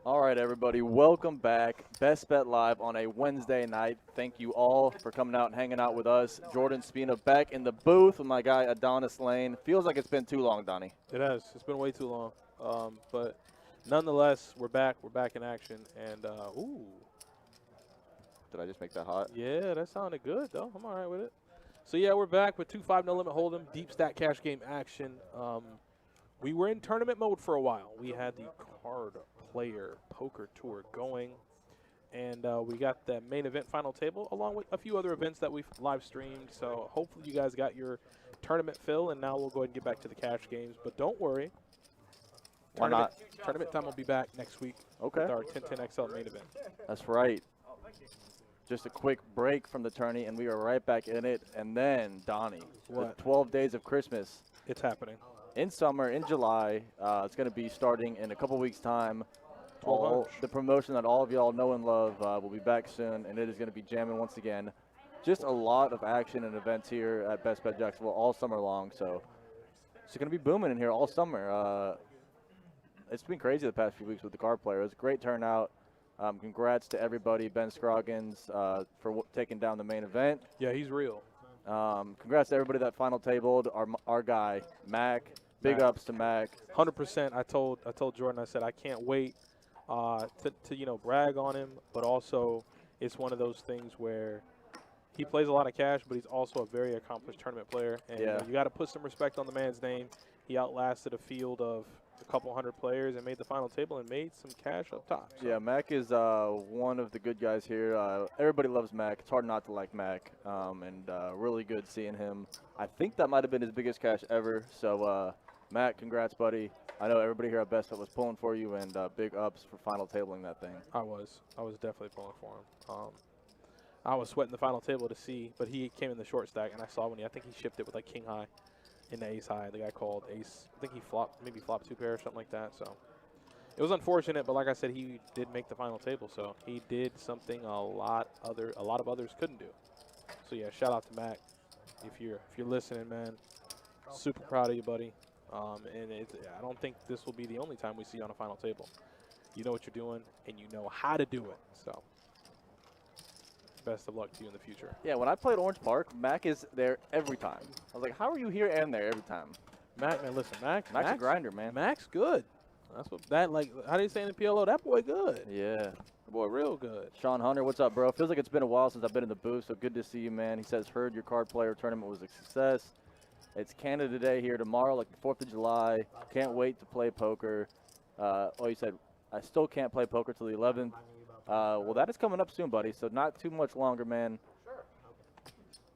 All right, everybody, welcome back. Best Bet Live on a Wednesday night. Thank you all for coming out and hanging out with us. Jordan Spina back in the booth with my guy Adonis Lane. Feels like it's been too long, Donnie. It has. It's been way too long. But nonetheless, we're back. We're back in action. And, ooh. Did I just make that hot? Yeah, that sounded good, though. I'm all right with it. So, yeah, we're back with 2-5 no limit hold'em, deep stack cash game action. We were in tournament mode for a while. We had the card player poker tour going. And we got that main event final table along with a few other events that we've live streamed. So hopefully you guys got your tournament fill. And now we'll go ahead and get back to the cash games. But don't worry. Why not? Tournament time will be back next week with our 1010 XL main event. That's right. Just a quick break from the tourney, and we are right back in it. And then, Donnie, the 12 days of Christmas. It's happening. In summer, in July. It's going to be starting in a couple weeks' time. The promotion that all of y'all know and love will be back soon, and it is going to be jamming once again. Just a lot of action and events here at Best Bet Jacksonville all summer long. So it's going to be booming in here all summer. It's been crazy the past few weeks with the card player. It was a great turnout. Congrats to everybody, Ben Scroggins, for taking down the main event. Yeah, he's real. Congrats to everybody that final tabled. Our guy, Mac. Big ups to Mac. 100%. I told Jordan, I said, I can't wait to brag on him, but also it's one of those things where he plays a lot of cash, but he's also a very accomplished tournament player. And you got to put some respect on the man's name. He outlasted a field of a couple hundred players and made the final table and made some cash up top. So. Yeah, Mac is one of the good guys here. Everybody loves Mac. It's hard not to like Mac, and really good seeing him. I think that might have been his biggest cash ever. So, Mac, congrats, buddy. I know everybody here at Best Bet was pulling for you, and big ups for final tabling that thing. I was definitely pulling for him. I was sweating the final table to see, but he came in the short stack, and I saw I think he shipped it with like king high in the ace high. The guy called ace. I think he maybe flopped 2 pair or something like that. So it was unfortunate, but like I said, he did make the final table. So he did something a lot of others couldn't do. So yeah, shout out to Mac. If you're listening, man, super proud of you, buddy. And I don't think this will be the only time we see you on a final table. You know what you're doing, and you know how to do it. So best of luck to you in the future. Yeah, when I played Orange Park, Mac is there every time. I was like, how are you here and there every time? Mac, man, listen, Mac's a grinder, man. Mac's good. That's what how do you say in the PLO? That boy good. Yeah. The boy real good. Sean Hunter, what's up, bro? Feels like it's been a while since I've been in the booth, so good to see you, man. He says, heard your card player tournament was a success. It's Canada Day here tomorrow, like the 4th of July. Can't wait to play poker. You said, I still can't play poker till the 11th. Well, that is coming up soon, buddy, so not too much longer, man.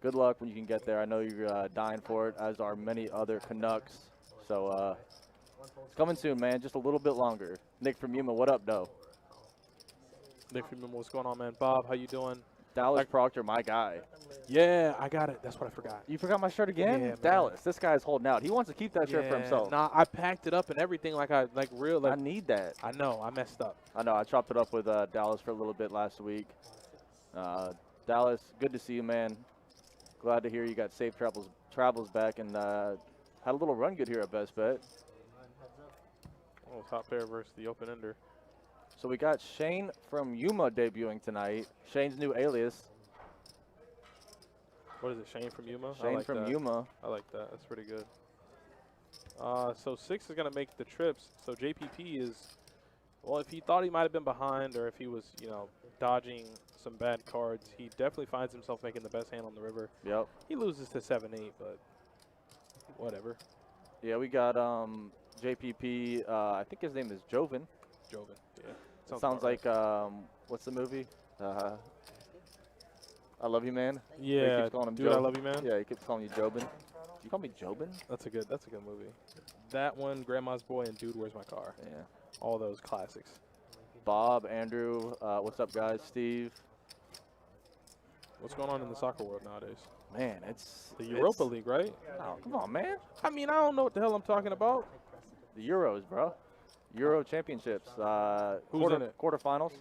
Good luck when you can get there. I know you're dying for it, as are many other Canucks. So it's coming soon, man, just a little bit longer. Nick from Yuma, what up, though? Nick from Yuma, what's going on, man? Bob, how you doing? Dallas Proctor, my guy. Yeah, I got it. That's what I forgot. You forgot my shirt again? Yeah, Dallas, this guy's holding out. He wants to keep that shirt for himself. Nah, I packed it up and everything I need that. I know, I messed up. I know, I chopped it up with Dallas for a little bit last week. Dallas, good to see you, man. Glad to hear you got safe travels back and had a little run good here at Best Bet. Oh, top pair versus the open ender. So we got Shane from Yuma debuting tonight. Shane's new alias. What is it, Shane from Yuma? Shane from Yuma. I like that. That's pretty good. So 6 is going to make the trips. So JPP is, well, if he thought he might have been behind or if he was, dodging some bad cards, he definitely finds himself making the best hand on the river. Yep. He loses to 7-8, but whatever. Yeah, we got JPP. I think his name is Joven. Joven, yeah. Sounds like, what's the movie? I Love You, Man. Yeah, he keeps calling him Dude, I Love You, Man. Yeah, he keeps calling you Jobin. You call me Jobin? That's a good movie. That one, Grandma's Boy, and Dude, Where's My Car? Yeah. All those classics. Bob, Andrew, what's up, guys? Steve. What's going on in the soccer world nowadays? Man, it's the Europa League, right? Oh, come on, man. I mean, I don't know what the hell I'm talking about. The Euros, bro. Euro Championships. Who's in it? Quarterfinals.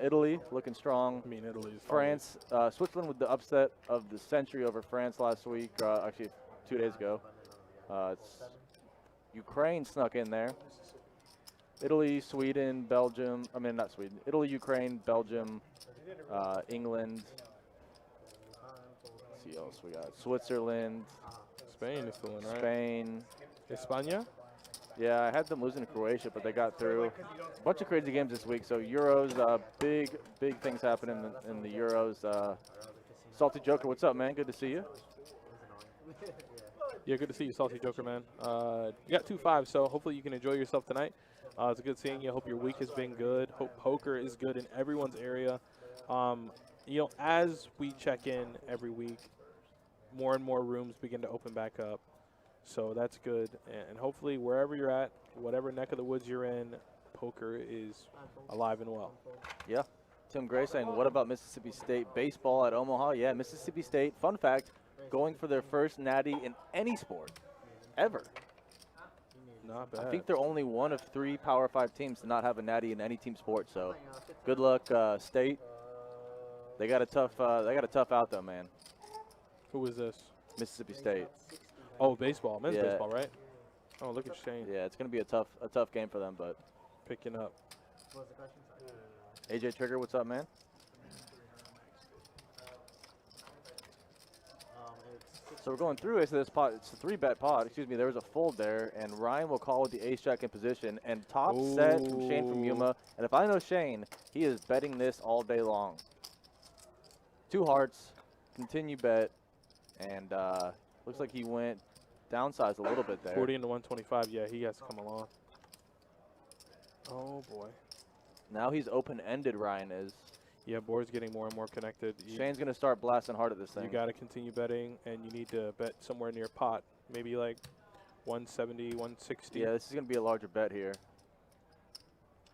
Italy looking strong. I mean, Italy is France, Switzerland with the upset of the century over France last week. Actually, 2 days ago. It's Ukraine snuck in there. Italy, Sweden, Belgium. I mean, not Sweden. Italy, Ukraine, Belgium, England. Let's see what else we got. Switzerland, Spain is still in, right? Spain. España? Yeah, I had them losing to Croatia, but they got through. A bunch of crazy games this week. So Euros, big things happening in the Euros. Salty Joker, what's up, man? Good to see you. Yeah, good to see you, Salty Joker, man. You got 2-5, so hopefully you can enjoy yourself tonight. It's good seeing you. Hope your week has been good. Hope poker is good in everyone's area. You know, as we check in every week, more and more rooms begin to open back up. So that's good. And hopefully wherever you're at, whatever neck of the woods you're in, poker is alive and well. Yeah. Tim Gray saying, what about Mississippi State baseball at Omaha? Yeah, Mississippi State, fun fact, going for their first natty in any sport ever. Not bad. I think they're only one of 3 Power 5 teams to not have a natty in any team sport. So, good luck, State. They got a tough out though, man. Who is this? Mississippi State. Oh, baseball, men's Yeah. baseball, right? Oh, look at Shane Yeah, it's gonna be a tough game for them. But picking up. AJ Trigger, what's up, man? So we're going through this pot. It's a 3-bet pot. Excuse me. There was a fold there, and Ryan will call with the ace jack in position. And top set from Shane from Yuma. And if I know Shane, he is betting this all day long. 2 hearts, continue bet, and looks like he went downsized a little bit there. 40 into 125. Yeah, he has to come along. Oh boy. Now he's open-ended. Ryan is. Yeah, board's getting more and more connected. Shane's gonna start blasting hard at this thing. You got to continue betting, and you need to bet somewhere near pot, maybe like 170, 160. Yeah, this is gonna be a larger bet here.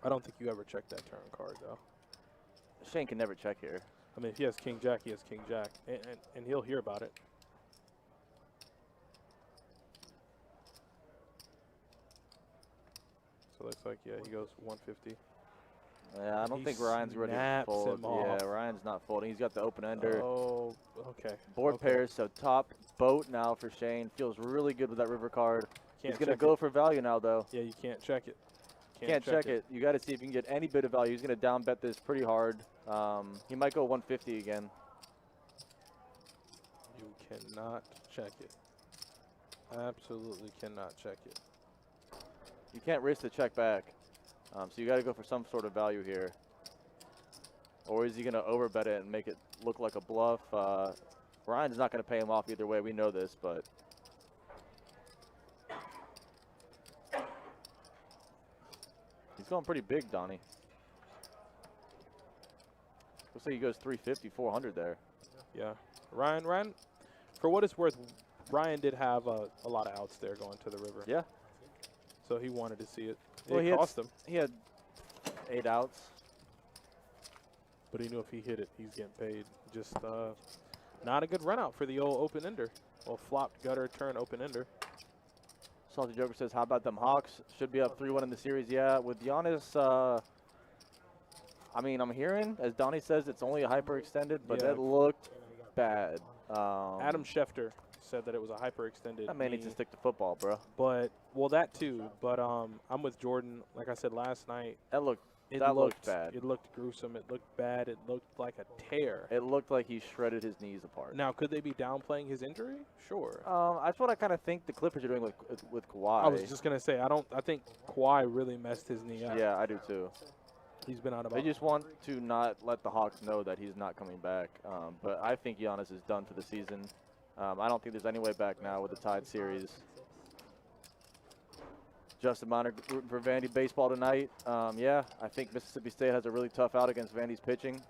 I don't think you ever check that turn card though. Shane can never check here. I mean, if he has king jack, he has king jack, and he'll hear about it. So it looks like, yeah, he goes 150. Yeah, I don't He think Ryan's ready to snaps fold. him off. Yeah, Ryan's not folding. He's got the open ender. Oh, okay. Board okay. pairs, so top boat now for Shane. Feels really good with that river card. Can't He's going to check go it. for value now, though. Yeah, you can't check it. Can't check it. You got to see if you can get any bit of value. He's going to down bet this pretty hard. He might go 150 again. You cannot check it. Absolutely cannot check it. You can't risk the check back. So you got to go for some sort of value here. Or is he going to overbet it and make it look like a bluff? Ryan's not going to pay him off either way. We know this, but he's going pretty big, Donnie. Looks like he goes 350, 400 there. Yeah. Ryan, for what it's worth, Ryan did have a lot of outs there going to the river. Yeah. So he wanted to see it. Well, It cost him. He had 8 outs. But he knew if he hit it, he's getting paid. Just not a good run out for the old open ender. Well, flopped gutter turn open ender. Salty Joker says, how about them Hawks? Should be up 3-1 in the series. Yeah, with Giannis, I mean, I'm hearing, as Donnie says, it's only a hyperextended, but Yeah. it looked bad. Adam Schefter said that it was a hyperextended That man knee. needs to stick to football, bro. But, well, that too. But I'm with Jordan. Like I said last night, That looked It looked bad. It looked gruesome. It looked bad. It looked like a tear. It looked like he shredded his knees apart. Now, could they be downplaying his injury? Sure. That's what I kind of think the Clippers are doing with Kawhi. I was just gonna say I think Kawhi really messed his knee up. Yeah, I do too. He's been out of. They just want to not let the Hawks know that he's not coming back. But I think Giannis is done for the season. I don't think there's any way back now with the tied series. Justin Miner rooting for Vandy baseball tonight. Yeah, I think Mississippi State has a really tough out against Vandy's pitching.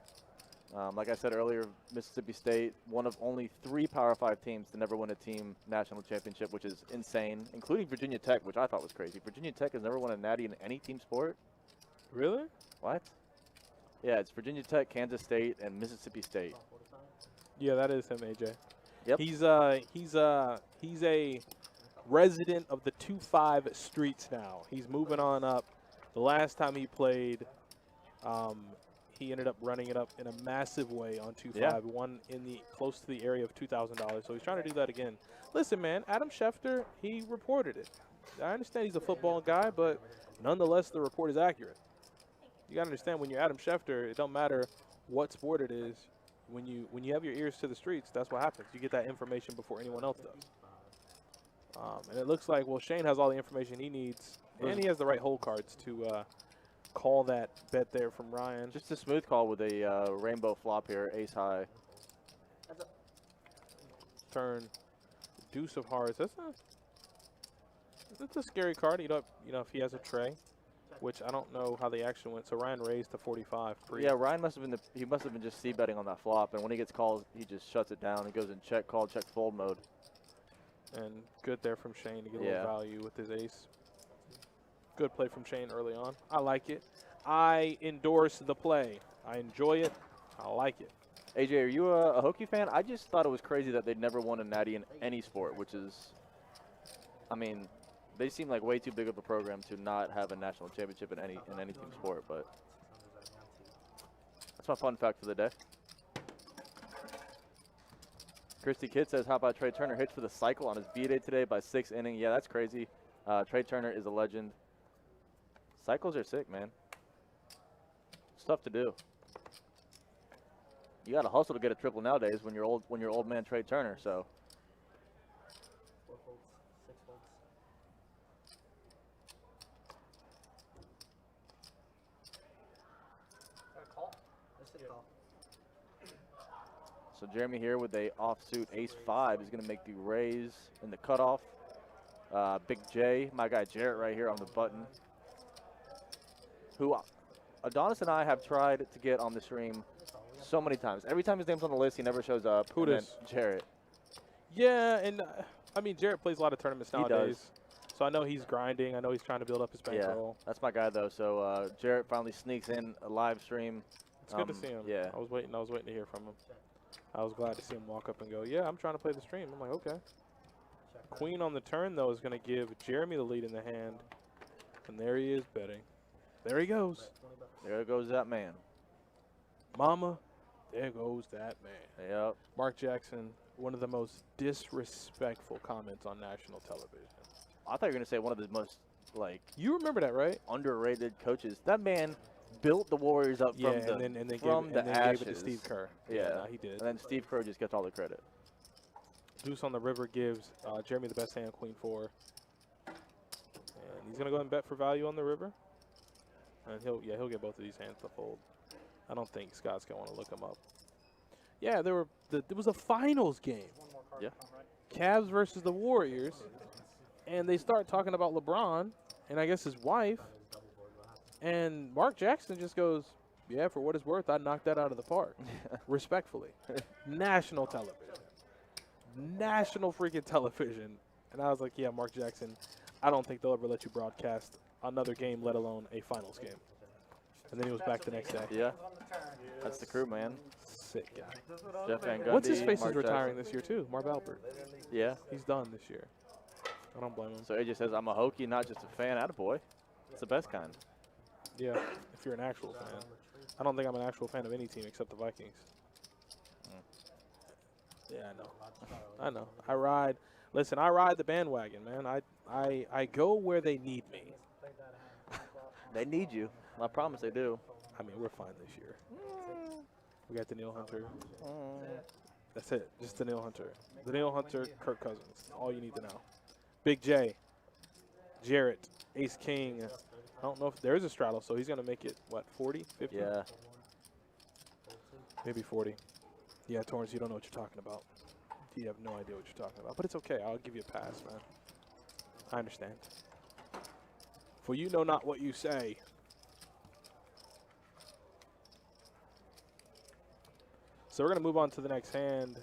Like I said earlier, Mississippi State, one of only 3 Power 5 teams to never win a team national championship, which is insane, including Virginia Tech, which I thought was crazy. Virginia Tech has never won a natty in any team sport. Really? What? Yeah, it's Virginia Tech, Kansas State, and Mississippi State. Yeah, that is him, AJ. Yep. He's a resident of the 2-5 streets now. He's moving on up. The last time he played, he ended up running it up in a massive way on 2-5, Yeah. one in the close to the area of $2,000. So he's trying to do that again. Listen, man, Adam Schefter, he reported it. I understand he's a football guy, but nonetheless, the report is accurate. You got to understand, when you're Adam Schefter, it don't matter what sport it is. When you have your ears to the streets, that's what happens. You get that information before anyone else does. And it looks like, well, Shane has all the information he needs, and he has the right hole cards to call that bet there from Ryan. Just a smooth call with a rainbow flop here, ace high. Turn, deuce of hearts. That's a scary card. You know, if he has a tray, which I don't know how the action went. So Ryan raised to 45. Yeah, Ryan must have been he must have been just c-betting on that flop, and when he gets calls, he just shuts it down. He goes in check call, check fold mode. And good there from Shane to get a little value with his ace. Good play from Shane early on. I like it. I endorse the play. I enjoy it. I like it. AJ, are you a Hokie fan? I just thought it was crazy that they'd never won a natty in any sport, which is, I mean, they seem like way too big of a program to not have a national championship in any team sport, but that's my fun fact for the day. Christy Kidd says, how about Trey Turner hits for the cycle on his B-Day today by 6th inning? Yeah, that's crazy. Trey Turner is a legend. Cycles are sick, man. It's tough to do. You got to hustle to get a triple nowadays when you're old man Trey Turner, so. So Jeremy here with a offsuit ace-5 is going to make the raise in the cutoff. Big J, my guy Jarrett right here on the button, who Adonis and I have tried to get on the stream so many times. Every time his name's on the list, he never shows up. Who does? Jarrett. Yeah, and I mean, Jarrett plays a lot of tournaments nowadays. He does. So I know he's grinding. I know he's trying to build up his bankroll. Yeah, that's my guy though. So Jarrett finally sneaks in a live stream. It's good to see him. Yeah. I was waiting to hear from him. I was glad to see him walk up and go, yeah, I'm trying to play the stream. I'm like, okay. Queen on the turn, though, is going to give Jeremy the lead in the hand. And there he is betting. There he goes. There goes that man. Mama, there goes that man. Yep. Mark Jackson, one of the most disrespectful comments on national television. I thought you were going to say one of the most, like, you remember that, right? underrated coaches. That man built the Warriors up from the and then ashes. gave it to Steve Kerr. Yeah, no, he did. And then Steve Kerr just gets all the credit. Deuce on the river gives Jeremy the best hand, Queen 4. And he's going to go ahead and bet for value on the river. And he'll get both of these hands to fold. I don't think Scott's going to want to look him up. Yeah, there was a finals game. Yeah. Cavs versus the Warriors. And they start talking about LeBron and I guess his wife. And Mark Jackson just goes, yeah, for what it's worth, I knocked that out of the park. Respectfully. National television. National freaking television. And I was like, yeah, Mark Jackson, I don't think they'll ever let you broadcast another game, let alone a finals game. And then he was back the next day. Yeah. That's the crew, man. Sick guy. Jeff Van Gundy. What's his face Mark is retiring Jackson. this year, too. Marv Albert. Yeah. He's done this year. I don't blame him. So AJ says, I'm a Hokie, not just a fan. Attaboy. It's the best kind. Yeah, if you're an actual fan. I don't think I'm an actual fan of any team except the Vikings. Yeah, I know. I ride. Listen, I ride the bandwagon, man. I go where they need me. They need you. I promise they do. I mean, we're fine this year. We got Daniil Hunter. That's it. Just Daniil Hunter. Daniil Hunter, Kirk Cousins. All you need to know. Big J. Jarrett. Ace King. I don't know if there is a straddle, so he's going to make it, what, 40, 50? Yeah. Maybe 40. Yeah, Torrance, you don't know what you're talking about. You have no idea what you're talking about. But it's okay. I'll give you a pass, man. I understand. For you know not what you say. So we're going to move on to the next hand.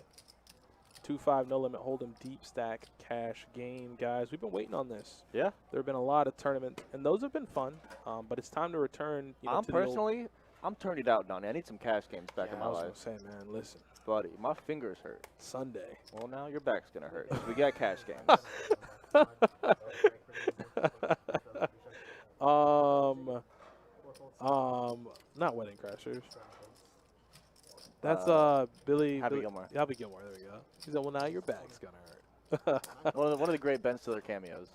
2-5, no limit, hold'em, deep stack, cash game, guys. We've been waiting on this. Yeah. There have been a lot of tournaments, and those have been fun. But it's time to return. You know, I'm turning it out, Donnie. I need some cash games back in my life. I was going to say, man, listen. Buddy, my fingers hurt. Sunday. Well, now your back's going to hurt. We got cash games. Not Wedding Crashers. That's Billy. Happy Gilmore. Happy Gilmore. There we go. He said, "Well, now your back's gonna hurt." one of the great Ben Stiller cameos.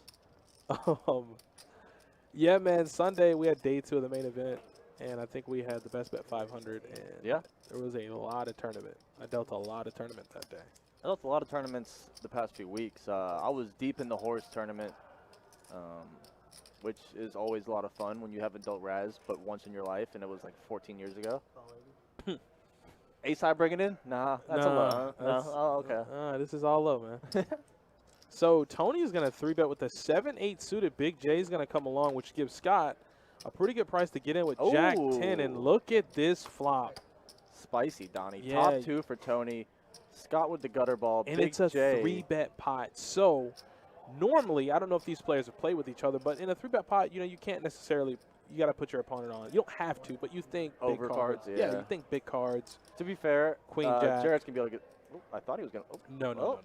Yeah, man. Sunday we had day 2 of the main event, and I think we had the best bet 500. And Yeah. there was a lot of tournament. I dealt a lot of tournament that day. I dealt a lot of tournaments the past few weeks. I was deep in the horse tournament, which is always a lot of fun when you haven't dealt Raz but once in your life, and it was like 14 years ago. Ace high bringing in? Nah, that's a low. No. Oh, okay. This is all low, man. So Tony is going to 3-bet with the 7-8 suited. Big J is going to come along, which gives Scott a pretty good price to get in with Jack 10. And look at this flop. Spicy, Donnie. Yeah. Top 2 for Tony. Scott with the gutter ball. And Big it's a J. 3-bet pot. So normally, I don't know if these players have played with each other, but in a 3-bet pot, you can't necessarily, you got to put your opponent on. You don't have to, but you think Over big cards. cards, yeah. You think big cards. To be fair, Queen Jack. Jared's going to be able to get. Oh, I thought he was going to. No.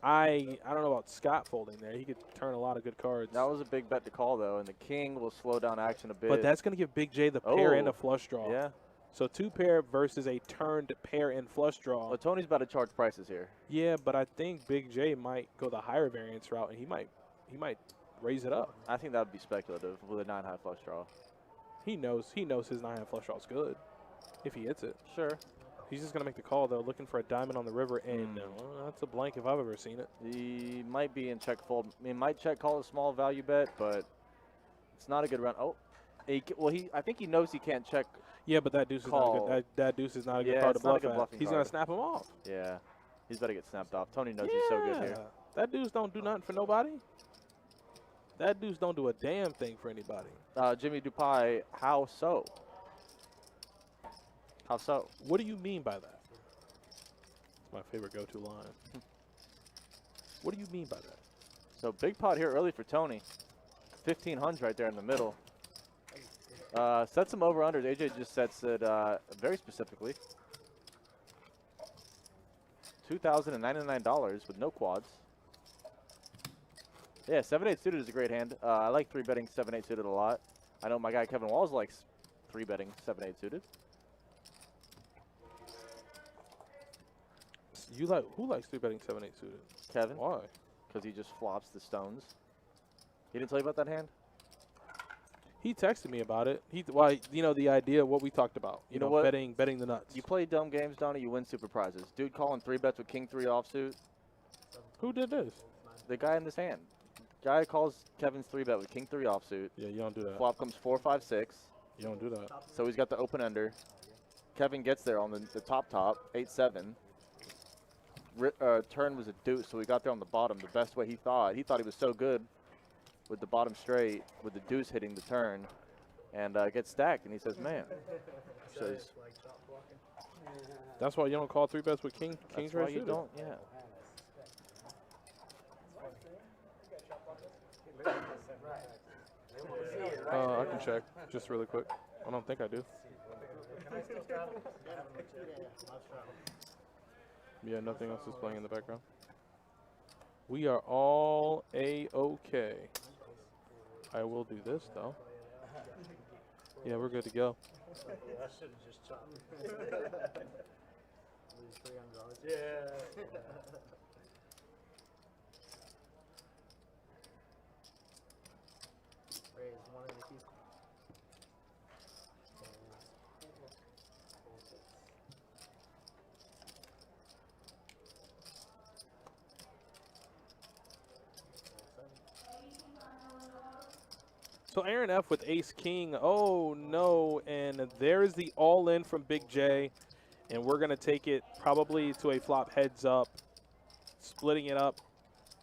I don't know about Scott folding there. He could turn a lot of good cards. That was a big bet to call, though, and the king will slow down action a bit. But that's going to give Big J the pair and a flush draw. Yeah. So 2 pair versus a turned pair and flush draw. Well, Tony's about to charge prices here. Yeah, but I think Big J might go the higher variance route, and he might raise it up. I think that would be speculative with a 9 high flush draw. He knows his 9 high flush draw is good if he hits it. Sure. He's just going to make the call, though, looking for a diamond on the river, and that's a blank if I've ever seen it. He might be in check fold. I mean, might check call a small value bet, but it's not a good round. Oh, I think he knows he can't check. Yeah, but that deuce is not good. That deuce is not a good card to bluff at. He's going to snap him off. Yeah, he's better get snapped off. Tony knows he's so good here. That deuce don't do nothing for nobody. That deuce don't do a damn thing for anybody. Jimmy Dupai, how so? How so? What do you mean by that? It's my favorite go-to line. What do you mean by that? So big pot here early for Tony. 1500 right there in the middle. Sets him over under. AJ just sets it very specifically. $2,099 with no quads. Yeah, 7-8 suited is a great hand. I like 3-betting 7-8 suited a lot. I know my guy Kevin Walls likes 3-betting 7-8 suited. Who likes 3-betting 7-8 suited? Kevin. Why? Because he just flops the stones. He didn't tell you about that hand? He texted me about it. The idea of what we talked about. You know what? Betting the nuts. You play dumb games, Donnie, you win super prizes. Dude calling 3-bets with King 3 offsuit. Who did this? The guy in this hand. Guy calls Kevin's 3-bet with King 3 offsuit. Yeah, you don't do that. Flop comes 4, 5, 6. You don't do that. So he's got the open ender. Kevin gets there on the top, 8-7. Turn was a deuce, so he got there on the bottom the best way he thought. He thought he was so good with the bottom straight, with the deuce hitting the turn, and gets stacked, and he says, man. That's why you don't call 3-bets with King That's right why you don't, yeah. I can check just really quick. I don't think I do. Yeah, nothing else is playing in the background. We are all A-OK. I will do this, though. Yeah, we're good to go. I should have just chopped. Yeah. Raise one of the keys. So Aaron F with Ace King. Oh, no. And there's the all-in from Big J. And we're going to take it probably to a flop heads up. Splitting it up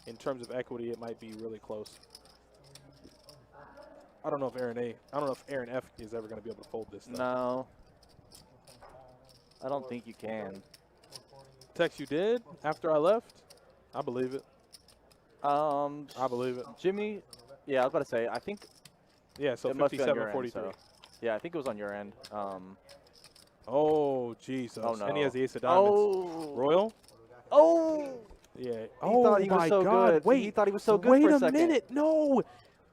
in terms of equity, it might be really close. I don't know if Aaron F is ever going to be able to fold this stuff. No. I don't think you can. Tex, you did after I left? I believe it. I believe it. Jimmy, yeah, I was about to say, I think Yeah, so it must be on your 57-43. end, so. Yeah, I think it was on your end. Oh, Jesus. Oh, no. And he has the ace of diamonds. Oh. Royal? Oh. Yeah. He thought he was so God. good. Wait. He thought he was so good Wait for a a second. minute. No.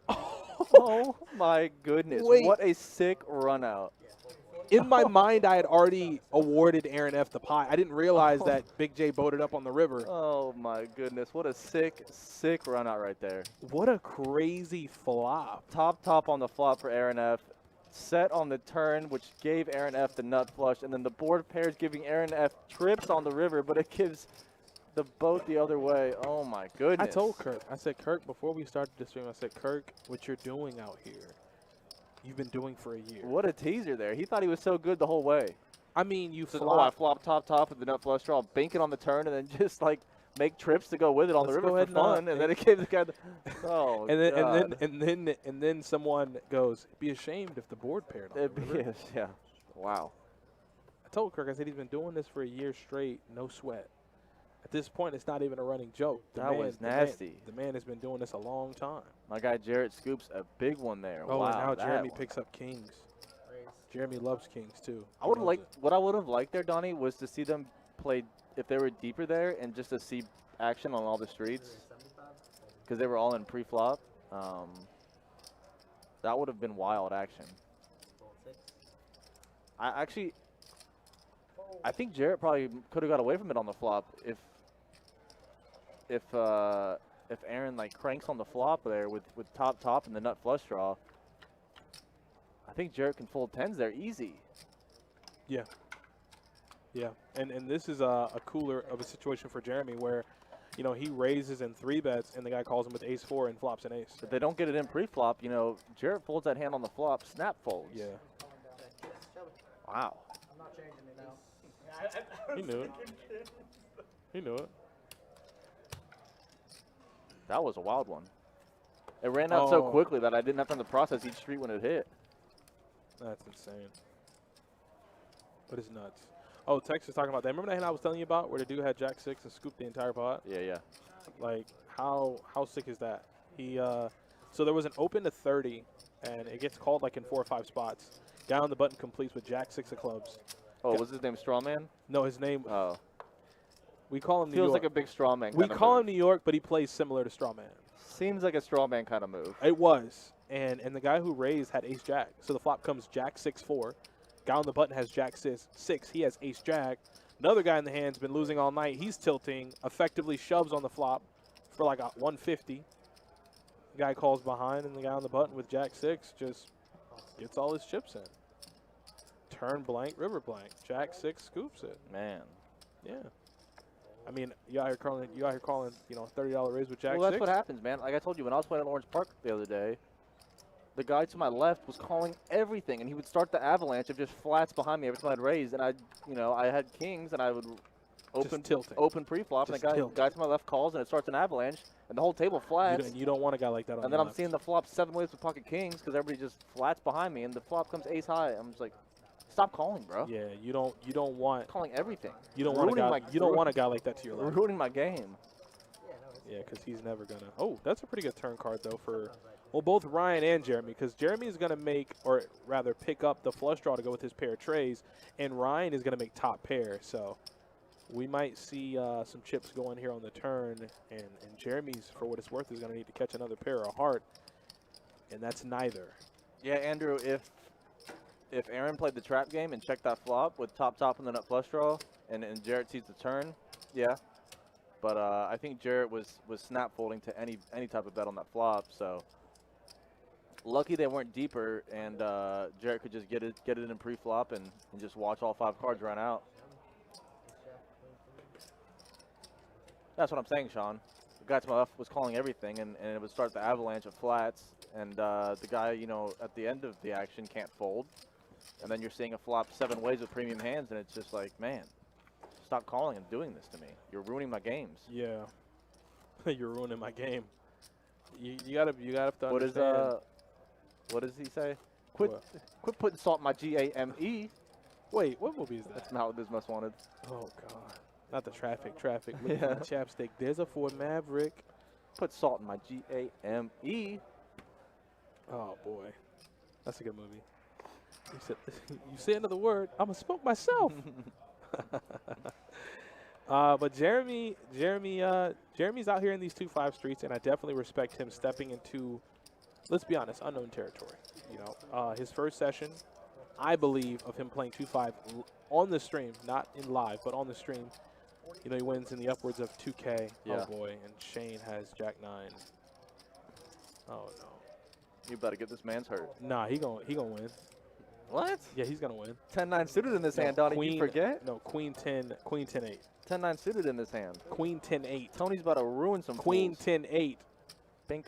Oh, Oh my goodness! Wait. What a sick run out. In my mind, I had already awarded Aaron F. the pie. I didn't realize that Big J boated up on the river. Oh my goodness! What a sick run out right there. What a crazy flop. Top on the flop for Aaron F. Set on the turn, which gave Aaron F. the nut flush, and then the board pairs giving Aaron F. trips on the river, but it gives the boat the other way. Oh my goodness! I told Kirk, I said, Kirk, before we started the stream, I said, Kirk, what you're doing out here, you've been doing for a year. What a teaser there. He thought he was so good the whole way. I mean, you Says, oh, I flop. flop top with the nut flush draw, bank it on the turn, and then just like make trips to go with it on the Let's go river for ahead and, fun, and then it gave the guy the, oh and then someone goes, be ashamed if the board paired on the river. Yes, yeah. Wow. I told Kirk, I said, he's been doing this for a year straight, no sweat. At this point, it's not even a running joke. That was nasty. The man has been doing this a long time. My guy Jarrett scoops a big one there. Oh, wow, and now that Jeremy one. picks up kings. Raise. Jeremy loves kings, too. I would have liked, what I would have liked there, Donnie, was to see them play, if they were deeper there, and just to see action on all the streets, 75. because they were all in pre-flop. That would have been wild action. Fold 6. I think Jarrett probably could have got away from it on the flop if Aaron like cranks on the flop there with top and the nut flush draw. I think Jarrett can fold tens there easy. Yeah. Yeah, and this is a cooler of a situation for Jeremy where, you know, he raises in 3-bets and the guy calls him with ace-4 and flops an ace. If they don't get it in pre-flop, you know, Jarrett folds that hand on the flop, snap folds. Yeah. Wow. I'm not changing it now. He knew it. He knew it. That was a wild one. It ran out so Oh. quickly that I didn't have time to process each street when it hit. That's insane. But it's nuts. Oh, Tex was talking about that. Remember that hand I was telling you about where the dude had Jack 6 and scooped the entire pot? Yeah, yeah. Like, how sick is that? He so there was an open to 30, and it gets called like in 4 or 5 spots. Guy on the button completes with Jack 6 of clubs. Oh, Yeah. was his name Strawman? No, his name. Oh. We call him New Feels York. like a big strawman. We call him New York, but he plays similar to Strawman. Seems like a strawman kind of move. It was, and the guy who raised had Ace Jack. So the flop comes Jack 6-4. Guy on the button has Jack 6. He has Ace Jack. Another guy in the hand's been losing all night. He's tilting, effectively shoves on the flop for like a 150. The guy calls behind, and the guy on the button with Jack 6 just gets all his chips in. Turn blank, river blank. Jack 6 scoops it. Man. Yeah. I mean, you out here calling, you know, $30 raise with Jack 6. Well, that's what happens, man. Like I told you, when I was playing at Orange Park the other day, the guy to my left was calling everything, and he would start the avalanche of just flats behind me every time I'd raise, and I had kings, and I would open pre-flop, and the guy to my left calls, and it starts an avalanche, and the whole table flats. You don't want a guy like that on And the then I'm left. seeing the flop 7 ways with pocket kings because everybody just flats behind me, and the flop comes ace high. I'm just like, stop calling, bro. Yeah, you don't want Calling everything. you don't want a guy Ruining want a guy like that to your left. Ruining my game. Yeah, no, it's Yeah, because he's never gonna. Oh, that's a pretty good turn card though for both Ryan and Jeremy, because Jeremy is gonna make, or rather pick up the flush draw to go with his pair of trays, and Ryan is gonna make top pair. So we might see some chips going here on the turn, and Jeremy's, for what it's worth, is gonna need to catch another pair of heart, and that's neither. Yeah, Andrew, if Aaron played the trap game and checked that flop with top and the nut flush draw, and Jarrett sees the turn, yeah. But I think Jarrett was snap folding to any type of bet on that flop, so lucky they weren't deeper, and Jarrett could just get it in pre-flop and just watch all 5 cards run out. That's what I'm saying, Sean. The guy to my left was calling everything, and it would start the avalanche of flats, and the guy, you know, at the end of the action can't fold. And then you're seeing a flop 7 ways with premium hands, and it's just like, man, stop calling and doing this to me. You're ruining my games. Yeah, you're ruining my game. You gotta to What is understand. what does he say? Quit putting salt in my GAME. Wait, what movie is that? That's not what this most wanted. Oh God, not the traffic. Look at Yeah. my chapstick. There's a Ford Maverick. Put salt in my GAME. Oh boy, that's a good movie. You say another word, I'm gonna smoke myself. But Jeremy's out here in these 2-5 streets, and I definitely respect him stepping into let's be honest, unknown territory. You know, his first session, I believe, of him playing 2-5 on the stream, not in live, but on the stream. You know, he wins in the upwards of 2K. Yeah. Oh boy, and Shane has Jack 9. Oh no. You better get this man's hurt. Nah, he gonna win. What? Yeah, he's gonna win. 10-9 suited in this No, hand, Donnie. queen, You forget? No, Queen 10-8. 10-9 suited in this hand. Queen 10-8. Tony's about to ruin some Queen fools. 10-8. Bink.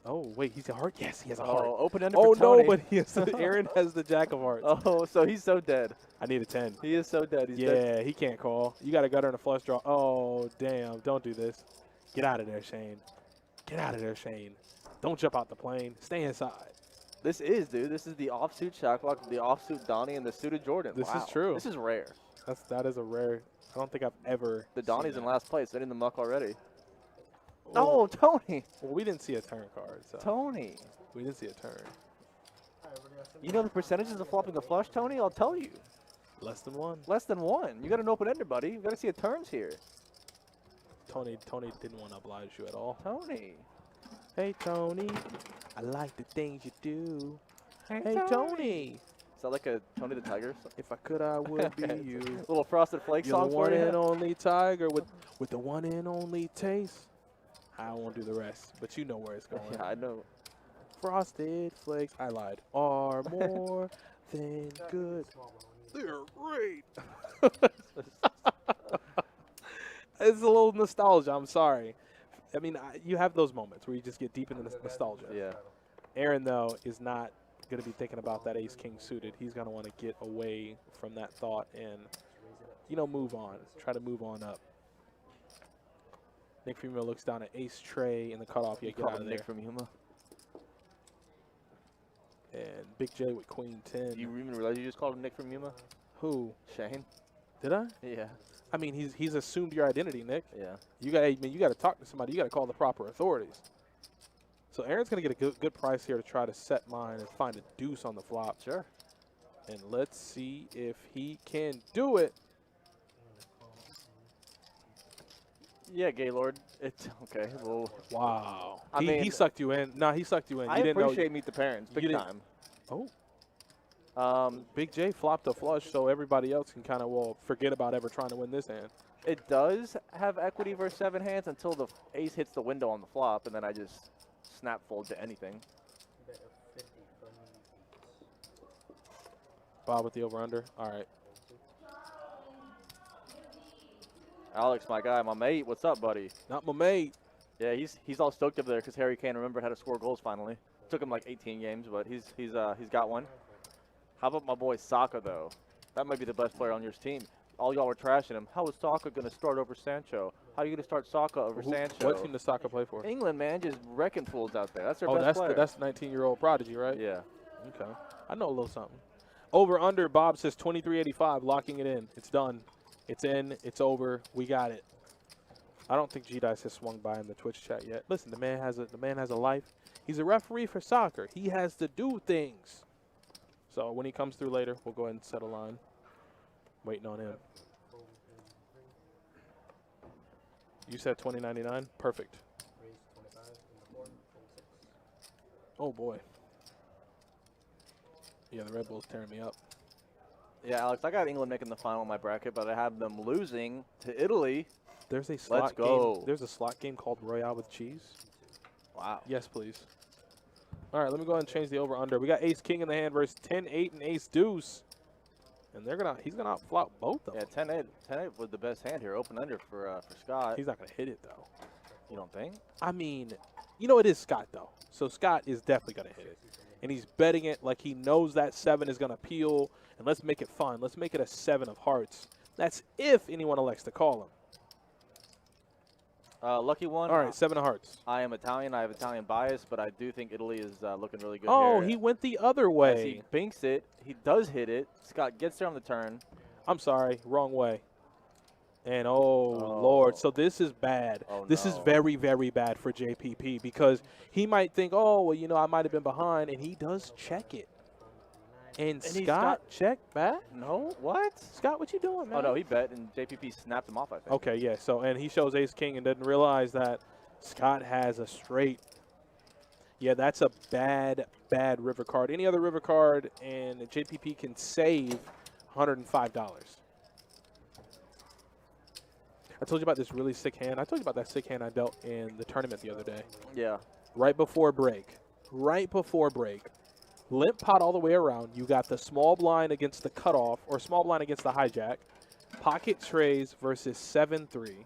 Oh wait, he's a heart. Yes, he has a heart. Oh, open-ended Oh for no, Tony. but he has Aaron has the Jack of Hearts. Oh, so he's so dead. I need a 10. He is so dead. He's dead. Yeah, he can't call. You got a gutter and a flush draw. Oh, damn. Don't do this. Get out of there, Shane. Get out of there, Shane. Don't jump out the plane. Stay inside. This is, dude. This is the offsuit Shacklock, the offsuit Donnie, and the suited Jordan. This is Wow. true. This is rare. That is a rare. I don't think I've ever. The seen Donnie's in that. last place. They're in the muck already. Oh, Oh, Tony. well, we didn't see a turn card, so Tony. we didn't see a turn. All right, what do you got? You know the percentages of flopping a flush, Tony? I'll tell you. Less than one. Less than 1. You got an open-ender, buddy. You got to see a turns here. Tony didn't want to oblige you at all. Tony. Hey, Tony. I like the things you do. Hey, Tony. Is that like a Tony the Tiger? If I could, I would be Okay. you. Little Frosted Flake You're song the for one you? and only tiger with the one and only taste. I won't do the rest, but you know where it's going. Yeah, I know. Frosted Flakes, I lied, are more than good. Small one. They're great. It's a little nostalgia. I'm sorry. I mean, you have those moments where you just get deep into the nostalgia. Yeah. Aaron, though, is not going to be thinking about that ace-king suited. He's going to want to get away from that thought and, you know, move on. Try to move on up. Nick Female looks down at ace tray in the cutoff. Yeah, You get call out him of Nick there. from Yuma. And Big J with queen 10. You even realize you just called him Nick from Yuma? Who? Shane? Did I? Yeah. I mean, he's assumed your identity, Nick. Yeah. You got to talk to somebody. You got to call the proper authorities. So Aaron's going to get a good price here to try to set mine and find a deuce on the flop. Sure. And let's see if he can do it. Yeah, Gaylord. It's okay. Well, Wow. I He mean- sucked you in. No, he sucked you in. I You didn't know. appreciate Meet the Parents. Big you didn't- time. Oh, Big J flopped a flush, so everybody else can kind of, forget about ever trying to win this hand. It does have equity versus 7 hands until the ace hits the window on the flop, and then I just snap fold to anything. Bet a 50 from Bob with the over-under. All right. Alex, my guy, my mate, what's up, buddy? Not my mate. Yeah, he's all stoked up there because Harry Kane remembered how to score goals finally. Took him like 18 games, but he's got one. How about my boy Saka though? That might be the best player on your team. All y'all were trashing him. How is Saka going to start over Sancho? How are you going to start Saka over Sancho? What team does Saka play for? England, man, just wrecking fools out there. That's their Oh, best player. that's the 19-year-old prodigy, right? Yeah. Okay. I know a little something. Over under, Bob says 23.85, locking it in. It's done. It's in. It's over. We got it. I don't think G-Dice has swung by in the Twitch chat yet. Listen, the man has a life. He's a referee for soccer. He has to do things. So when he comes through later, we'll go ahead and set a line. Waiting on him. You said 20.99? Perfect. raise 25 in the 4, 26. Oh, boy. Yeah, the Red Bull's tearing me up. Yeah, Alex, I got England making the final in my bracket, but I have them losing to Italy. There's a slot go. game. There's a slot game called Royale with Cheese. Wow. Yes, please. All right, let me go ahead and change the over/under. We got Ace King in the hand versus 10-8 and Ace Deuce, and he's gonna outflop both of them. Yeah, 10-8 was the best hand here. Open under for Scott. He's not gonna hit it though. You don't think? I mean, it is Scott though, so Scott is definitely gonna hit it, and he's betting it like he knows that 7 is gonna peel. And let's make it fun. Let's make it a 7 of hearts. That's if anyone elects to call him. Lucky one. All right, 7 of hearts. I am Italian. I have Italian bias, but I do think Italy is looking really good Oh, here. he went the other As way. he binks it. He does hit it. Scott gets there on the turn. I'm sorry, wrong way. And Lord, so this is bad. Oh, This is no. very, very bad for JPP because he might think, oh, well, I might have been behind, and he does check it. And he's Scott checked back. No? What? Scott, what you doing, man? Oh, no, he bet, and JPP snapped him off, I think. Okay, yeah. So, and he shows Ace King and doesn't realize that Scott has a straight. Yeah, that's a bad, bad river card. Any other river card, and JPP can save $105. I told you about this really sick hand. I told you about that sick hand I dealt in the tournament the other day. Yeah. Right before break. Limp pot all the way around. You got the small blind against the cutoff, or small blind against the hijack. Pocket trays versus 7-3.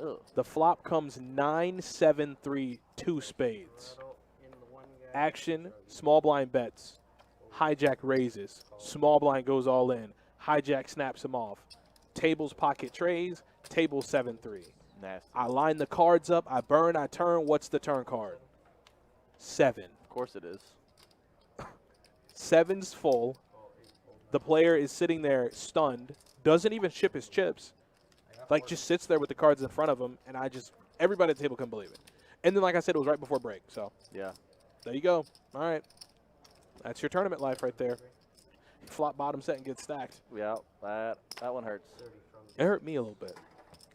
Ugh. The flop comes 9-7-3, 2 spades. Action, small blind bets. Hijack raises. Small blind goes all in. Hijack snaps him off. Tables, pocket trays. Table 7-3. Nasty. I line the cards up. I burn. I turn. What's the turn card? 7. Of course it is. 7's full. The player is sitting there stunned. Doesn't even ship his chips. Like, just sits there with the cards in front of him, and everybody at the table couldn't believe it. And then, like I said, it was right before break. So, Yeah. there you go. All right. That's your tournament life right there. Flop bottom set and get stacked. Yeah. That one hurts. It hurt me a little bit.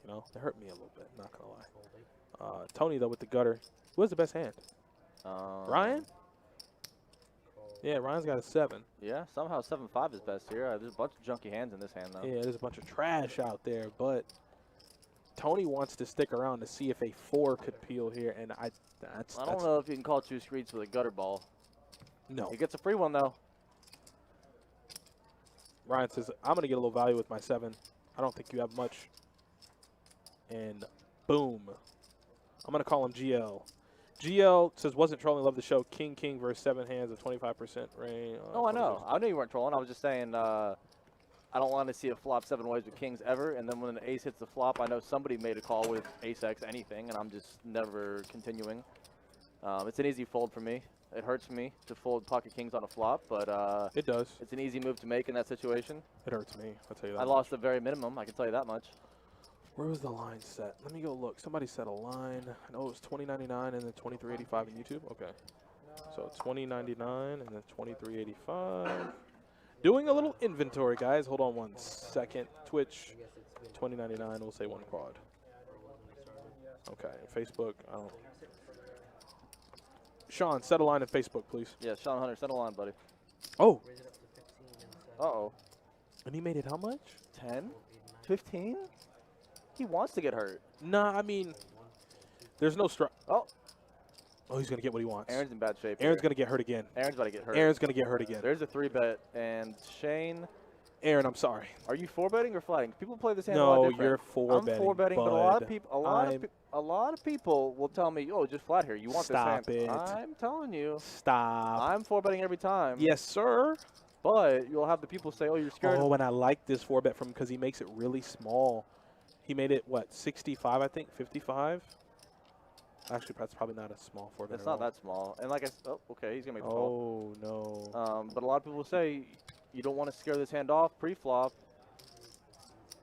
It hurt me a little bit, not going to lie. Tony, though, with the gutter. Who has the best hand? Ryan? Yeah, Ryan's got a 7. Yeah, somehow 7-5 is best here. There's a bunch of junky hands in this hand, though. Yeah, there's a bunch of trash out there, but Tony wants to stick around to see if a 4 could peel here, and I don't know if you can call 2 streets with a gutter ball. No. He gets a free one, though. Ryan says, I'm going to get a little value with my 7. I don't think you have much. And boom. I'm going to call him GL. GL says, wasn't trolling, love the show. King versus 7 hands of 25% range. Oh, I know. I knew you weren't trolling. I was just saying I don't want to see a flop 7 ways with kings ever. And then when the ace hits the flop, I know somebody made a call with ace X anything, and I'm just never continuing. It's an easy fold for me. It hurts me to fold pocket kings on a flop, but it does. It's an easy move to make in that situation. It hurts me, I'll tell you that. I lost the very minimum, I can tell you that much. Where was the line set? Let me go look. Somebody set a line. I know it was $20.99 and then $23.85 on YouTube. Okay. So $20.99 and then $23.85. Doing a little inventory, guys. Hold on one second. Twitch, $20.99. We'll say 1 quad. Okay. Facebook, I don't. Sean, set a line at Facebook, please. Yeah, Sean Hunter, set a line, buddy. Oh. Uh-oh. And he made it how much? 10? 15? He wants to get hurt. Nah, I mean, there's no strike. Oh, he's going to get what he wants. Aaron's in bad shape. Aaron's going to get hurt again. Aaron's about to get hurt. Aaron's going to get hurt again. There's a 3-bet, and Shane. Aaron, I'm sorry. Are you 4-betting or flatting? People play this hand a no, lot different. You're 4-betting. I'm 4-betting, but a lot of people will tell me, "Oh, just flat here. You want Stop this hand?" it. I'm telling you. Stop. I'm 4-betting every time. Yes, sir. But you'll have the people say, "Oh, you're scared." Oh, and I like this 4-bet from him because he makes it really small. He made it, what, 65, I think, 55? Actually, that's probably not a small 4-bet. It's not that small. And like I said, okay, he's going to make the call. Oh, no. But a lot of people say, you don't want to scare this hand off pre-flop.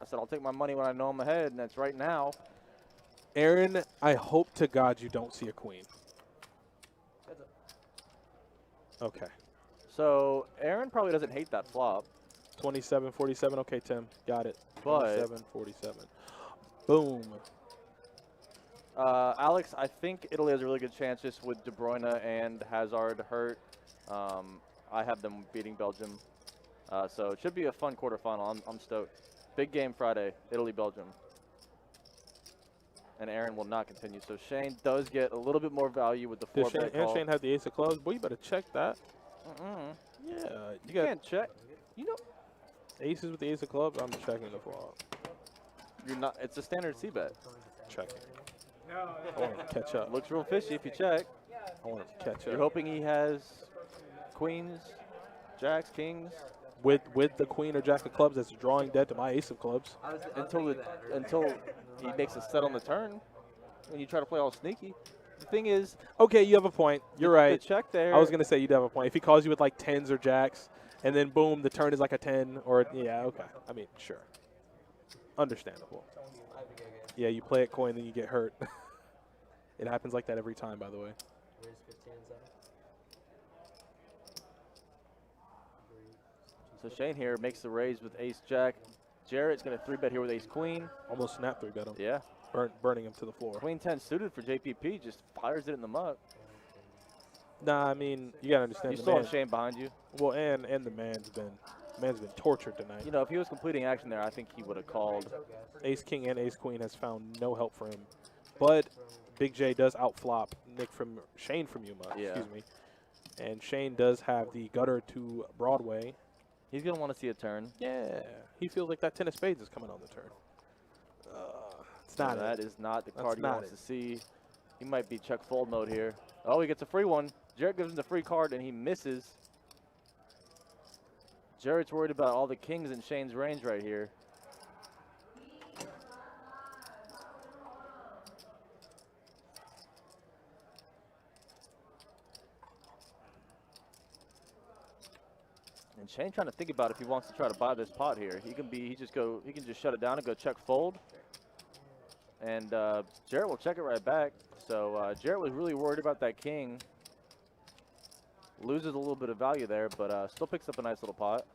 I said, I'll take my money when I know I'm ahead, and that's right now. Aaron, I hope to God you don't see a queen. Okay. So Aaron probably doesn't hate that flop. 27-47. Okay, Tim. Got it. But 27-47. Boom. Alex, I think Italy has a really good chance just with De Bruyne and Hazard hurt. I have them beating Belgium. So it should be a fun quarterfinal. I'm stoked. Big game Friday, Italy-Belgium. And Aaron will not continue. So Shane does get a little bit more value with the 4-bet call. And Shane had the ace of clubs. Boy, you better check that. Yeah. You can't check. You know. Aces with the ace of clubs, I'm checking the flop. You're not. It's a standard C-bet. Checking. I want him to catch up. Looks real fishy if you check. I want him to catch up. You're hoping he has queens, jacks, kings. With the queen or jack of clubs that's drawing dead to my ace of clubs. Until he makes a set on the turn. When you try to play all sneaky. The thing is. Okay, you have a point. You're right. The check there. I was going to say you'd have a point. If he calls you with like 10s or jacks, and then boom, the turn is like a 10 or, yeah, okay. I mean, sure. Understandable. Yeah, you play it coin, then you get hurt. It happens like that every time, by the way. So Shane here makes the raise with ace-jack. Jarrett's going to 3-bet here with ace-queen. Almost snap 3-bet him. Yeah. Burning him to the floor. Queen 10 suited for JPP, just fires it in the muck. Nah, I mean, you gotta understand You the still man. have Shane behind you. Well, and the man's been tortured tonight. You know, if he was completing action there, I think he would have called. Ace King and Ace Queen has found no help for him, but Big J does outflop Shane from Yuma. Yeah. Excuse me, and Shane does have the gutter to Broadway. He's gonna want to see a turn. Yeah, he feels like that 10 of spades is coming on the turn. It's not. That is not the That's card he not wants it. to see. He might be check fold mode here. Oh, he gets a free one. Jarrett gives him the free card and he misses. Jarrett's worried about all the kings in Shane's range right here. And Shane trying to think about if he wants to try to buy this pot here. He can just shut it down and go check fold. And Jarrett will check it right back. So Jarrett was really worried about that king. Loses a little bit of value there, but still picks up a nice little pot.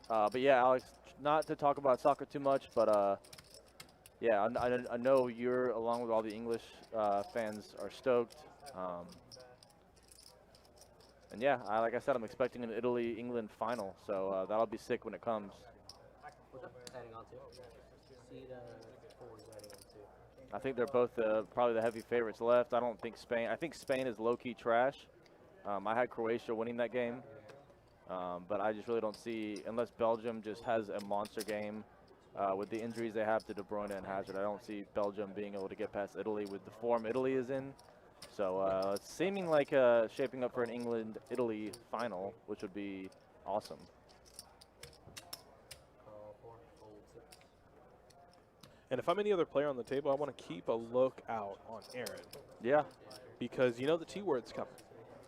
But yeah, Alex, not to talk about soccer too much, but yeah, I know you're, along with all the English fans, are stoked. And yeah, like I said, I'm expecting an Italy-England final, so that'll be sick when it comes. What's that adding on to? Seed 4 is adding on to. I think they're both probably the heavy favorites left. I don't think Spain. I think Spain is low-key trash. I had Croatia winning that game, but I just really don't see, unless Belgium just has a monster game with the injuries they have to De Bruyne and Hazard. I don't see Belgium being able to get past Italy with the form Italy is in. So it's seeming like shaping up for an England-Italy final, which would be awesome. Call 4, fold 6. And if I'm any other player on the table, I want to keep a lookout on Aaron. Yeah, Because you know the T word's coming.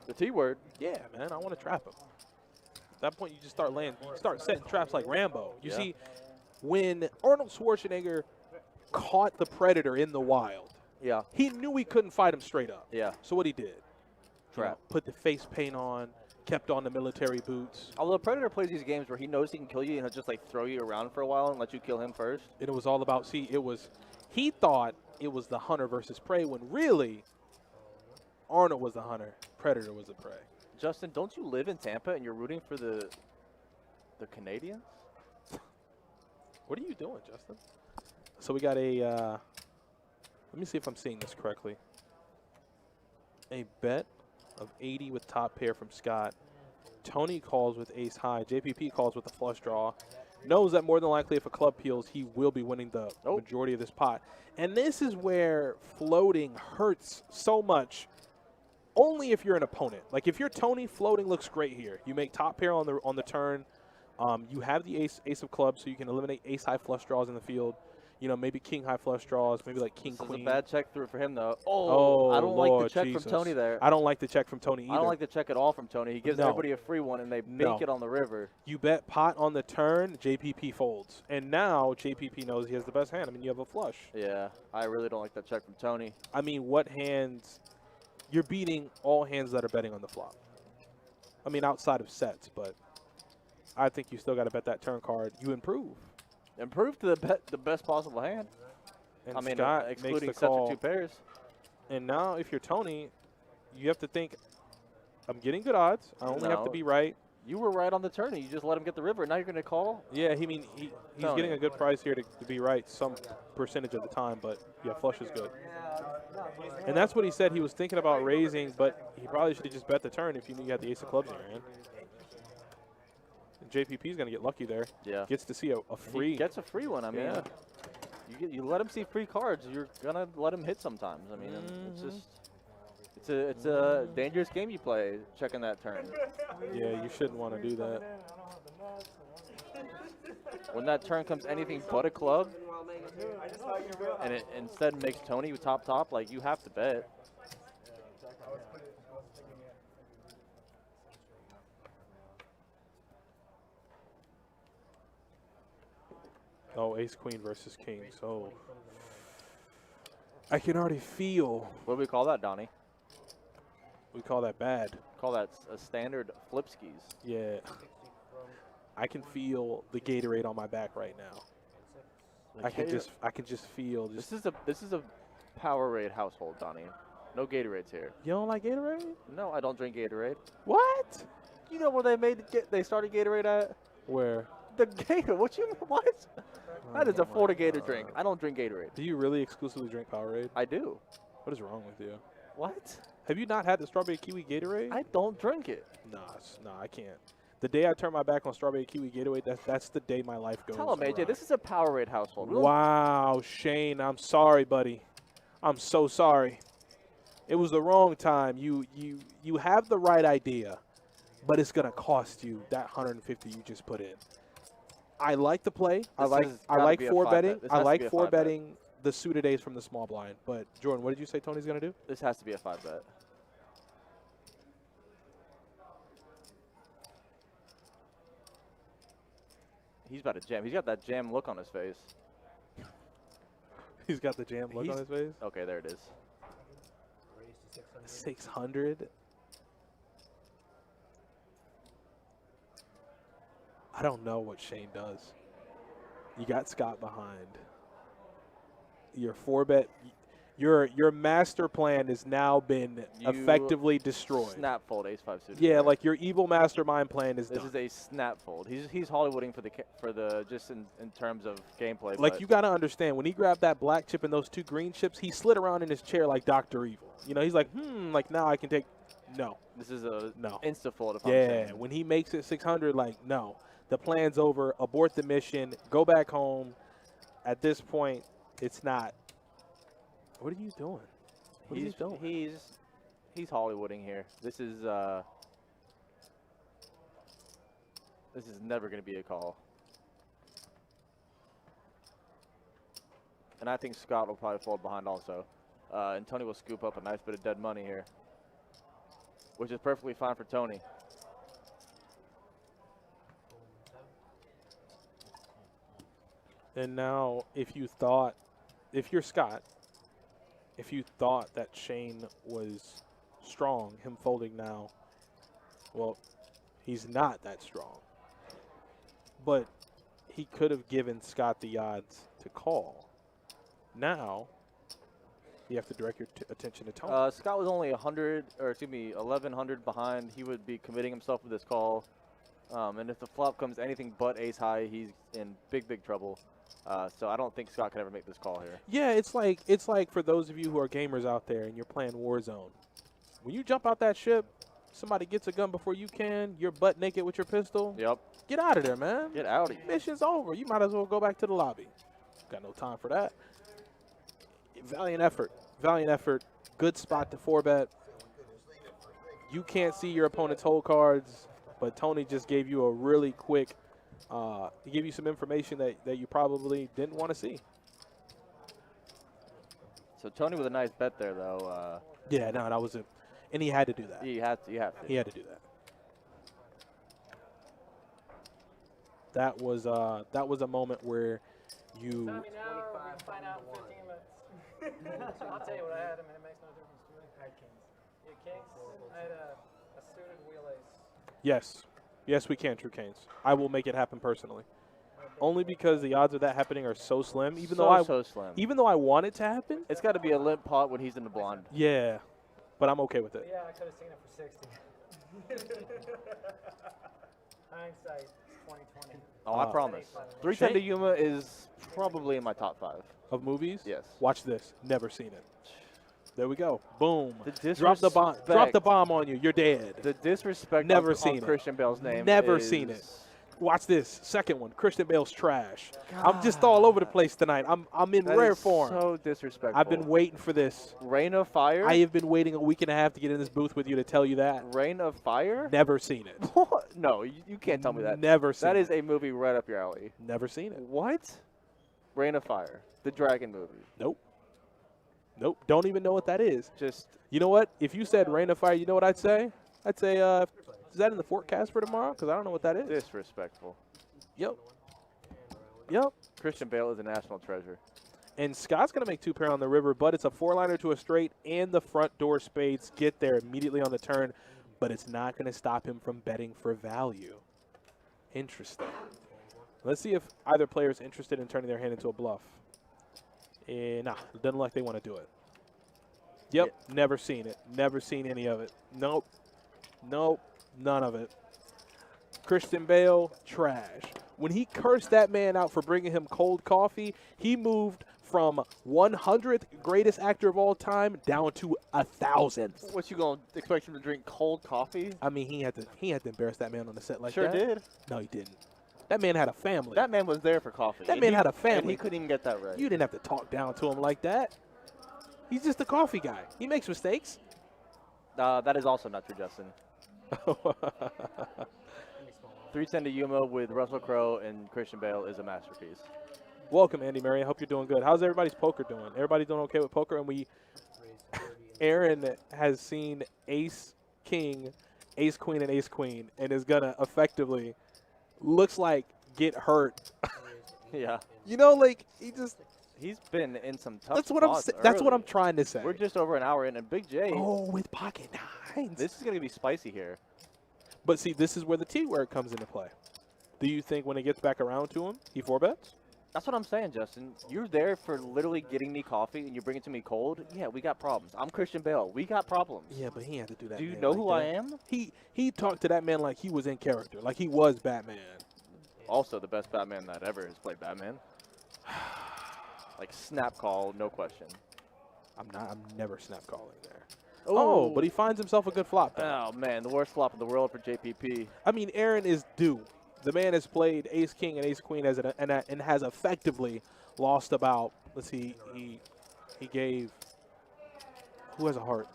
the T word. Yeah, man, I want to trap him. At that point, you just start setting traps like Rambo. You Yeah. see, when Arnold Schwarzenegger caught the Predator in the wild, Yeah, he knew he couldn't fight him straight up. yeah. So what he did? Trap. Put the face paint on, kept on the military boots. Although Predator plays these games where he knows he can kill you and he'll just like throw you around for a while and let you kill him first. And it was all about, he thought it was the hunter versus prey when really Arnold was the hunter, Predator was the prey. Justin, don't you live in Tampa and you're rooting for the Canadians? What are you doing, Justin? So we got a, let me see if I'm seeing this correctly. A bet of 80 with top pair from Scott. Tony calls with ace high. JPP calls with a flush draw. Knows that more than likely if a club peels, he will be winning the majority of this pot. And this is where floating hurts so much. Only if you're an opponent. Like if you're Tony, floating looks great here. You make top pair on the turn. You have the ace of clubs, so you can eliminate ace high flush draws in the field. You know, maybe king high flush draws, maybe like king queen. This is a bad check through for him though. Oh, I don't Lord like the check Jesus. from Tony there. I don't like the check from Tony either. I don't like the check at all from Tony. He gives No. everybody a free one and they bank it on the river. You bet pot on the turn, JPP folds. And now JPP knows he has the best hand. I mean, you have a flush. Yeah, I really don't like that check from Tony. I mean, what hands? You're beating all hands that are betting on the flop. I mean, outside of sets, but I think you still got to bet that turn card. You improve. Improve to the best possible hand. And I mean, Scott excluding makes the sets call. or two pairs. And now, if you're Tony, you have to think, I'm getting good odds. I only have to No. be right. You were right on the turn and you just let him get the river. Now you're going to call? Yeah, he's Tony. getting a good price here to be right some percentage of the time, but yeah, flush is good. And that's what he said he was thinking about raising, but he probably should have just bet the turn if you knew you had the ace of clubs in your hand. And JPP is going to get lucky there. Yeah. Gets to see a free. He gets a free one. I mean, Yeah. you let him see free cards. You're going to let him hit sometimes. I mean, it's just... It's a dangerous game you play, checking that turn. Yeah, you shouldn't want to do that. When that turn comes anything but a club, and it instead makes Tony top, like, you have to bet. Oh, ace queen versus king. So I can already feel. What do we call that, Donnie? We call that bad. Call that a standard flip skis. Yeah. I can feel the Gatorade on my back right now. I can just feel This is a Powerade household, Donnie. No Gatorades here. You don't like Gatorade? No, I don't drink Gatorade. What? You know where they started Gatorade at? Where? The Gator. What you what? That is a Florida Gator drink. I don't drink Gatorade. Do you really exclusively drink Powerade? I do. What is wrong with you? What? Have you not had the strawberry kiwi Gatorade? I don't drink it. Nah, I can't. The day I turn my back on strawberry kiwi Gatorade, that's the day my life goes. Tell him, AJ, awry. this is a Powerade household. Wow, Shane, I'm sorry, buddy. I'm so sorry. It was the wrong time. You have the right idea, but it's gonna cost you that 150 you just put in. I like the play. I like four betting. I like four betting the suited ace from the small blind. But Jordan, what did you say Tony's gonna do? This has to be a 5-bet. He's about to jam. He's got that jam look on his face. He's got the jam look on his face. Okay, there it is. 600. I don't know what Shane does. You got Scott behind. Your 4-bet. Your master plan has now been effectively destroyed. Snap fold ace-5 suited. Yeah, like your evil mastermind plan is this done. Is a snap fold. He's Hollywooding for the just in terms of gameplay. Like you got to understand when he grabbed that black chip and those 2 green chips, he slid around in his chair like Dr. Evil. You know, he's like, like now I can take. No. This is a no insta fold. Yeah, when he makes it 600, like no, the plan's over. Abort the mission. Go back home. At this point, it's not. What are you doing? What are you doing? He's Hollywooding here. This is never going to be a call. And I think Scott will probably fold behind also. And Tony will scoop up a nice bit of dead money here, which is perfectly fine for Tony. And now, if you're Scott, if you thought that Shane was strong, him folding now, well, he's not that strong. But he could have given Scott the odds to call. Now, you have to direct your attention to Tony. Scott was only 1,100 behind. He would be committing himself with this call. And if the flop comes anything but ace high, he's in big trouble. So I don't think Scott can ever make this call here. Yeah, it's like for those of you who are gamers out there and you're playing Warzone. When you jump out that ship, somebody gets a gun before you can, you're butt naked with your pistol. Yep. Get out of there, man. Get out of here. Mission's over. You might as well go back to the lobby. Got no time for that. Valiant effort. Valiant effort. Good spot to 4-bet. You can't see your opponent's hold cards, but Tony just gave you a really quick he gave you some information that you probably didn't want to see. So Tony with a nice bet there, though. Yeah, no, that was it. And he had to do that. You have to. He had to do that. That was a moment where you. Now, we find out in 15 minutes. I'll tell you what I had. I mean, it makes no difference to me. I had kings. You had kings? I had a suited wheel ace. Yes. Yes, we can, True Canes. I will make it happen personally. Only because the odds of that happening are so slim. Even though I want it to happen. It's got to be a limp pot when he's in the blonde. Yeah, but I'm okay with it. Yeah, I could have seen it for 60. Hindsight, 2020. Oh, I promise. 310 to Yuma is probably in my top 5. Of movies? Yes. Watch this. Never seen it. There we go. Boom. Drop the bomb. Drop the bomb on you. You're dead. The disrespect Never on seen Christian Bale's name. Never seen it. Watch this. Second one. Christian Bale's trash. God. I'm just all over the place tonight. I'm in rare form. So disrespectful. I've been waiting for this. Rain of Fire? I have been waiting a week and a half to get in this booth with you to tell you that. Rain of Fire? Never seen it. No, you can't tell me that. Never seen it. That is a movie right up your alley. Never seen it. What? Rain of Fire. The dragon movie. Nope. Nope. Don't even know what that is. Just. You know what? If you said Rain of Fire, you know what I'd say? I'd say, is that in the forecast for tomorrow? Because I don't know what that is. Disrespectful. Yep. Christian Bale is a national treasure. And Scott's going to make 2-pair on the river, but it's a 4-liner to a straight, and the front door spades get there immediately on the turn, but it's not going to stop him from betting for value. Interesting. Let's see if either player is interested in turning their hand into a bluff. Nah, it doesn't look like they want to do it. Yep, never seen it. Never seen any of it. Nope. Nope, none of it. Christian Bale, trash. When he cursed that man out for bringing him cold coffee, he moved from 100th greatest actor of all time down to 1,000th. What, you gonna expect him to drink cold coffee? I mean, he had to embarrass that man on the set like Sure that. did. No, he didn't. That man had a family. That man was there for coffee. That and man he- had a And family. he couldn't even get that right. You didn't have to talk down to him like that. He's just a coffee guy. He makes mistakes. That is also not true, Justin. 310 to Yuma with Russell Crowe and Christian Bale is a masterpiece. Welcome, Andy Murray. I hope you're doing good. How's everybody's poker doing? Everybody doing okay with poker? And Aaron has seen Ace King, Ace Queen, and Ace Queen, and is gonna effectively, looks like, get hurt. Yeah. You know, like He's been in some tough that's what spots that's what early. I'm trying to say. We're just over an hour in, and Big J, Oh, with pocket nines. this is going to be spicy here. But see, this is where the T word comes into play. Do you think when it gets back around to him, he 4-bets? That's what I'm saying, Justin. You're there for literally getting me coffee, and you bring it to me cold. Yeah, we got problems. I'm Christian Bale. We got problems. Yeah, but he had to do that. Do you man know like who that. I am? He talked to that man like he was in character, like he was Batman. Also, the best Batman that ever has played Batman. Like, snap call, no question. I'm never snap calling there. Oh, but he finds himself a good flop. Though. Oh, man, the worst flop in the world for JPP. I mean, Aaron is due. The man has played Ace King and Ace Queen and has effectively lost about. Let's see, he gave. Who has a heart?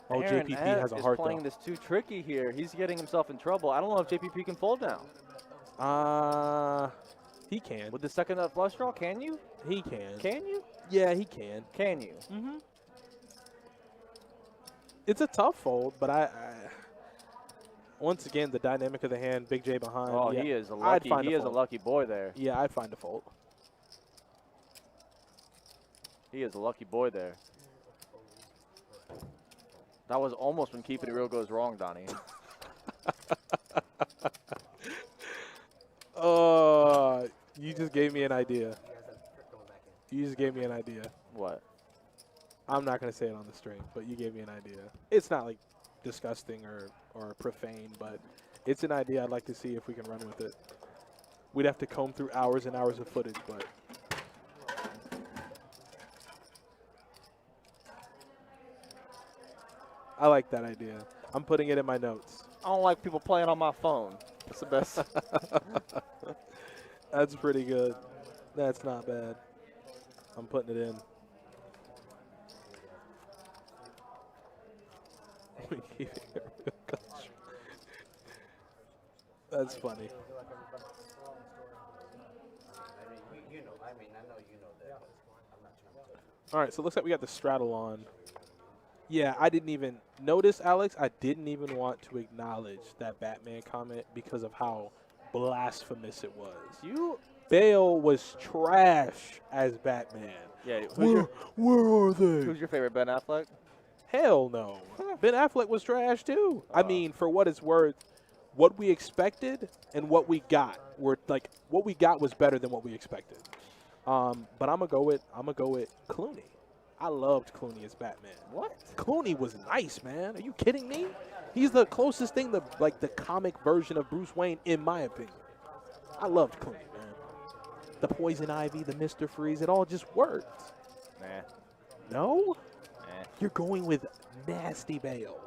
Oh, Aaron JPP F has a is heart playing though. this too tricky here. He's getting himself in trouble. I don't know if JPP can fold now. He can. With the second flush draw, can you? He can. Can you? Yeah, he can. Can you? Mm-hmm. It's a tough fold, but I once again the dynamic of the hand, Big J behind. Oh, yeah, he is a I'd lucky. find He a is a fold. lucky boy there. Yeah, I'd find a fold. He is a lucky boy there. That was almost when keeping it real goes wrong, Donnie. You just gave me an idea. You just gave me an idea. What? I'm not going to say it on the stream, but you gave me an idea. It's not like disgusting or profane, but it's an idea I'd like to see if we can run with it. We'd have to comb through hours and hours of footage, but I like that idea. I'm putting it in my notes. I don't like people playing on my phone. That's the best. That's pretty good. That's not bad. I'm putting it in. That's funny. All right, so it looks like we got the straddle on. Yeah, I didn't even notice, Alex. I didn't even want to acknowledge that Batman comment because of how blasphemous it was. Bale was trash as Batman. Yeah. Where are they? Who's your favorite, Ben Affleck? Hell no. Ben Affleck was trash too. I mean, for what it's worth, what we expected and what we got were like what we got was better than what we expected. But I'm gonna go with Clooney. I loved Clooney as Batman. What? Clooney was nice, man. Are you kidding me? He's the closest thing to like the comic version of Bruce Wayne, in my opinion. I loved Clooney, man. The Poison Ivy, the Mr. Freeze, it all just worked. Nah. No? Nah. You're going with nasty Bale.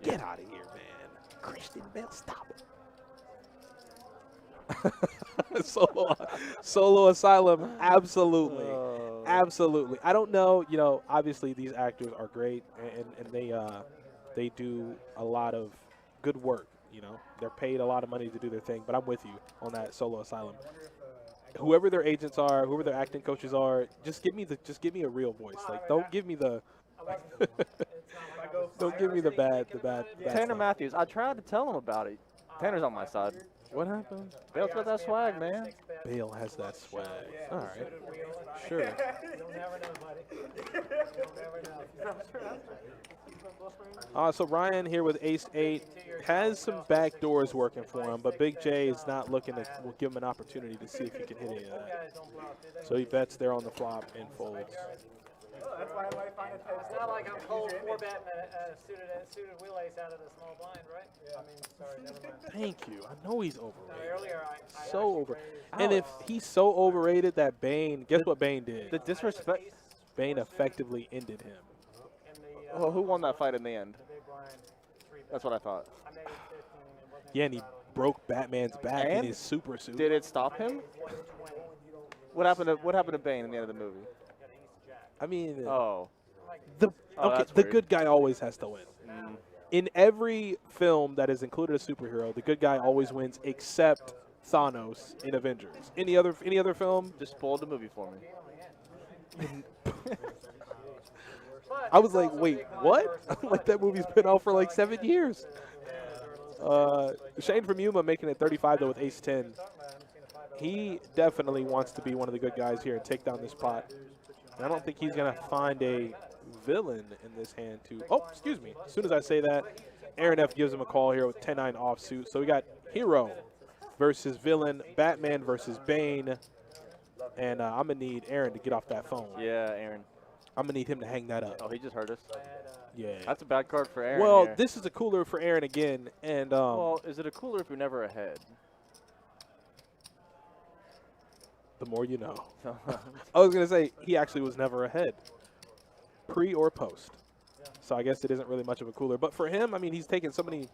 Get out of here, man. Christian Bale, stop it. Solo Asylum, absolutely. Absolutely. I don't know, you know, obviously these actors are great and they do a lot of good work, you know. They're paid a lot of money to do their thing, but I'm with you on that Solo Asylum. Whoever their agents are, whoever their acting coaches are, just give me a real voice. Like don't give me the don't give me the bad Tanner stuff. Matthews. I tried to tell him about it. Tanner's on my side. What happened? Bale's got that swag, man. Bale has that swag. All right. Sure. You'll never know, buddy. You'll never know. So Ryan here with ace-8 has some back doors working for him, but Big J is not looking to give him an opportunity to see if he can hit any of that. So he bets there on the flop and folds. It's not like I'm cold 4-betting suited wheel ace out of the small blind, right? I mean, sorry, never mind. Thank you. I know he's overrated. Earlier, So over. And if he's so overrated that Bane, guess what Bane did? The disrespect. Bane effectively ended him. Well, who won that fight in the end? That's what I thought. Yeah, and he broke Batman's back in And his super suit. Did it stop him? What happened to Bane in the end of the movie? I mean, Oh. the that's the weird. good guy always has to win. In every film that has included a superhero, the good guy always wins, except Thanos in Avengers. Any other film? Just spoiled the movie for me. I was like, wait, what? Like that movie's been out for like 7 years. Shane from Yuma making it 35 though with ace-10. He definitely wants to be one of the good guys here and take down this pot. And I don't think he's gonna find a villain in this hand to. Oh, excuse me. As soon as I say that, Aaron F gives him a call here with 10-9 offsuit. So we got hero versus villain, Batman versus Bane, and I'm gonna need Aaron to get off that phone. Yeah, Aaron. I'm gonna need him to hang that up. Oh, he just heard us. Yeah. That's a bad card for Aaron. Well, here. this is a cooler for Aaron again, and Well, is it a cooler if you're never ahead? the more you know. I was gonna say he actually was never ahead, pre or post. So I guess it isn't really much of a cooler. But for him, I mean, he's taken so many.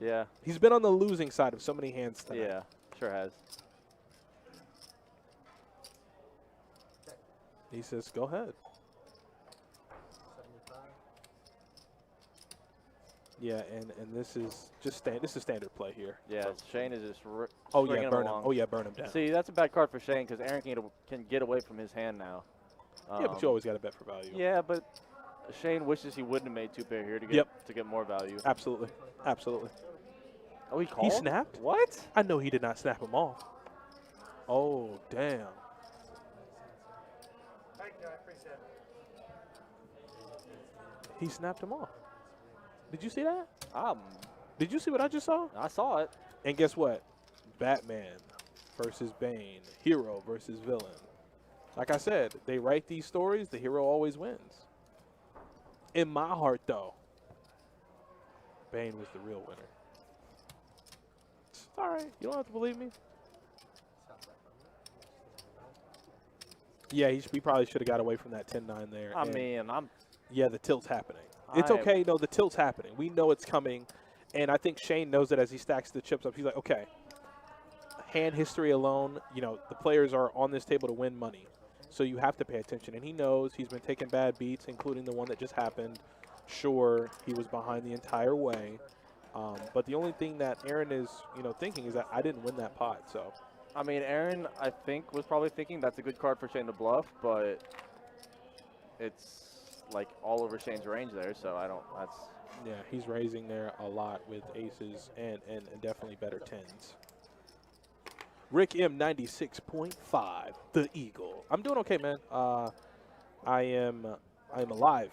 Yeah, He's been on the losing side of so many hands tonight. yeah, sure has. He says, "Go ahead." Yeah, and this is just this is standard play here. Yeah, Shane is just Oh stringing yeah, him burn him. along. Oh yeah, burn him down. See, that's a bad card for Shane because Aaron can get away from his hand now. Yeah, but you always got to bet for value. Yeah, but Shane wishes he wouldn't have made two pair here to get Yep. to get more value. Absolutely, absolutely. Oh, he called. He snapped. What? I know he did not snap him off. Oh damn. Thank you, I appreciate it. He snapped him off. Did you see that? Um, Did you see what I just saw? I saw it. And guess what? Batman versus Bane. Hero versus villain. Like I said, they write these stories, the hero always wins. In my heart, though, Bane was the real winner. It's all right. You don't have to believe me. Yeah, we probably should have got away from that 10-9 there. I and mean, yeah, the tilt's happening. It's okay. No, the tilt's happening. We know it's coming. And I think Shane knows that as he stacks the chips up. He's like, okay, hand history alone, you know, the players are on this table to win money. So you have to pay attention. And he knows he's been taking bad beats, including the one that just happened. Sure, he was behind the entire way. But the only thing that Aaron is, you know, thinking is that I didn't win that pot. So, I mean, Aaron, I think, was probably thinking that's a good card for Shane to bluff, but it's like all over Shane's range there, so I don't, that's... yeah, he's raising there a lot with aces and definitely better tens. Rick M 96.5, the Eagle. I'm doing okay, man. I am alive.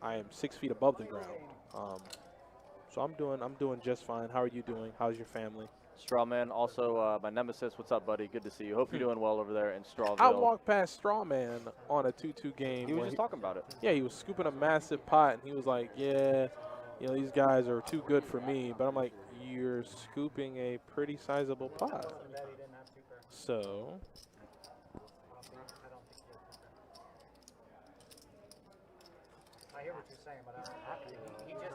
I am 6 feet above the ground. So I'm doing just fine. How are you doing? How's your family? Strawman, also my nemesis, what's up, buddy? Good to see you. Hope you're doing well over there in Strawville. I walked past Strawman on a 2-2 game. He was just talking about it. Yeah, he was scooping a massive pot, and he was like, yeah, you know, these guys are too good for me. But I'm like, you're scooping a pretty sizable pot. So, I hear what you're saying, but he didn't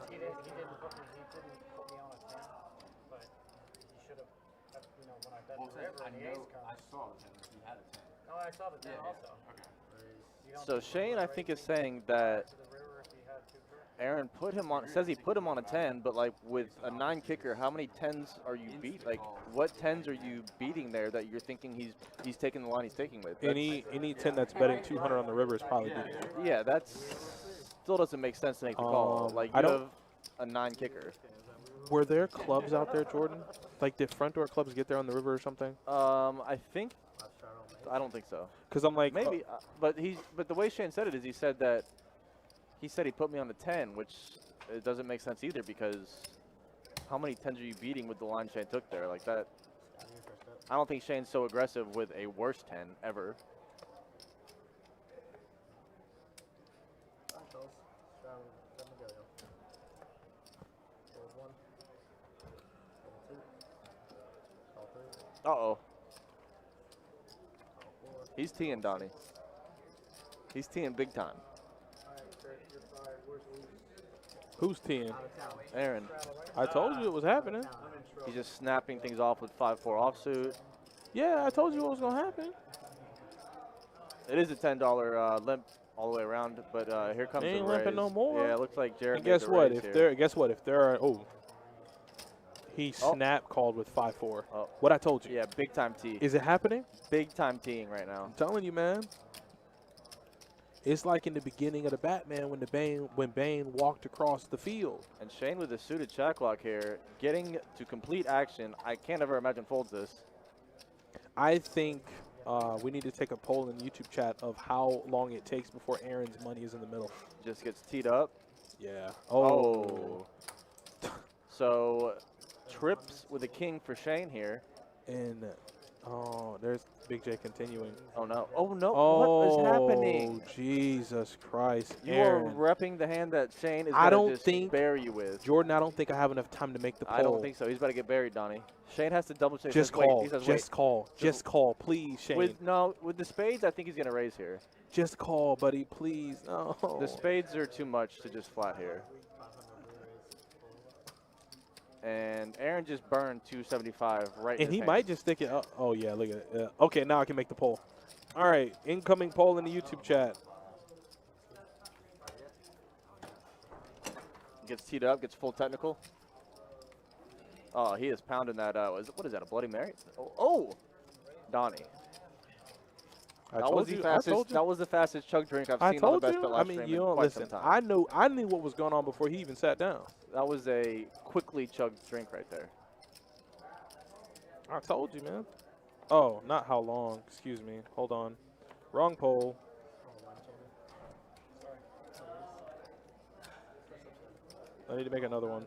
put me on a 10. But he should have, you know, when I bet the river and the ace comes. I saw the 10. You had a 10. No, I saw the 10 also. Okay. You don't So think Shane, I think, is saying that to the river if he had two pairs? Aaron put him on, says he put him on a 10, but like with a 9 kicker, how many 10s are you beat? Like, what 10s are you beating there that you're thinking he's taking the line he's taking with? any 10 that's betting 200 on the river is probably beating you. Yeah, that's still doesn't make sense to make the call. Like, I you don't- have a 9 kicker. Were there clubs out there, Jordan? Like, did front door clubs get there on the river or something? I think, I don't think so. Because I'm like, Maybe, but the way Shane said it is he said that He said he put me on the 10, which it doesn't make sense either because how many 10s are you beating with the line Shane took there? Like that. I don't think Shane's so aggressive with a worse 10 ever. Uh-oh. He's teeing, Donnie. He's teeing big time. Who's teeing? Aaron. I told you it was happening. He's just snapping things off with 5-4 offsuit. Yeah, I told you what was going to happen. It is a $10 limp all the way around, but here comes They ain't the raise. limping no more. Yeah, it looks like Jared. And guess what? If there are he snap called with 5-4. Oh. What I told you. Yeah, big time tee. Is it happening? Big time teeing right now. I'm telling you, man. It's like in the beginning of the Batman when Bane walked across the field. And Shane with a suited shack lock here, getting to complete action. I can't ever imagine folds this. I think we need to take a poll in the YouTube chat of how long it takes before Aaron's money is in the middle. Just gets teed up. Yeah. Oh. So trips with a king for Shane here. And there's Big J continuing. Oh no. Oh no. Oh, what is happening? Jesus Christ. You Aaron. are repping the hand that Shane is I going don't to think- just bury you with. Jordan, I don't think I have enough time to make the poll. I don't think so. He's about to get buried, Donnie. Shane has to double check. Just call. Just call. Please, Shane. With the spades, I think he's going to raise here. Just call, buddy. Please. No. The spades are too much to just flat here. And Aaron just burned 275 right in And his he hand. might just stick it up. Oh, yeah, look at it. Yeah. Okay, now I can make the poll. All right, incoming poll in the YouTube chat. Gets teed up, gets full technical. Oh, he is pounding that. What is that, a Bloody Mary? Oh, Donnie. That was the fastest chug drink I've seen on the Best Bet live stream in quite some time. I knew what was going on before he even sat down. That was a quickly chugged drink right there. I told you, man. Oh, not how long. Excuse me. Hold on. Wrong poll. I need to make another one.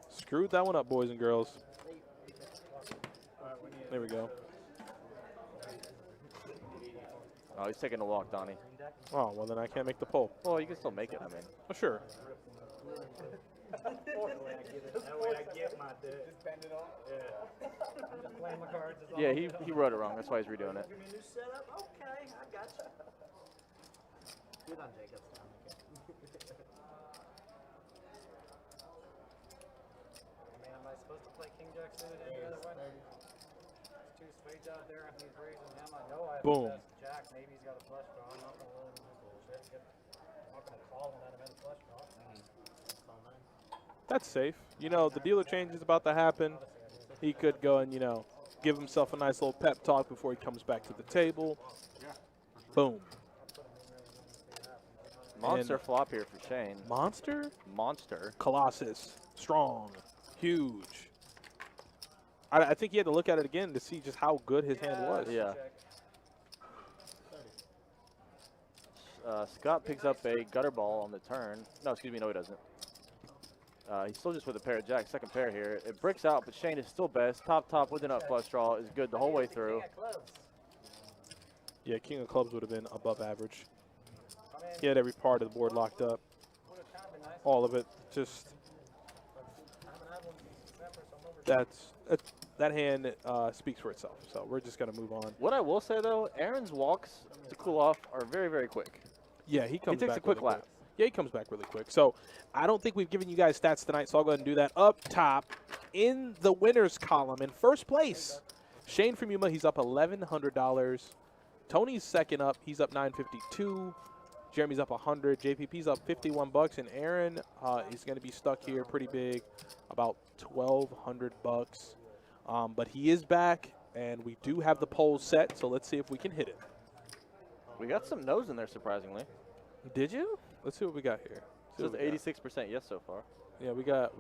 Screwed that one up, boys and girls. There we go. Oh, he's taking a walk, Donnie. Oh, well, then I can't make the poll. Well, you can still make it, I mean. Oh, sure. That way I get my debt. Just bend it off? Yeah. I'm just playing my cards. Yeah, he wrote it wrong. That's why he's redoing it. Give me a new setup? Okay, I got you. Good on Jacob's time. I mean, am I supposed to play King Jack suited any other way? There's two spades out there and he's raising him. I know I have Boom. the best Jack. Maybe he's got a flush draw. I'm not going to let him do bullshit. I'm not going to call him out of a flush draw. That's all nice. That's safe. You know, the dealer change is about to happen. He could go and, give himself a nice little pep talk before he comes back to the table. Boom. Monster flop here for Shane. Monster? Monster. Colossus. Strong. Huge. I think he had to look at it again to see just how good his hand was. Yeah. Scott picks up a gutter ball on the turn. No, excuse me, no he doesn't. He's still just with a pair of jacks, second pair here. It bricks out, but Shane is still best. Top with a nut flush draw is good the whole way through. Yeah, King of Clubs would have been above average. He had every part of the board locked up. All of it. Just that hand speaks for itself. So we're just gonna move on. What I will say though, Aaron's walks to cool off are very, very quick. Yeah, he comes back. He takes a quick really lap. quick. Yeah, he comes back really quick. So I don't think we've given you guys stats tonight, so I'll go ahead and do that. Up top in the winners column in first place, Shane from Yuma, he's up $1,100. Tony's second up, he's up $952. Jeremy's up 100. JPP's up 51 bucks, and Aaron is going to be stuck here pretty big, about 1,200 bucks. But he is back, and we do have the poll set, so let's see if we can hit it. We got some no's in there, surprisingly. Did you? Let's see what we got here. Just 86% yes so far. Yeah, we got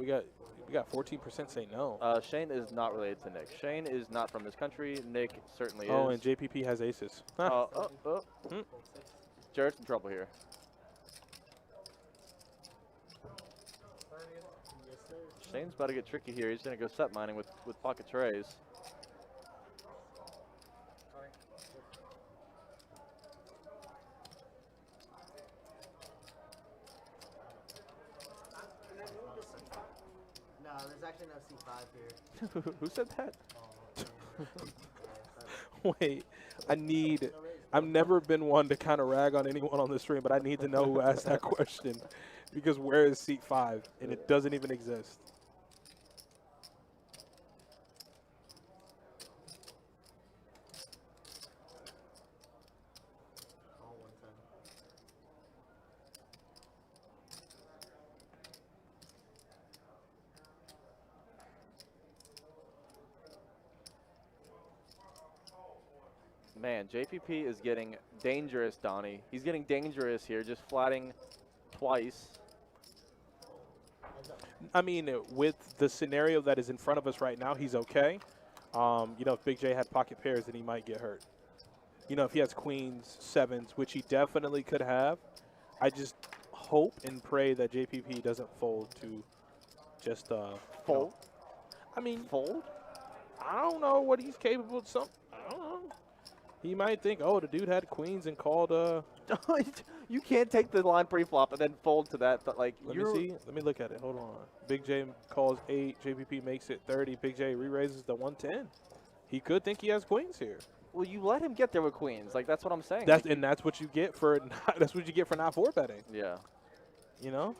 14% say no. Shane is not related to Nick. Shane is not from this country. Nick certainly is. Oh, and JPP has aces. Huh. Jared's in trouble here. Shane's about to get tricky here. He's going to go set mining with pocket trays. No, there's actually no C5 here. Who said that? Wait, I've never been one to kind of rag on anyone on the stream, but I need to know who asked that question. Because where is seat 5? And it doesn't even exist. Man, JPP is getting dangerous, Donnie. He's getting dangerous here, just flatting twice. I mean, with the scenario that is in front of us right now, he's okay. You know, if Big J had pocket pairs, then he might get hurt. You know, if he has queens, sevens, which he definitely could have, I just hope and pray that JPP doesn't fold to just Fold? I mean, Fold? I don't know what he's capable of. I don't know. He might think, oh, the dude had queens and called. You can't take the line pre-flop and then fold to that. Like, Let me see. Let me look at it. Hold on. Big J calls 8. JPP makes it 30. Big J re-raises to 110. He could think he has queens here. Well, you let him get there with queens. Like, that's what I'm saying. That's what you get for not 4-betting. Yeah. You know.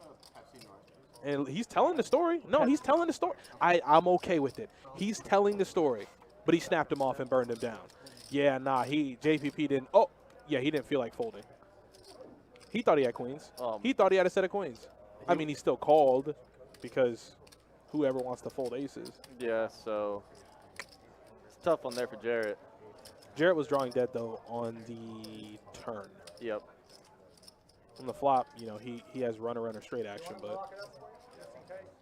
And he's telling the story. No, he's telling the story. I'm okay with it. He's telling the story, but he snapped him off and burned him down. Yeah, nah. JPP didn't. Oh, yeah, he didn't feel like folding. He thought he had queens. He thought he had a set of queens. I mean, he still called because whoever wants to fold aces. Yeah, so it's a tough one there for Jarrett. Jarrett was drawing dead, though, on the turn. Yep. On the flop, you know, he has runner straight action, but Lock it up, just in case.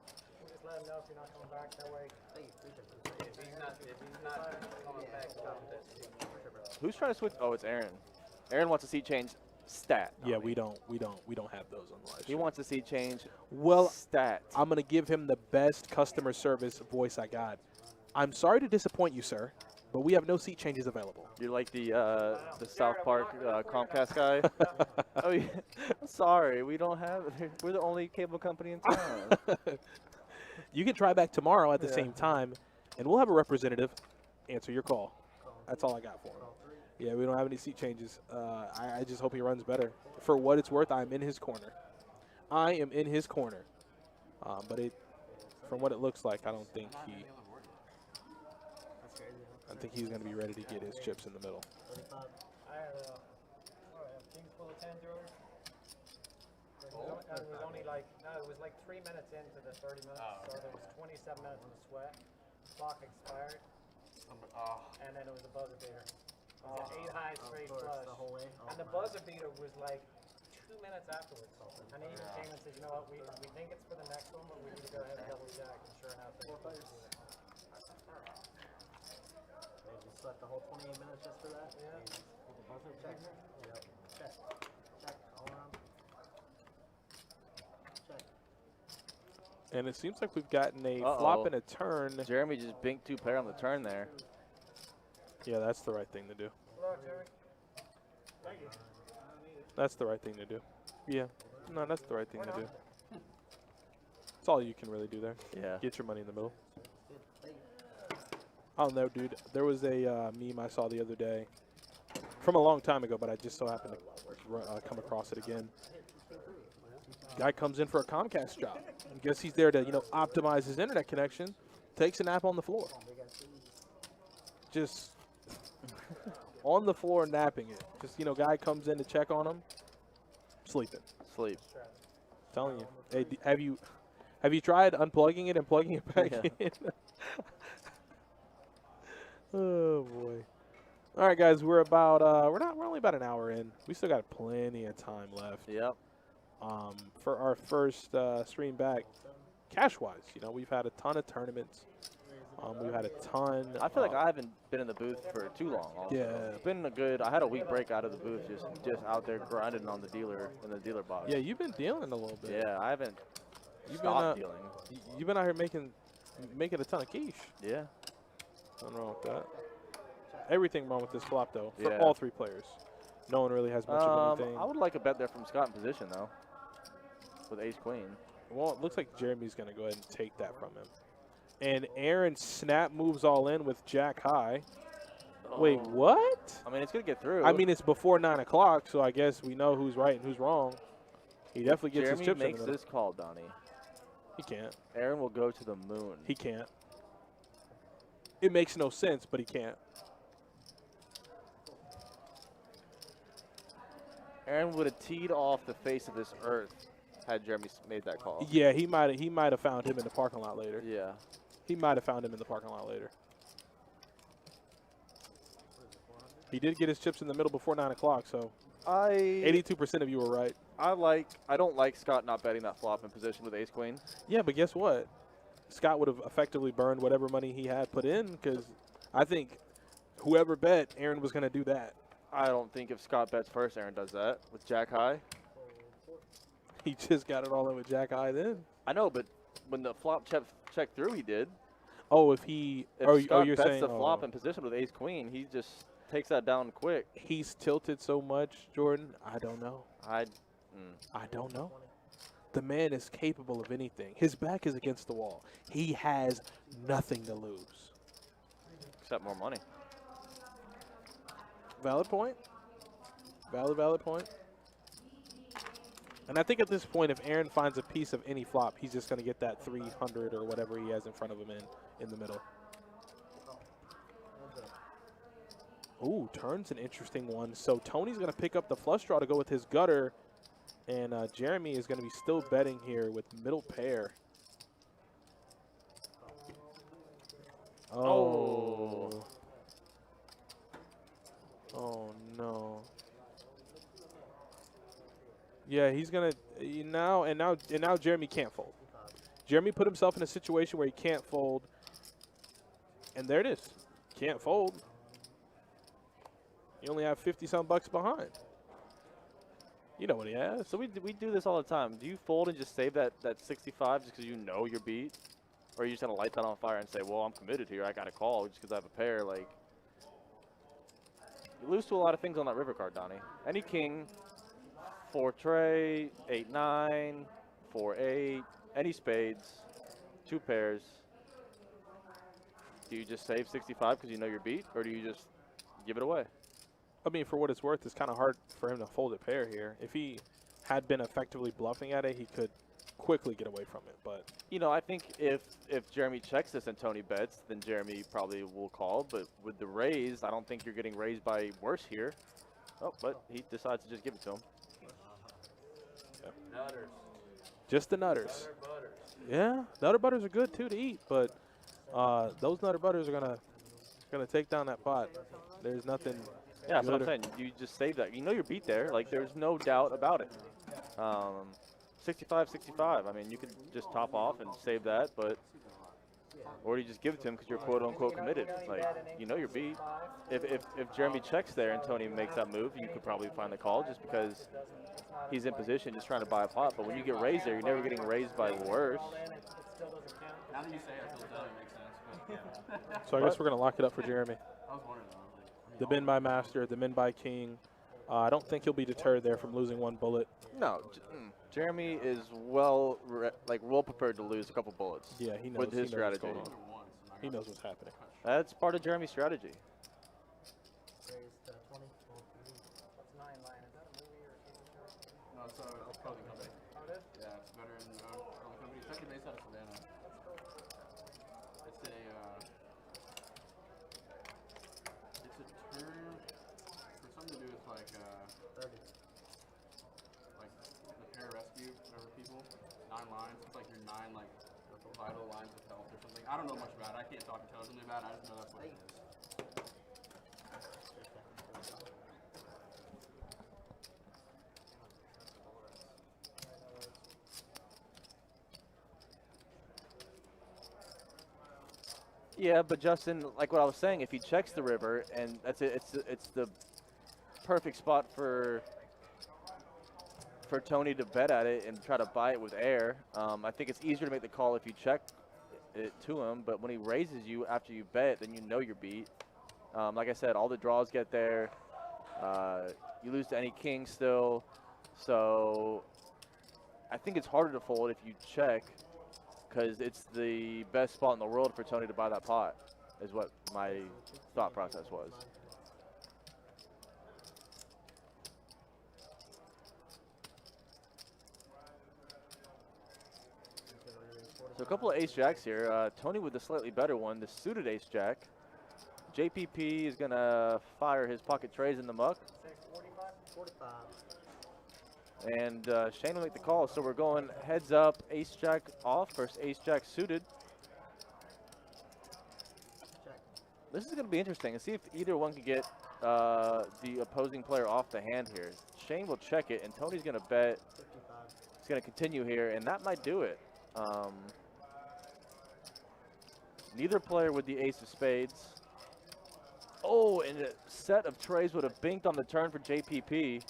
Just let him know if you're not coming back that way. If he's not coming back, Who's trying to switch? Oh, it's Aaron. Aaron wants to see change stat. yeah, we don't have those on the live He stream. wants to see change Well, stat. I'm going to give him the best customer service voice I got. I'm sorry to disappoint you, sir, but we have no seat changes available. You're like the South Park Comcast guy. Oh, yeah. Sorry, we don't have. We're the only cable company in town. You can try back tomorrow at the same time, and we'll have a representative answer your call. That's all I got for him. Yeah, we don't have any seat changes. I just hope he runs better. For what it's worth, I'm in his corner. I am in his corner. But from what it looks like, I don't think he's going to be ready to get his chips in the middle. I had King's full of 10 drawers. It was only like, no, it was like 3 minutes into the 30 minutes. So there was 27 minutes in the sweat. Clock expired. And then it was a buzzer beater. It was an 8 high straight flush. the whole way. And the buzzer beater was like 2 minutes afterwards. And he even came and said, you know what, we think it's for the next one, but we need to go ahead and double check. And sure enough, it was. You slept the whole 28 minutes just for that? Yeah. Check. Yep. Check. Check. All around. Check. And it seems like we've gotten a flop and a turn. Jeremy just binked 2 pair on the turn there. Yeah, that's the right thing to do. Hello, Jerry. Thank you. That's the right thing to do. Yeah. No, that's the right thing to do. That's all you can really do there. Yeah. Get your money in the middle. I don't know, dude. There was a meme I saw the other day from a long time ago, but I just so happened to come across it again. Guy comes in for a Comcast job. I guess he's there to, optimize his internet connection. Takes a nap on the floor. Just on the floor napping it. Just, guy comes in to check on him. Sleeping. Sleep. Telling you. Hey, have you tried unplugging it and plugging it back in? Oh boy. All right, guys, we're only about an hour in. We still got plenty of time left. Yep. For our first stream back, cash-wise, we've had a ton of tournaments. We've had a ton. I feel like I haven't been in the booth for too long. Also. Yeah. It's been I had a week break out of the booth, just out there grinding on the dealer in the dealer box. Yeah, you've been dealing a little bit. Yeah, I haven't stop dealing. You've been out here making a ton of quiche. Yeah. Nothing wrong with that. Everything wrong with this flop though for Yeah. all three players. No one really has much of anything. I would like a bet there from Scott in position though, with ace queen. Well, it looks like Jeremy's going to go ahead and take that from him. And Aaron snap moves all in with jack high. Wait, what? I mean, it's gonna get through. I mean, it's before 9 o'clock, so I guess we know who's right and who's wrong. He definitely gets Jeremy his chips in makes the middle. this call, Donnie. He can't. Aaron will go to the moon. He can't. It makes no sense, but he can't. Aaron would have teed off the face of this earth had Jeremy made that call. Yeah, he might have found him in the parking lot later. Yeah. He might have found him in the parking lot later. He did get his chips in the middle before 9 o'clock, so 82% of you were right. I don't like Scott not betting that flop in position with ace queen. Yeah, but guess what? Scott would have effectively burned whatever money he had put in because I think whoever bet, Aaron was going to do that. I don't think if Scott bets first, Aaron does that with jack high. He just got it all in with jack high then. I know, but when the flop checked through, he did. Oh, if Scott you're bets saying the flop in position with ace queen, he just takes that down quick. He's tilted so much, Jordan. I don't know. I don't know. The man is capable of anything. His back is against the wall. He has nothing to lose. Except more money. Valid point. Valid point. And I think at this point, if Aaron finds a piece of any flop, he's just going to get that 300 or whatever he has in front of him in the middle. Ooh, turn's an interesting one. So Tony's going to pick up the flush draw to go with his gutter. And Jeremy is going to be still betting here with middle pair. Oh. Oh, no. Yeah, he's going to now Jeremy can't fold. Jeremy put himself in a situation where he can't fold. And there it is. Can't fold. You only have 50-some bucks behind. You know what he has. So we do this all the time. Do you fold and just save that 65 just because you know you're beat? Or you just kind of light that on fire and say, well, I'm committed here. I got to call just because I have a pair. Like, you lose to a lot of things on that river card, Donnie. Any king, 4 tray, 8-9, 4-8, any spades, 2 pairs. Do you just save 65 because you know you're beat? Or do you just give it away? I mean, for what it's worth, it's kind of hard for him to fold a pair here. If he had been effectively bluffing at it, he could quickly get away from it. But you know, I think if Jeremy checks this and Tony bets, then Jeremy probably will call. But with the raise, I don't think you're getting raised by worse here. Oh, but he decides to just give it to him. Yep. Nutters. Just the nutters. Nutter butters. Yeah, nutter butters are good too to eat, but those nutter butters are gonna take down that pot. There's nothing. Yeah, that's what I'm saying. You just save that. You know you're beat there. Like, there's no doubt about it. 65, 65. I mean, you could just top off and save that, but or you just give it to him because you're quote-unquote committed. Like, you know you're beat. If Jeremy checks there and Tony makes that move, you could probably find the call just because he's in position just trying to buy a pot. But when you get raised there, you're never getting raised by worse. Now that you say it, it makes sense. But yeah. So I guess we're gonna lock it up for Jeremy. I was wondering though. The min by master, the min by king. I don't think he'll be deterred there from losing one bullet. No, Jeremy is well prepared to lose a couple bullets. Yeah, he knows. With his he knows what's strategy. going on. He knows what's happening. That's part of Jeremy's strategy. Raised 20. What's 9 line? Is that a movie or a TV show? No, it's a clothing company. Oh, it is? Yeah, it's better in clothing company. It's actually based out of Savannah. It's a term for something to do with like 30. like the pararescue, whatever people. 9 lines. It's like your 9 like vital lines of health or something. I don't know much about it. I can't talk intelligently about it. I just know that's what it is. Yeah, but Justin, like what I was saying, if he checks the river and that's it, it's the perfect spot for for Tony to bet at it and try to buy it with air. I think it's easier to make the call if you check it to him, but when he raises you after you bet, then you know you're beat. Like I said, all the draws get there. You lose to any king still. So I think it's harder to fold if you check, because it's the best spot in the world for Tony to buy that pot, is what my thought process was. So a couple of ace-jacks here. Tony with the slightly better one, the suited ace-jack. JPP is going to fire his pocket trays in the muck. 45. And Shane will make the call. So we're going heads up, ace-jack off versus ace-jack suited. Check. This is going to be interesting. And see if either one can get the opposing player off the hand here. Shane will check it, and Tony's going to bet. 55. He's going to continue here, and that might do it. Neither player with the ace of spades. Oh, and a set of trays would have binked on the turn for JPP.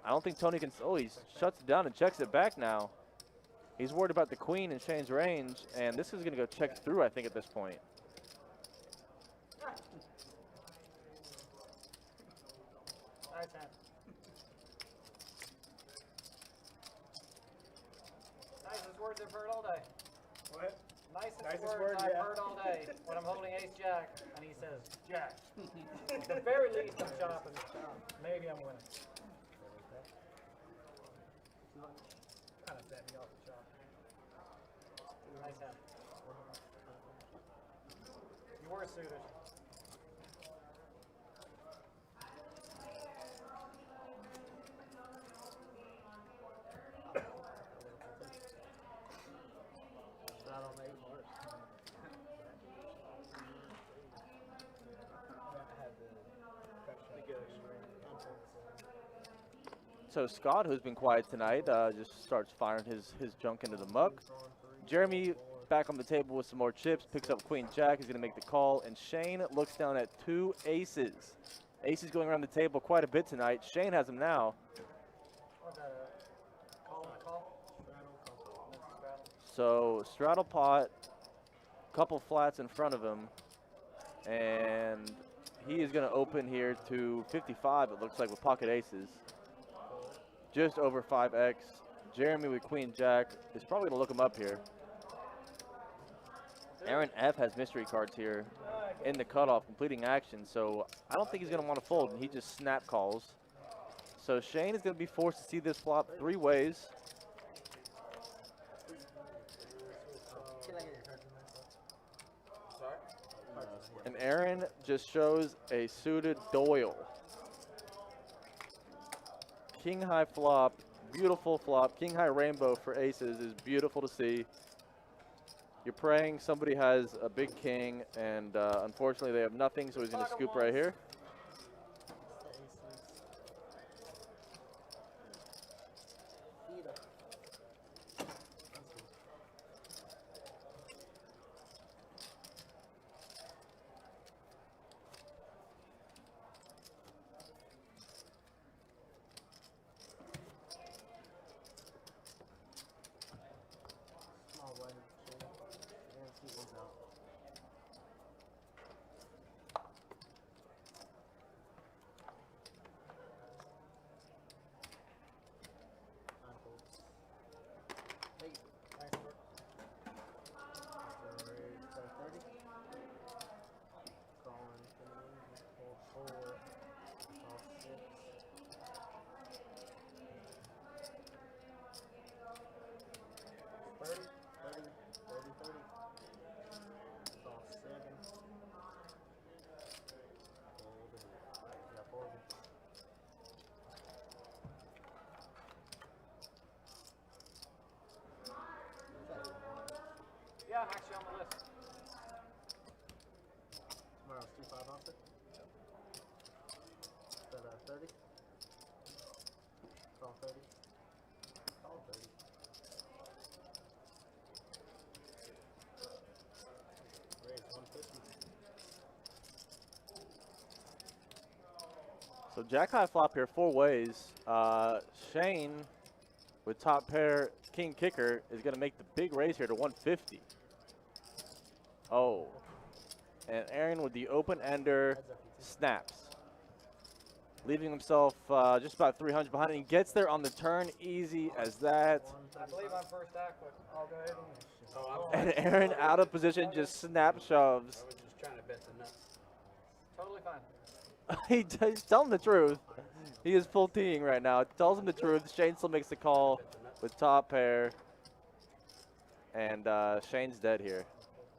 I don't think Tony can. Oh, he shuts it down and checks it back now. He's worried about the queen in Shane's range, and this is going to go check through, I think, at this point. Nice hand. Nicest words I've heard all day. What? Nicest Nicest words word, I've yeah. heard all day when I'm holding ace jack and he says jack. At the very least, I'm chopping. Maybe I'm winning. Kind of set me off the chop. Nice hand. You were suited. Not on the 8 bars. So Scott, who's been quiet tonight, just starts firing his junk into the muck. Jeremy back on the table with some more chips, picks up queen jack. He's going to make the call, and Shane looks down at 2 aces. Aces going around the table quite a bit tonight. Shane has them now. What's that? Call? So straddle pot, couple flats in front of him, and he is going to open here to 55, it looks like, with pocket aces. Just over 5x. Jeremy with queen jack is probably going to look him up here. Aaron F has mystery cards here in the cutoff, completing action, so I don't think he's going to want to fold, and he just snap calls. So Shane is going to be forced to see this flop 3 ways. And Aaron just shows a suited Doyle. King high flop, beautiful flop. King high rainbow for aces is beautiful to see. You're praying somebody has a big king, and unfortunately they have nothing, so he's going to scoop right here. Yeah, I'm actually on the list. Tomorrow's 2-5 off it. Is that 30? Call 30. Call 30. Raise 150. So jack high flop here 4 ways. Shane with top pair king kicker is going to make the big raise here to 150. Oh. And Aaron with the open ender snaps, leaving himself just about 300 behind, and he gets there on the turn, easy as that. I believe I'm first act, but I'll go ahead And Aaron out of position just snap shoves. I was just trying to bet the nuts. totally fine. He's telling the truth. He is full teeing right now. Tells him the truth. Shane still makes the call with top pair. And Shane's dead here.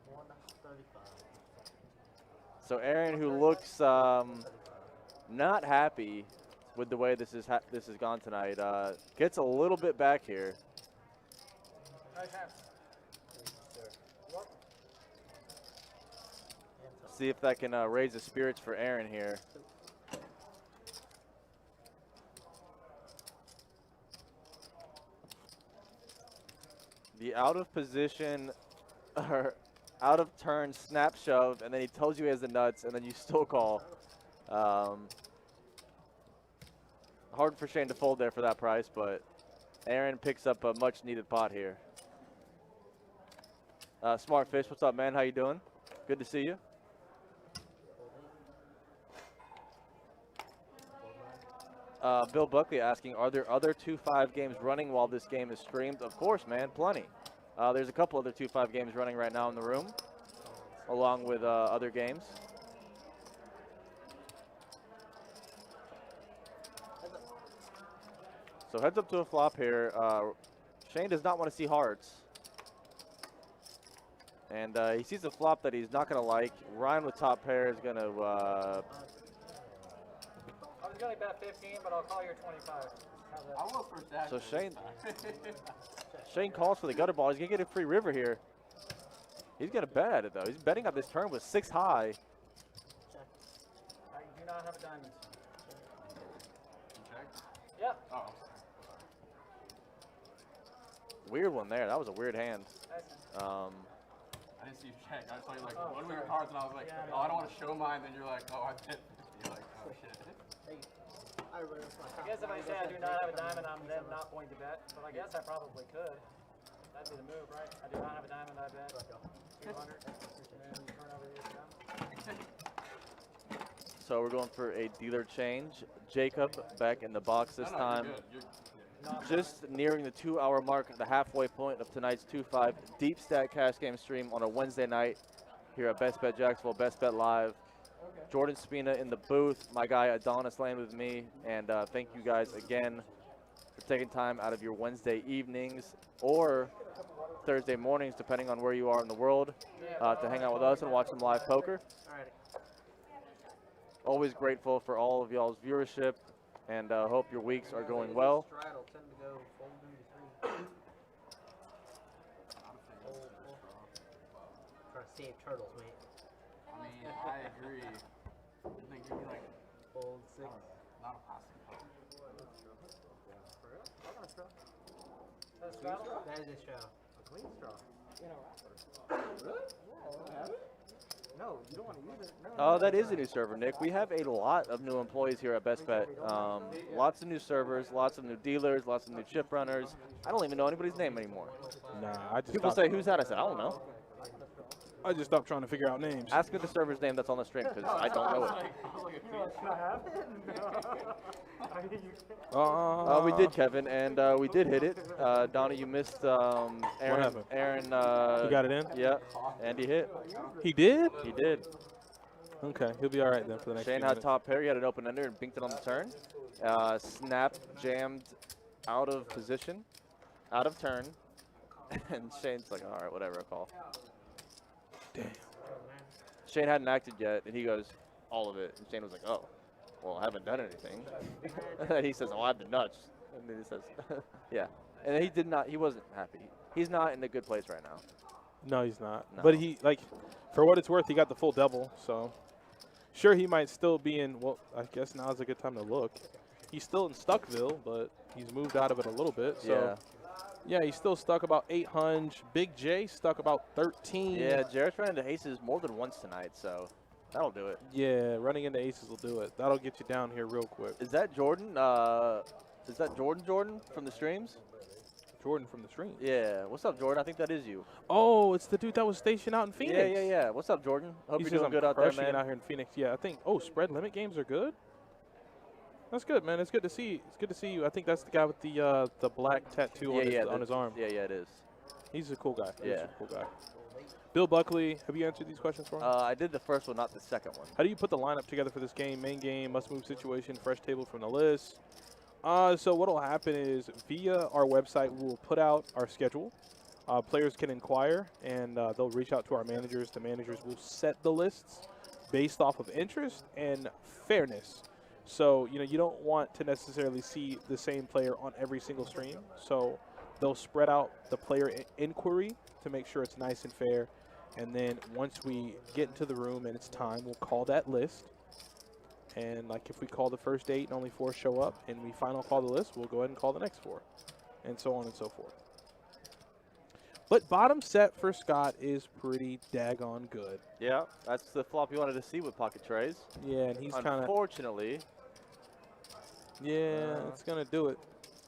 135. So Aaron, who looks not happy with the way this has gone tonight, gets a little bit back here. Nice hand. See if that can raise the spirits for Aaron here. The out of position, or out of turn snap shove, and then he tells you he has the nuts, and then you still call. Hard for Shane to fold there for that price, but Aaron picks up a much needed pot here. Smart Fish, what's up, man? How you doing? Good to see you. Bill Buckley asking, are there other 2-5 games running while this game is streamed? Of course, man, plenty. There's a couple other 2-5 games running right now in the room, along with other games. So heads up to a flop here. Shane does not want to see hearts. And he sees a flop that he's not going to like. Ryan with top pair is going to... I was going to bet 15, but I'll call your 25. How's that? I will first act. So Shane calls for the gutter ball. He's going to get a free river here. He's going to bet at it, though. He's betting on this turn with 6 high. I do not have a diamond. Check? Yeah. Oh. Weird one there. That was a weird hand. Nice hand. I didn't see you check. I saw you like Oh, one of sorry. your cards, and I was like, Yeah, oh, I don't want to show mine. Then you're like, oh, I bet. You're like, oh shit. I reversed my I guess if I say I do not have a diamond, I'm then not going to bet. But I guess I probably could. That'd be the move, right? I do not have a diamond, I bet. 200. And then you turn over your account. So we're going for a dealer change. Jacob back in the box this time. You're Just nearing the 2-hour mark, the halfway point of tonight's 2-5 deep stack cash game stream on a Wednesday night here at Best Bet Jacksonville, Best Bet Live. Jordan Spina in the booth, my guy Adonis Lane with me, and thank you guys again for taking time out of your Wednesday evenings or Thursday mornings, depending on where you are in the world, to hang out with us and watch some live poker. Always grateful for all of y'all's viewership, and hope your weeks are going well. Straddle tend to go fold into 3. Trying to save turtles, mate. I mean, I agree. I think you'd be like, Fold 6. not a passing card. That's straddle? That is a straw. A clean straw. No, you don't want to use it. No, Oh, that is a new server, Nick. We have a lot of new employees here at Best Bet. Lots of new servers, lots of new dealers, lots of new chip runners. I don't even know anybody's name anymore. Nah, I just People stopped, say, who's that? I said, I don't know. I just stopped trying to figure out names. Ask me the server's name that's on the stream, because I don't know it. We did, Kevin, and we did hit it. Donna, you missed Aaron. happened? Aaron. You got it in? Yeah, and he hit. He did? He did. Okay, he'll be all right then for the next Shane few had minutes. top pair. He had an open ender and binked it on the turn. Snap jammed out of position, out of turn. And Shane's like, all right, whatever, I'll call. Damn. Shane hadn't acted yet, and he goes, all of it. And Shane was like, oh, well, I haven't done anything. And then he says, oh, I have the nuts. And then he says, yeah. And then he wasn't happy. He's not in a good place right now. No, he's not. No. But he, like, for what it's worth, he got the full double. So, sure, he might still be in, well, I guess now is a good time to look. He's still in Stuckville, but he's moved out of it a little bit. So, yeah, he's still stuck about 800. Big J stuck about 13. Yeah, Jared's ran into aces more than once tonight, so That'll do it. Yeah, running into aces will do it. That'll get you down here real quick. Is that Jordan? Is that Jordan from the streams? Jordan from the stream. Yeah. What's up, Jordan? I think that is you. Oh, it's the dude that was stationed out in Phoenix. Yeah. What's up, Jordan? Hope He you're says doing I'm good out there, crushing it man. out here in Phoenix. Yeah, I think. Oh, spread limit games are good. That's good, man. It's good to see. It's good to see you. I think that's the guy with the black tattoo on his arm. Yeah, it is. He's a cool guy. He's Yeah. a cool guy. Bill Buckley, have you answered these questions for him? I did the first one, not the second one. How do you put the lineup together for this game? Main game, must-move situation, fresh table from the list. So what will happen is via our website, we will put out our schedule. Players can inquire, and they'll reach out to our managers. The managers will set the lists based off of interest and fairness. So, you don't want to necessarily see the same player on every single stream. So they'll spread out the player inquiry to make sure it's nice and fair. And then once we get into the room and it's time, we'll call that list. And like if we call the first 8 and only 4 show up and we final call the list, we'll go ahead and call the next 4. And so on and so forth. But bottom set for Scott is pretty daggone good. Yeah, that's the flop you wanted to see with pocket trays. Yeah, and he's kind of... Unfortunately, Yeah, it's going to do it.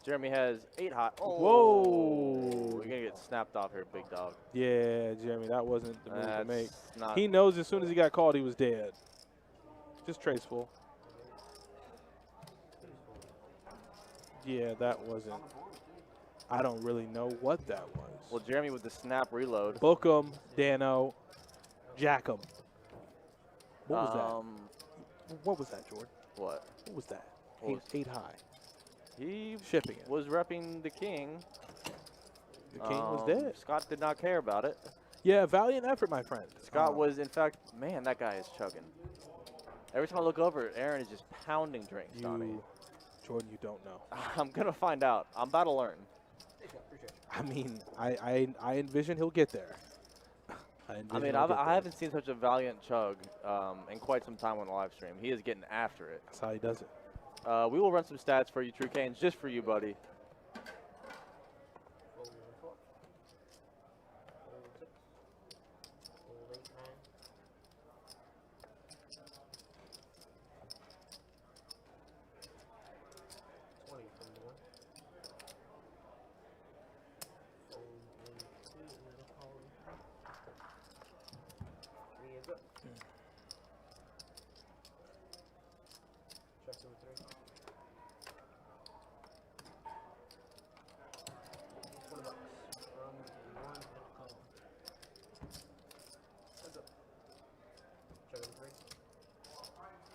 Jeremy has 8 high. Oh, Whoa. You're going to get snapped off here, big dog. Yeah, Jeremy, that wasn't the move to That's make. not. He knows as soon as he got called, he was dead. Just traceful. Yeah, that wasn't. I don't really know what that was. Well, Jeremy with the snap reload. Book 'em, Dano. Jack 'em. What was that? What was that, Jordan? What? What was that? What was- Eight high. He Shipping it. was repping the king. The king was dead. Scott did not care about it. Yeah, valiant effort, my friend. Scott was, in fact, man, that guy is chugging. Every time I look over, Aaron is just pounding drinks, Donnie. Jordan, you don't know. I'm going to find out. I'm about to learn. I mean, I envision he'll get there. I mean, I haven't seen such a valiant chug in quite some time on the live stream. He is getting after it. That's how he does it. We will run some stats for you, True Canes, just for you, buddy.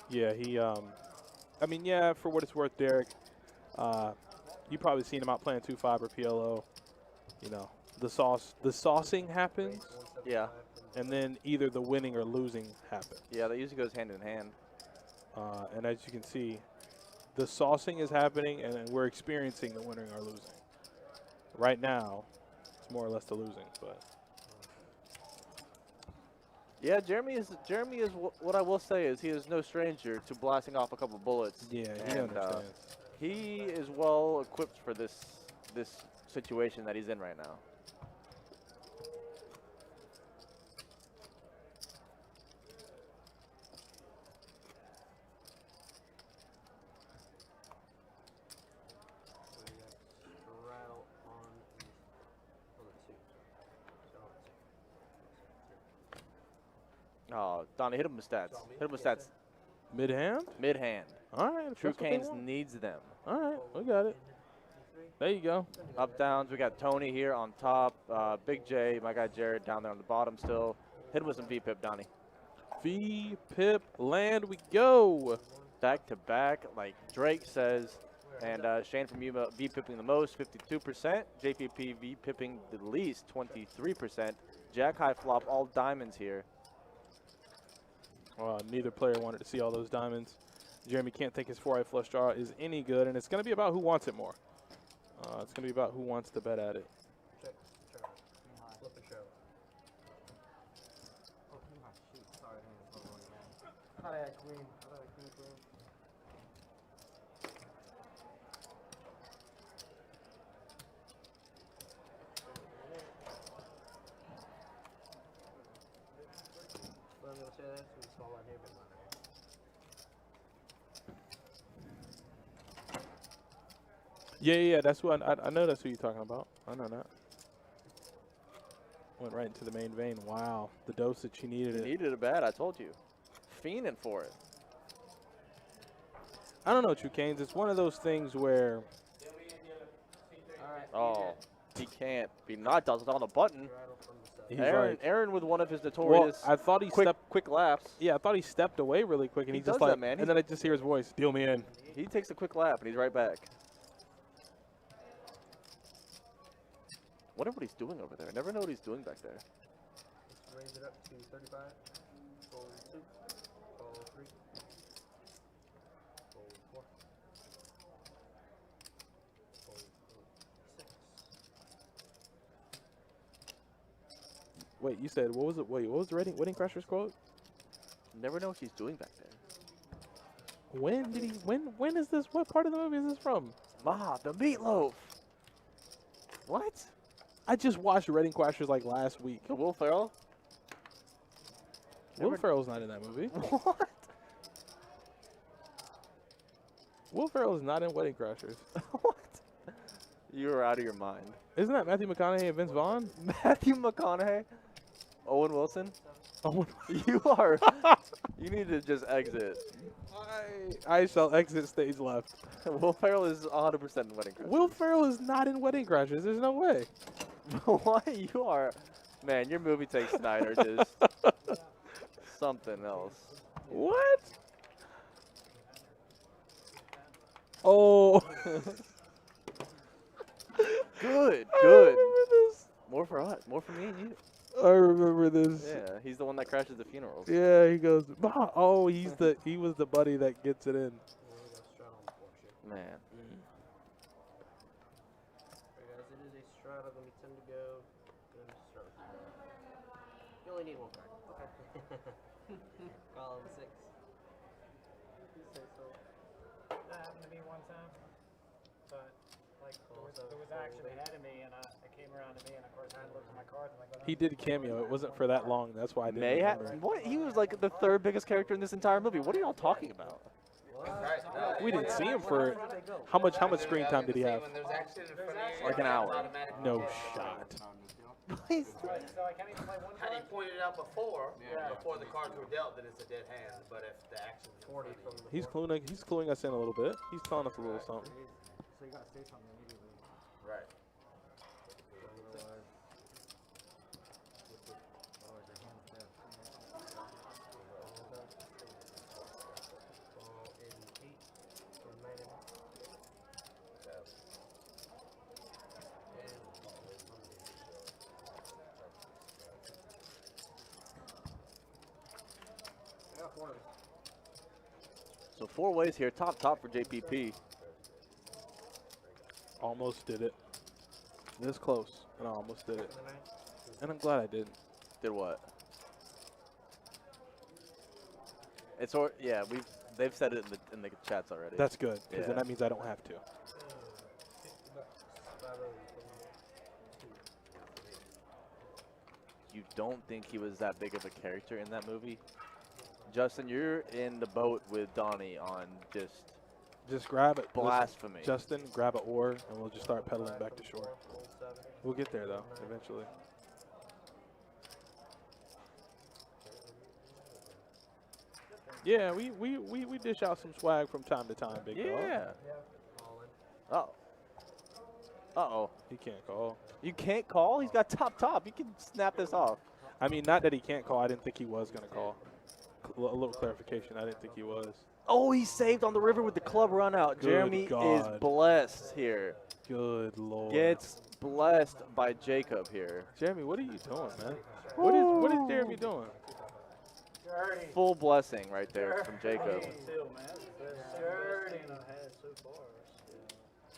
Yeah, I mean, yeah, for what it's worth, Derek, you probably seen him out playing 2-5 or PLO. You know, the saucing happens, Yeah. and then either the winning or losing happens. Yeah, that usually goes hand in hand. And as you can see, the saucing is happening, and we're experiencing the winning or losing. Right now, it's more or less the losing, but. Yeah, Jeremy is what I will say is he is no stranger to blasting off a couple bullets. Yeah, he and, understands. He is well equipped for this situation that he's in right now. Oh, Donnie, hit him with stats. Hit him with stats. Mid-hand? Mid-hand. All right. True that's what they Canes want. needs them. All right, we got it. There you go. Up, downs. We got Tony here on top. Big J, my guy Jared down there on the bottom still. Hit him with some V-pip, Donnie. V-pip land we go. Back to back, like Drake says. And Shane from Yuma V-pipping the most, 52%. JPP V-pipping the least, 23%. Jack high flop, all diamonds here. Neither player wanted to see all those diamonds. Jeremy can't think his 4-eye flush draw is any good, and it's going to be about who wants it more. It's going to be about who wants to bet at it. Check. Flip and show. Oh, shoot. Sorry, I thought I had queen. gonna say that, so it's all on here, but not Yeah. That's what I know. That's who you're talking about. I know that. Went right into the main vein. Wow, the dosage she needed. He needed it bad. I told you. Fiending for it. I don't know, True Canes. It's one of those things where Oh, he can't be knocked out on a button. he's Aaron, like, Aaron with one of his well, notorious I thought he quick stepped. quick laps. Yeah, I thought he stepped away really quick, and He he just does that, like, man. and then I just hear his voice, "Deal me in." He takes a quick lap and he's right back. Wonder what he's doing over there. I never know what he's doing back there. Let's raise it up to 35. Fold 2. Fold 3. Fold 4. Fold 6. Wait, you said what was it? Wait, what was the Wedding Crashers quote? Never know what she's doing back there. When did he? When is this? What part of the movie is this from? Ma, the meatloaf. What? I just watched Wedding Crashers like last week. Will Ferrell? Will Ferrell's not in that movie. What? Will Ferrell is not in Wedding Crashers. What? You are out of your mind. Isn't that Matthew McConaughey and Vince Vaughn? Matthew McConaughey? Owen Wilson? Oh, You are. You need to just exit. I shall exit stage left. Will Ferrell is 100% in Wedding Crashers. Will Ferrell is not in Wedding Crashers. There's no way. What? You are. Man, your movie takes tonight are just something else. What? Oh. Good, I good. remember this. More for us. More for me and you. I remember this. Yeah, he's the one that crashes the funerals. Yeah, he goes, "Ma." Oh, he was the buddy that gets it in. Man. Alright guys, it is a Strata, let me 10 to go. Good start. You only need one card. Okay. Column 6. You say so. That happened to me one time, but like there was action ahead of me, and it came around to me, and of course I looked at my cards and I go. He did a cameo. It wasn't for that long. That's why I didn't Mayhap. remember. What? He was like the third biggest character in this entire movie. What are y'all talking about? We didn't see him for how much screen time did he have? Like an hour. No shot. He's- So I can't even play one Had he card. pointed out before the cards were dealt, then it's a dead hand. But if the action 40 from the He's cluing us in a little bit. He's telling us a little something. So you gotta say something immediately. right. So 4 ways here. Top for JPP. Almost did it. This close, and I almost did it. And I'm glad I didn't. Did what? Yeah, they've said it in the chats already. That's good, because Yeah. then that means I don't have to. You don't think he was that big of a character in that movie? Justin, you're in the boat with Donnie on Just grab it. blasphemy. Justin, grab an oar, and we'll just start pedaling back to shore. We'll get there, though, eventually. Yeah, we dish out some swag from time to time, big dog. Yeah. Oh. Uh-oh. He can't call. You can't call? He's got top. You can snap this off. I mean, not that he can't call. I didn't think he was going to call. A little clarification. I didn't think he was. Oh, he's saved on the river with the club run out. Good Jeremy is God. blessed here. Good Lord. Gets blessed by Jacob here. Jeremy, what are you doing, man? What is Jeremy doing? Full blessing right there from Jacob.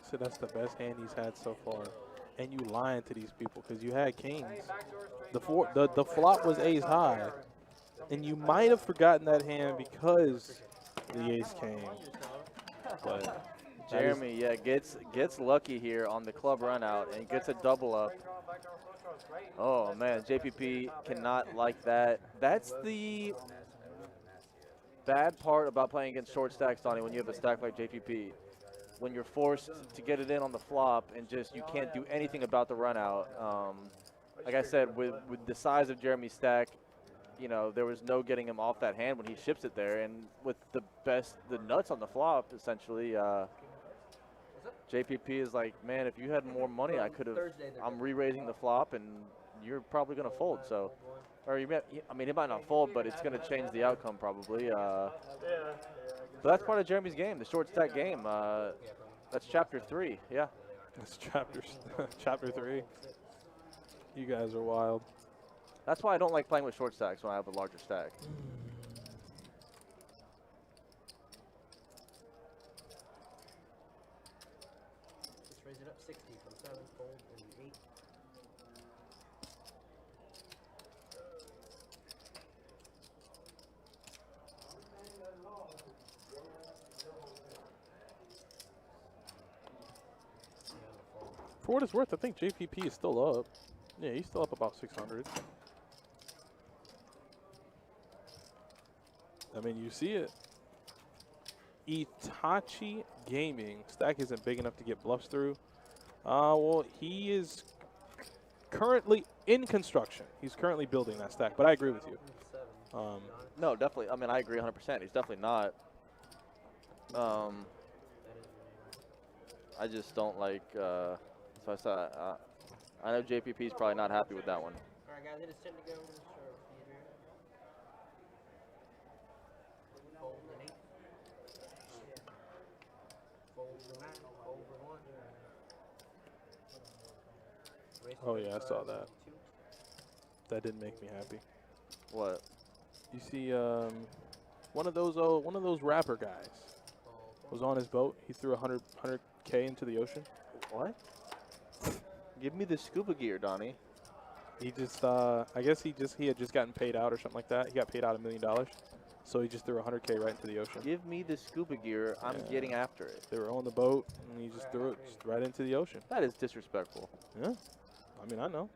So that's the best hand he's had so far. And you lying to these people because you had kings. The flop was ace high. And you might have forgotten that hand because the ace came. But Jeremy, yeah, gets lucky here on the club run out and gets a double up. Oh man, JPP cannot like that. That's the bad part about playing against short stacks, Donnie, when you have a stack like JPP. When you're forced to get it in on the flop and just you can't do anything about the run out. Like I said, with the size of Jeremy's stack, you know, there was no getting him off that hand when he ships it there. And with the nuts on the flop, essentially, JPP is like, man, if you had more money, I could have. I'm re-raising the flop, and you're probably going to fold. So, or I mean, it might not fold, but it's going to change the outcome probably. But that's part of Jeremy's game, the short stack game. That's chapter 3. Yeah. That's chapter 3. You guys are wild. That's why I don't like playing with short stacks when I have a larger stack. Let's raise it up 60 from 7, fold, and 8. For what it's worth, I think JPP is still up. Yeah, he's still up about 600. I mean, you see it. Itachi Gaming. Stack isn't big enough to get bluffs through. Well, he is currently in construction. He's currently building that stack, but I agree with you. No, definitely. I mean, I agree 100%. He's definitely not. I just don't like, so I said, I know JPP's probably not happy with that one. All right, guys, it is time to go to the start theater. Fold an 8. Fold the 9. Fold the 1. Raise Oh, the yeah, I saw that. 2. That didn't make me happy. What? You see, one of those rapper guys was on his boat. He threw 100K into the ocean. What? Give me the scuba gear, Donnie. He just, I guess he had just gotten paid out or something like that. He got paid out $1 million, so he just threw 100K right into the ocean. Give me the scuba gear. I'm Yeah. getting after it. They were on the boat, and he just threw it just right into the ocean. That is disrespectful. Yeah, I mean, I know.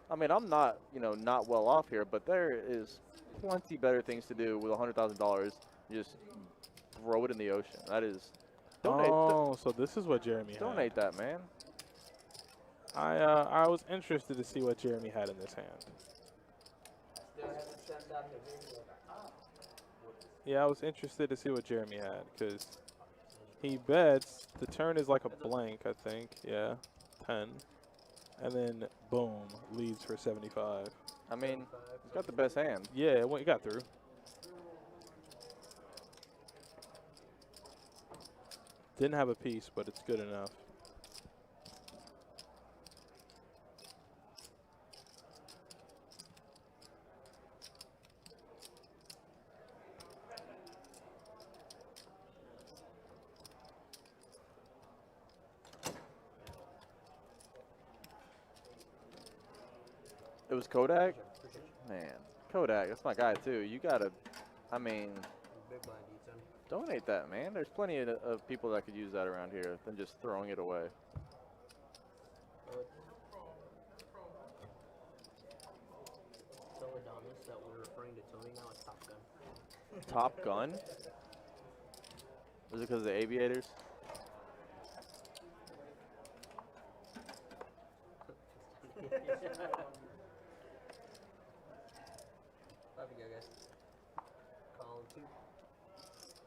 I mean, I'm not, not well off here, but there is plenty better things to do with $100,000. Just throw it in the ocean. That is. Donate. Oh, so this is what Jeremy had. Donate that, man. I was interested to see what Jeremy had in this hand. Yeah, I was interested to see what Jeremy had because he bets. The turn is like a blank, I think. Yeah, 10. And then, boom, leads for 75. I mean, he's got the best hand. Yeah, well, he got through. Didn't have a piece, but it's good enough. It was Kodak? Man, Kodak, that's my guy too. You gotta, I mean, Big blind D10. donate that, man. There's plenty of people that could use that around here than just throwing it away. Tell Adonis that we're referring to Tony now as Top Gun. Top Gun? Was it because of the aviators? Love you guys. Column 2.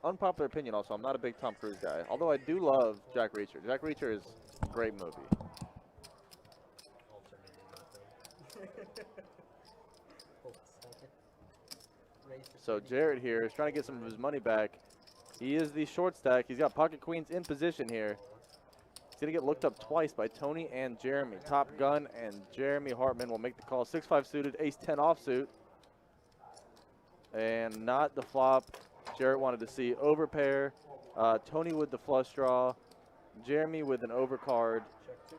Unpopular opinion also, I'm not a big Tom Cruise guy. Although I do love Jack Reacher. Jack Reacher is a great movie. Alternating nothing. Hold a second. Raise to So 30. Jarrett here is trying to get some of his money back. He is the short stack. He's got pocket queens in position here. He's going to get looked up twice by Tony and Jeremy. Top Gun and Jeremy Hartman will make the call. 6-5 suited, ace-10 offsuit. And not the flop. Jarrett wanted to see overpair. Tony with the flush draw. Jeremy with an overcard. Check 2.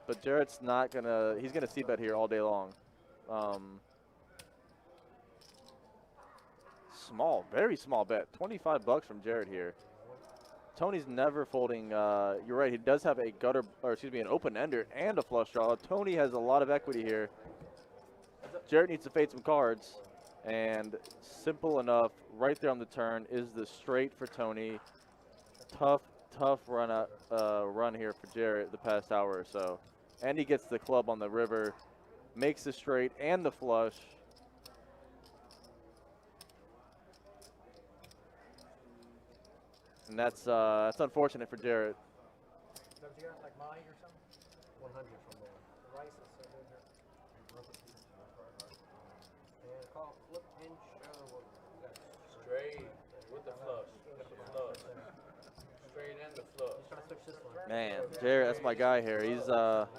But Jarrett's not going to, he's going to c-bet here all day long. Small, very small bet. $25 from Jarrett here. Tony's never folding. You're right. He does have a gutter, or excuse me, an open ender and a flush draw. Tony has a lot of equity here. Jarrett needs to fade some cards, and simple enough. Right there on the turn is the straight for Tony. Tough run here for Jarrett the past hour or so, and he gets the club on the river, makes the straight and the flush. And that's unfortunate for Jarrett. Don't you got like Monty or something? 100 from there. The rice is so good here. And call, flip, and show. What we got? Straight with the flush. With the flush. Straight and the flush. He's trying to switch this one. Man, Jarrett, that's my guy here. He's Nice hand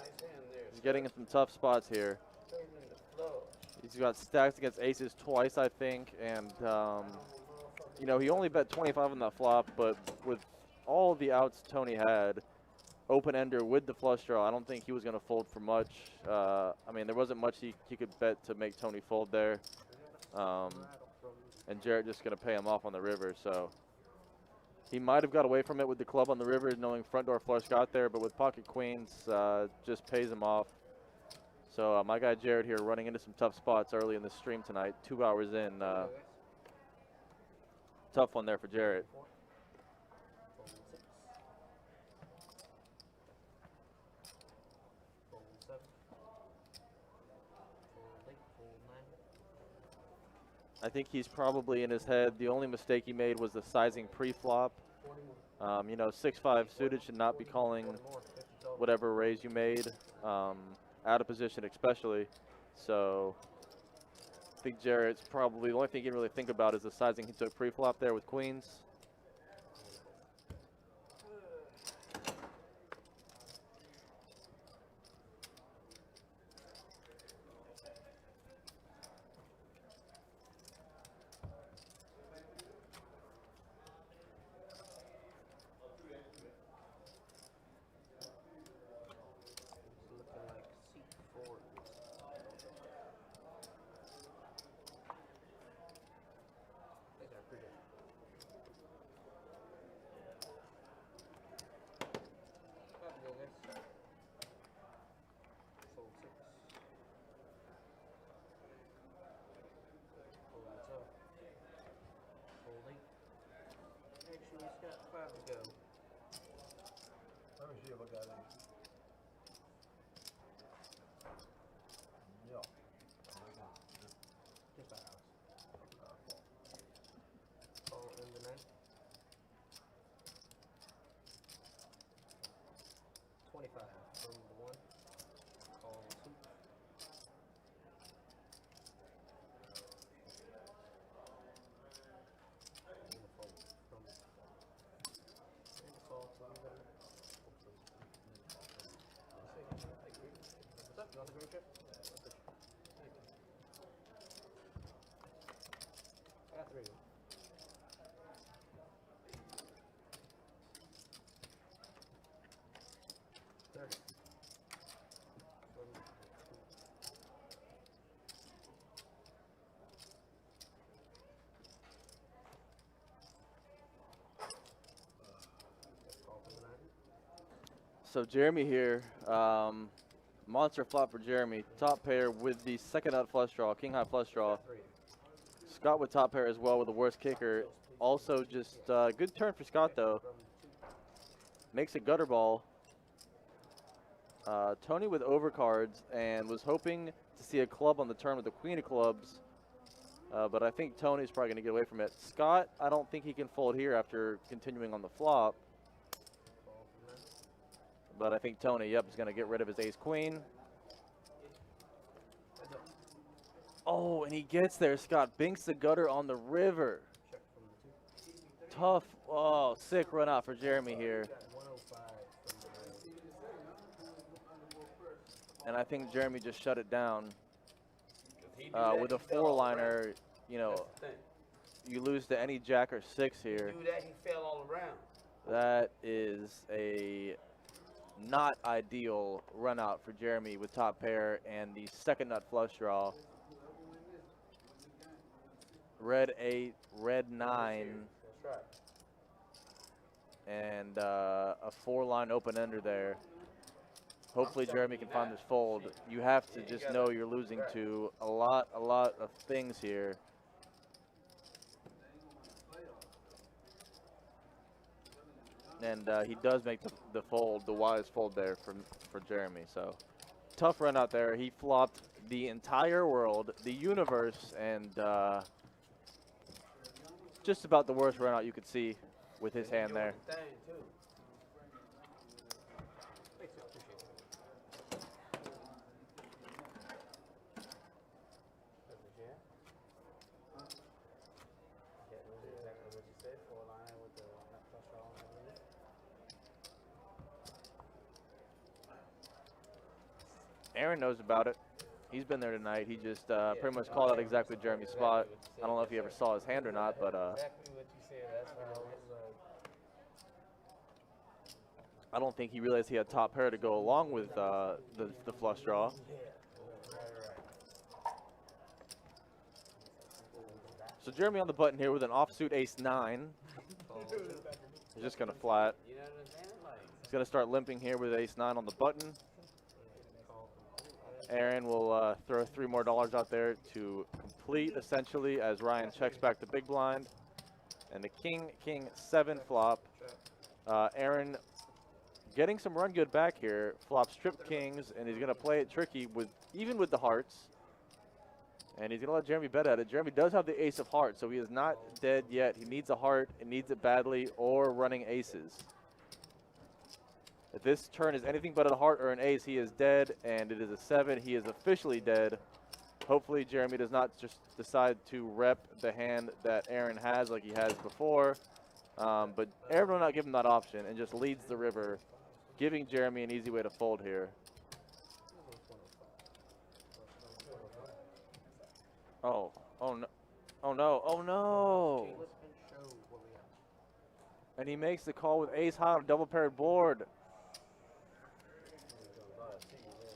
there. he's getting in some tough spots here. Straight in the flush. He's got stacks against aces twice, I think, and you know, he only bet 25 on that flop, but with all the outs Tony had, open ender with the flush draw, I don't think he was going to fold for much. I mean, there wasn't much he could bet to make Tony fold there, and Jarrett just going to pay him off on the river. So he might have got away from it with the club on the river, knowing front door flush got there, but with pocket queens, just pays him off. So my guy Jarrett here running into some tough spots early in the stream tonight, 2 hours in. Tough one there for Jarrett. Fold 6. Fold 7. Fold 8. Fold 9. I think he's probably in his head. The only mistake he made was the sizing pre-flop. You know, 6-5 suited should not be calling whatever raise you made, out of position especially. So I think Jarrett's probably, the only thing he can really think about is the sizing he took pre-flop there with queens. Looking like C4. Thanks, I appreciate it. About to go, guys. Fold 6. Fold 7. Fold 8. Actually, it's got 5 to go. Let me see if I got any. Yeah. Just by house. Call in the 9. 25 from the 1. Call 2. And a fold from and a call from the What's up? You want the green chip? I got 3 of them. So Jeremy here, monster flop for Jeremy. Top pair with the second out flush draw, king high flush draw. Scott with top pair as well with the worst kicker. Also just good turn for Scott though. Makes a gutter ball. Tony with overcards and was hoping to see a club on the turn with the queen of clubs. But I think Tony's probably going to get away from it. Scott, I don't think he can fold here after continuing on the flop. But I think Tony, yep, is going to get rid of his ace-queen. Oh, and he gets there. Scott binks the gutter on the river. Tough. Oh, sick run out for Jeremy here. And I think Jeremy just shut it down. With a 4-liner, you know, you lose to any jack or 6 here. Do that, he fell all around. That is a not ideal run out for Jeremy with top pair and the second nut flush draw. Red 8, red 9. That's right. and a 4-line open-ender there. Hopefully Jeremy can find this fold. You have to just know you're losing to a lot of things here. And he does make the fold, the wise fold there for Jeremy. So tough run out there. He flopped the entire world, the universe, and just about the worst run out you could see with his hand there. Aaron knows about it. He's been there tonight. He just pretty much called out exactly Jeremy's spot. I don't know if he ever saw his hand or not, but I don't think he realized he had top pair to go along with the flush draw. So Jeremy on the button here with an offsuit ace-9. He's just going to flat. He's going to start limping here with ace-9 on the button. Aaron will throw $3 more out there to complete, essentially, as Ryan checks back the big blind. And the king-7 flop. Aaron getting some run good back here. Flops trip kings, and he's going to play it tricky even with the hearts. And he's going to let Jeremy bet at it. Jeremy does have the ace of hearts, so he is not dead yet. He needs a heart, and needs it badly, or running aces. If this turn is anything but a heart or an ace, he is dead, and it is a 7. He is officially dead. Hopefully Jeremy does not just decide to rep the hand that Aaron has like he has before. But Aaron will not give him that option and just leads the river, giving Jeremy an easy way to fold here. Oh no, oh no, oh no. And he makes the call with ace high on a double paired board.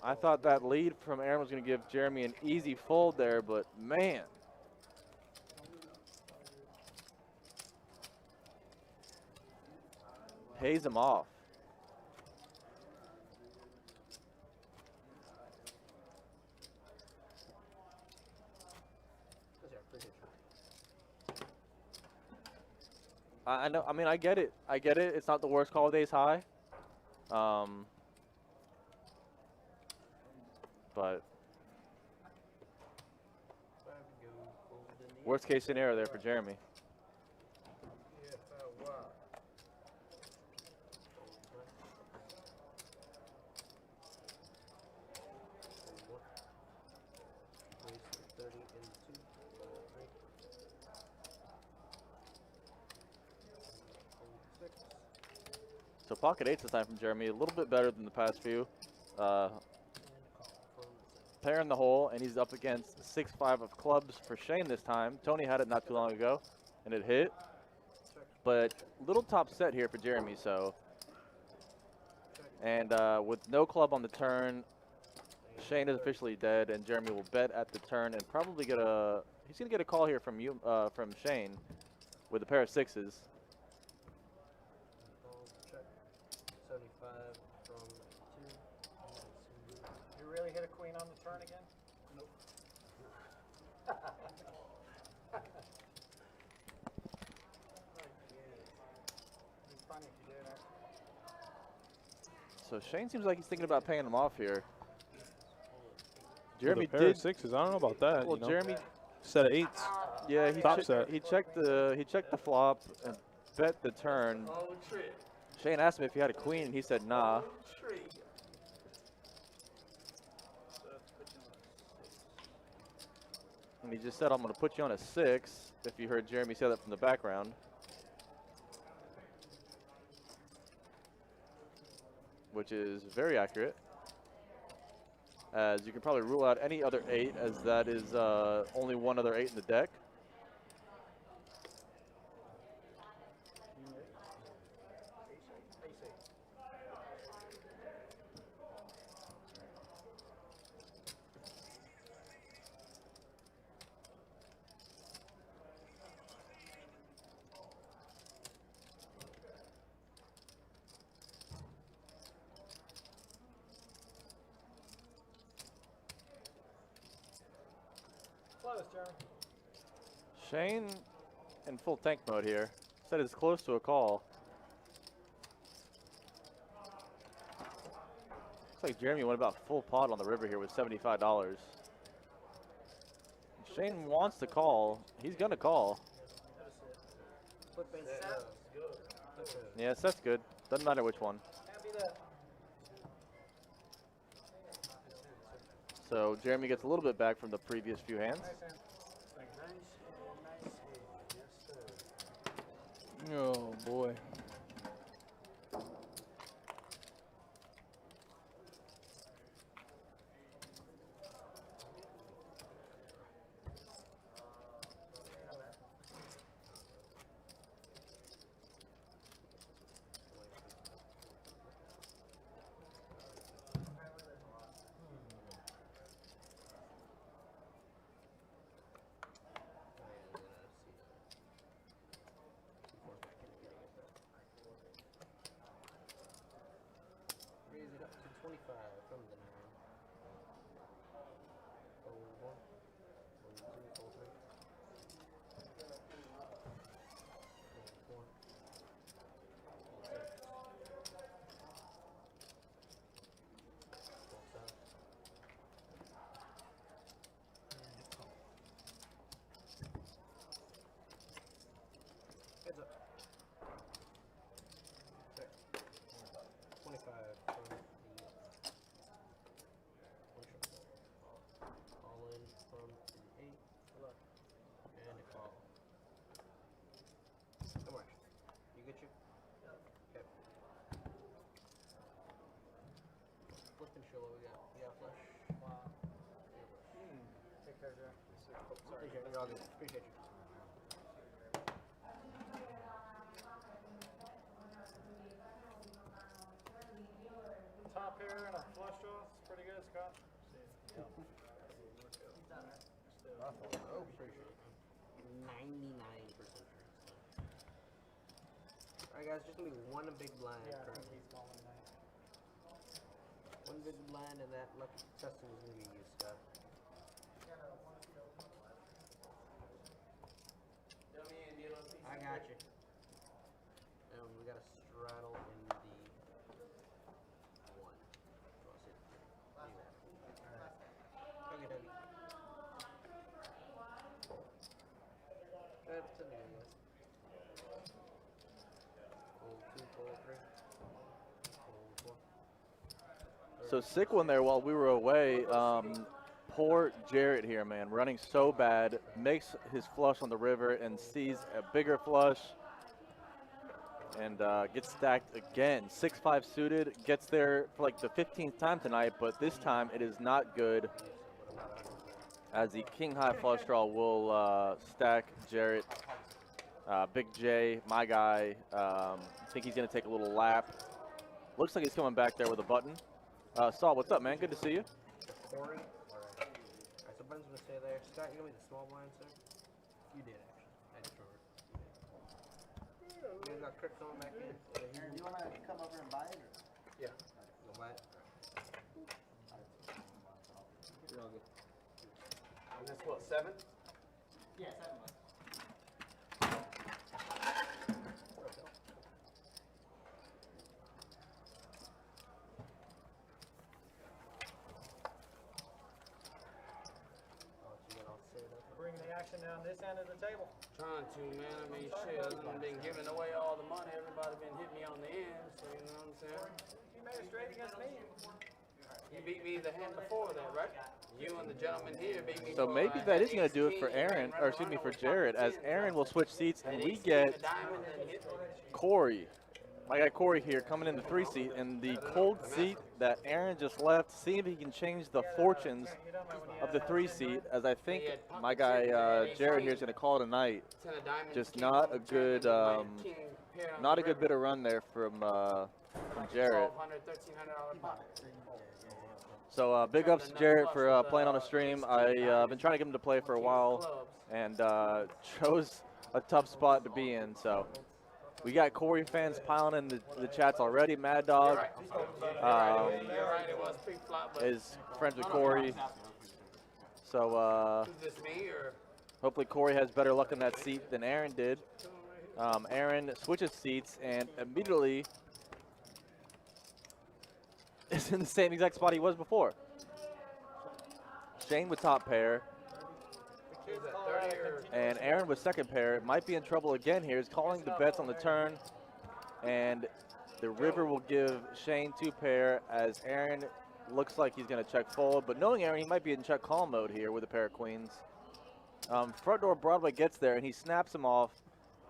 I thought that lead from Aaron was going to give Jeremy an easy fold there, but man. Pays him off. I know. I mean, I get it. I get it. It's not the worst call with ace high. But worst case scenario there for Jeremy. So pocket eights this time from Jeremy, a little bit better than the past few. Pair in the hole, and he's up against 6-5 of clubs for Shane this time. Tony had it not too long ago, and it hit. But little top set here for Jeremy, so. And with no club on the turn, Shane is officially dead, and Jeremy will bet at the turn and probably get a. He's gonna get a call here from Shane with a pair of sixes. You really hit a queen on the turn again? Nope. It's funny if you do that. So Shane seems like he's thinking about paying him off here. Jeremy Jeremy did sixes. I don't know about that. well. You know? Jeremy, Set of eights. yeah, Top he checked the flop and bet the turn. Shane asked him if he had a queen, and he said nah. And he just said, I'm going to put you on a 6, if you heard Jeremy say that from the background. Which is very accurate. As you can probably rule out any other 8, as that is only one other 8 in the deck. Close, Jeremy. Shane in full tank mode here. Said it's close to a call. Looks like Jeremy went about full pot on the river here with $75. Shane wants to call. He's gonna call. Flip base set. Yes, that's good. Doesn't matter which one. Happy that. So Jeremy gets a little bit back from the previous few hands. Nice hand. Oh boy. Raise it up to 25 from the 9. Fold 1. Fold 2, fold 3. Fold 4. Fold 6. Fold 7. Heads up. Okay. 25 from the one shot. All in from the 8. And a call. Come on. You get you? Okay. Flip and show what we got. You got flush? Wow. Take care, Jeremy. Oh, sorry. Appreciate it. You're all good. Appreciate you. Top here and a flush draw. It's pretty good, Scott. Appreciate it. 99% sure. Alright guys, just gonna be one big blind Yeah, I think currently. he's calling tonight. One big blind and that lucky contestant is gonna be you, Scott. I got you. And we got a straddle in the 1. Draw sit. Okay, Dougie. Go ahead, pretend to go, guys. Fold 2, fold 3. Fold 4. So sick one there while we were away. Poor Jarrett here, man, running so bad. Makes his flush on the river and sees a bigger flush. And gets stacked again. 6-5 suited, gets there for like the 15th time tonight, but this time it is not good. As the king high flush draw will stack Jarrett. Big J, my guy, I think he's gonna take a little lap. Looks like he's coming back there with a button. Saul, what's up, man? Good to see you. Corey. Alright, so Ben's gonna stay there. Scott, you gonna be the small blind, sir? You did, actually. I just remembered. You guys got Kirk coming back in. Aaron, do you want to come over and buy it? Or? Yeah. Go buy it. You're all good. And that's what, 7? Yeah, 7 months. Bring the action down this end of the table. Trying to, man. I mean, shit, I've been giving away all the money. Everybody been hitting me on the end, so you know what I'm saying? You made it straight against me. You beat me the hand before that, right? You and the gentleman here beat me. So for, maybe that is going to do it for Aaron, or excuse me, for Jarrett, as Aaron will switch seats and we get Corey. My guy Corey here coming in the 3 seat, in the cold seat that Aaron just left. See if he can change the fortunes of the 3 seat, as I think my guy Jarrett here is going to call it a night. Just not a good bit of run there from Jarrett. So big ups to Jarrett for playing on a stream. I've been trying to get him to play for a while, and chose a tough spot to be in. So we got Corey fans piling in the chats already. Mad Dog is friends with Corey. So Is this me or? hopefully Corey has better luck in that seat than Aaron did. Aaron switches seats and immediately is in the same exact spot he was before. Shane with top pair, Is that 30 or? and Aaron with second pair. Might be in trouble again here. He's calling the bets on the turn, and the river will give Shane 2 pair as Aaron looks like he's going to check fold. But knowing Aaron, he might be in check call mode here with a pair of queens. Front door Broadway gets there, and he snaps him off.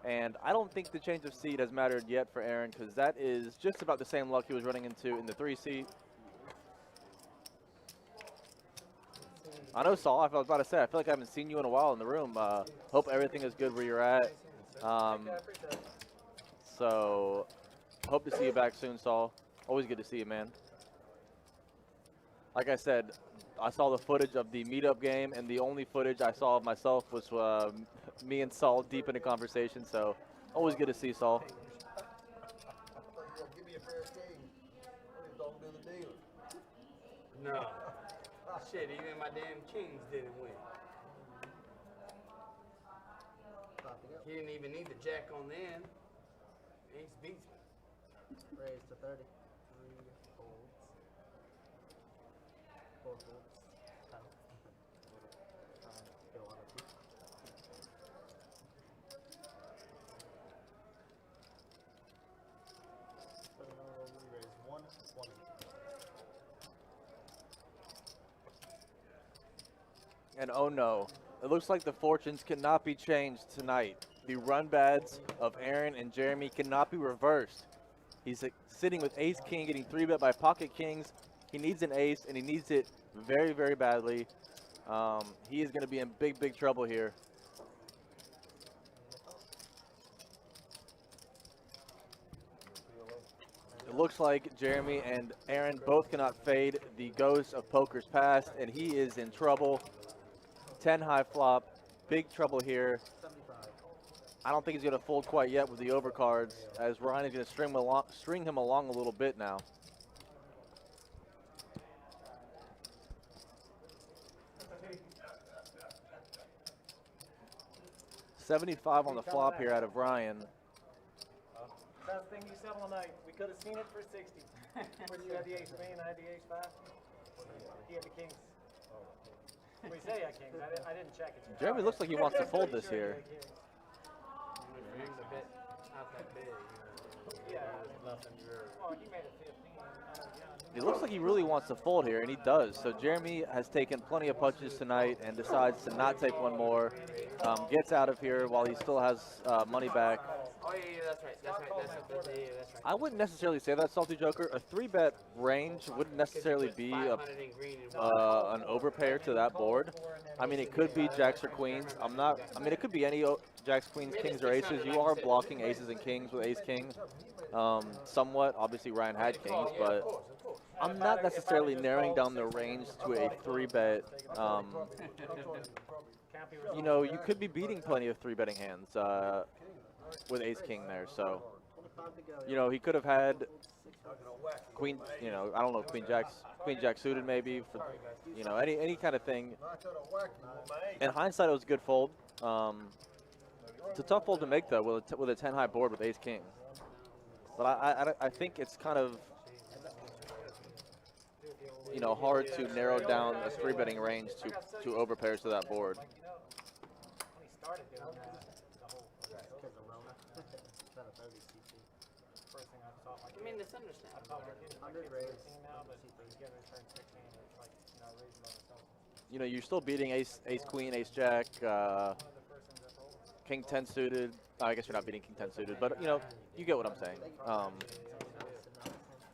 And I don't think the change of seat has mattered yet for Aaron, because that is just about the same luck he was running into in the 3 seat. I know, Saul, I was about to say, I feel like I haven't seen you in a while in the room. Hope everything is good where you're at. So, hope to see you back soon, Saul. Always good to see you, man. Like I said, I saw the footage of the meetup game, and the only footage I saw of myself was me and Saul deep in a conversation, so always good to see Saul. Give me a pair of kings. Don't do the deal. No. Shit, even my damn kings didn't win. He didn't even need the jack on the end. Ace beats me. Raise to 30. 3 folds. 4 folds. 10. Go on a 2. We raise 120. And oh no, it looks like the fortunes cannot be changed tonight. The run bads of Aaron and Jeremy cannot be reversed. He's sitting with ace king, getting 3-bet by pocket kings. He needs an ace, and he needs it very, very badly. He is going to be in big, big trouble here. It looks like Jeremy and Aaron both cannot fade the ghost of poker's past, and he is in trouble. 10 high flop, big trouble here. 75. I don't think he's going to fold quite yet with the overcards, as Ryan is going to string him along a little bit now. $75 on the flop here out of Ryan. Best thing you said all night. We could have seen it for 60. When you had the ace queen, I had the ace 5. He had the kings. We say I kings. I didn't check it. Jeremy looks like he wants to fold this here. If you're a bit not that big, Yeah. nothing. Oh, he made it 15. It looks like he really wants to fold here, and he does. So Jeremy has taken plenty of punches tonight and decides to not take one more. Gets out of here while he still has money back. Oh yeah, that's right. That's right. I wouldn't necessarily say that, Salty Joker. A 3-bet range wouldn't necessarily be an overpair to that board. I mean, it could be jacks or queens. I mean, it could be any jacks, queens, kings, or aces. You are blocking aces and kings with ace king. Somewhat, obviously Ryan had kings, but I'm not necessarily narrowing down the range to a 3-bet. You know, you could be beating plenty of 3-betting hands with ace king there. So, you know, he could have had queen, you know, I don't know, queen jack suited maybe, for, you know, any kind of thing. In hindsight, it was a good fold. It's a tough fold to make though with a 10 high board with ace king. But I think it's kind of, you know, hard to narrow down a 3-betting range to overpairs to that board. When he started doing that, the whole Because of Rona. Not a 30 CC. first thing I saw, like, I mean, it's understandable. oh, my kid's 100 raise. 15 now, but he's getting to turn 16. It's like, you know, raising by himself. You know, you're still beating ace queen, ace jack, One of the first things I told him. king 10 suited. I guess you're not beating king 10 suited, but you know, you get what I'm saying.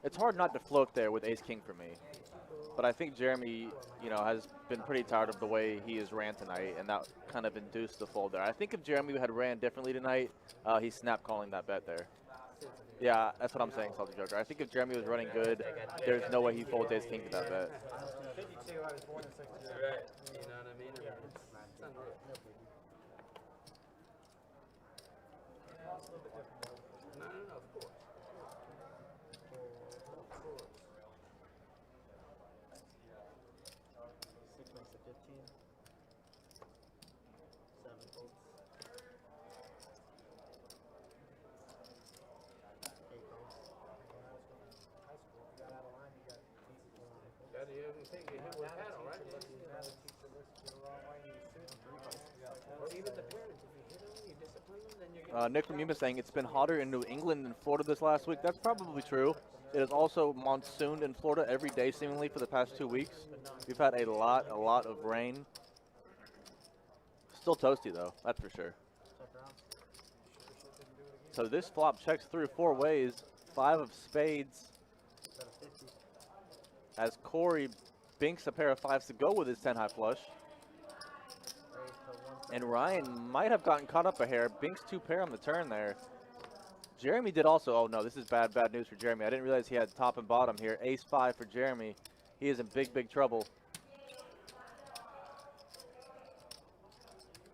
It's hard not to float there with ace king for me. But I think Jeremy, you know, has been pretty tired of the way he has ran tonight, and that kind of induced the fold there. I think if Jeremy had ran differently tonight, he snapped calling that bet there. Yeah, that's what I'm saying, Salty Joker. I think if Jeremy was running good, there's no way he folds ace king to that bet. 52, I was born in 62. Right. You know what I mean? It's unreal. No, of course. Of course. 6 makes it 15. Nick from Yuma saying it's been hotter in New England than Florida this last week. That's probably true. It is also monsooned in Florida every day seemingly for the past 2 weeks. We've had a lot of rain. Still toasty though, that's for sure. Check around. So this flop checks through 4 ways. 5 of spades Got a 50. as Corey binks a pair of 5s to go with his 10 high flush. Raise to 170. And Ryan might have gotten caught up a hair. Binks 2 pair on the turn there. Jeremy did also. Oh no, this is bad news for Jeremy. I didn't realize he had top and bottom here. Ace 5 for Jeremy. He is in big trouble.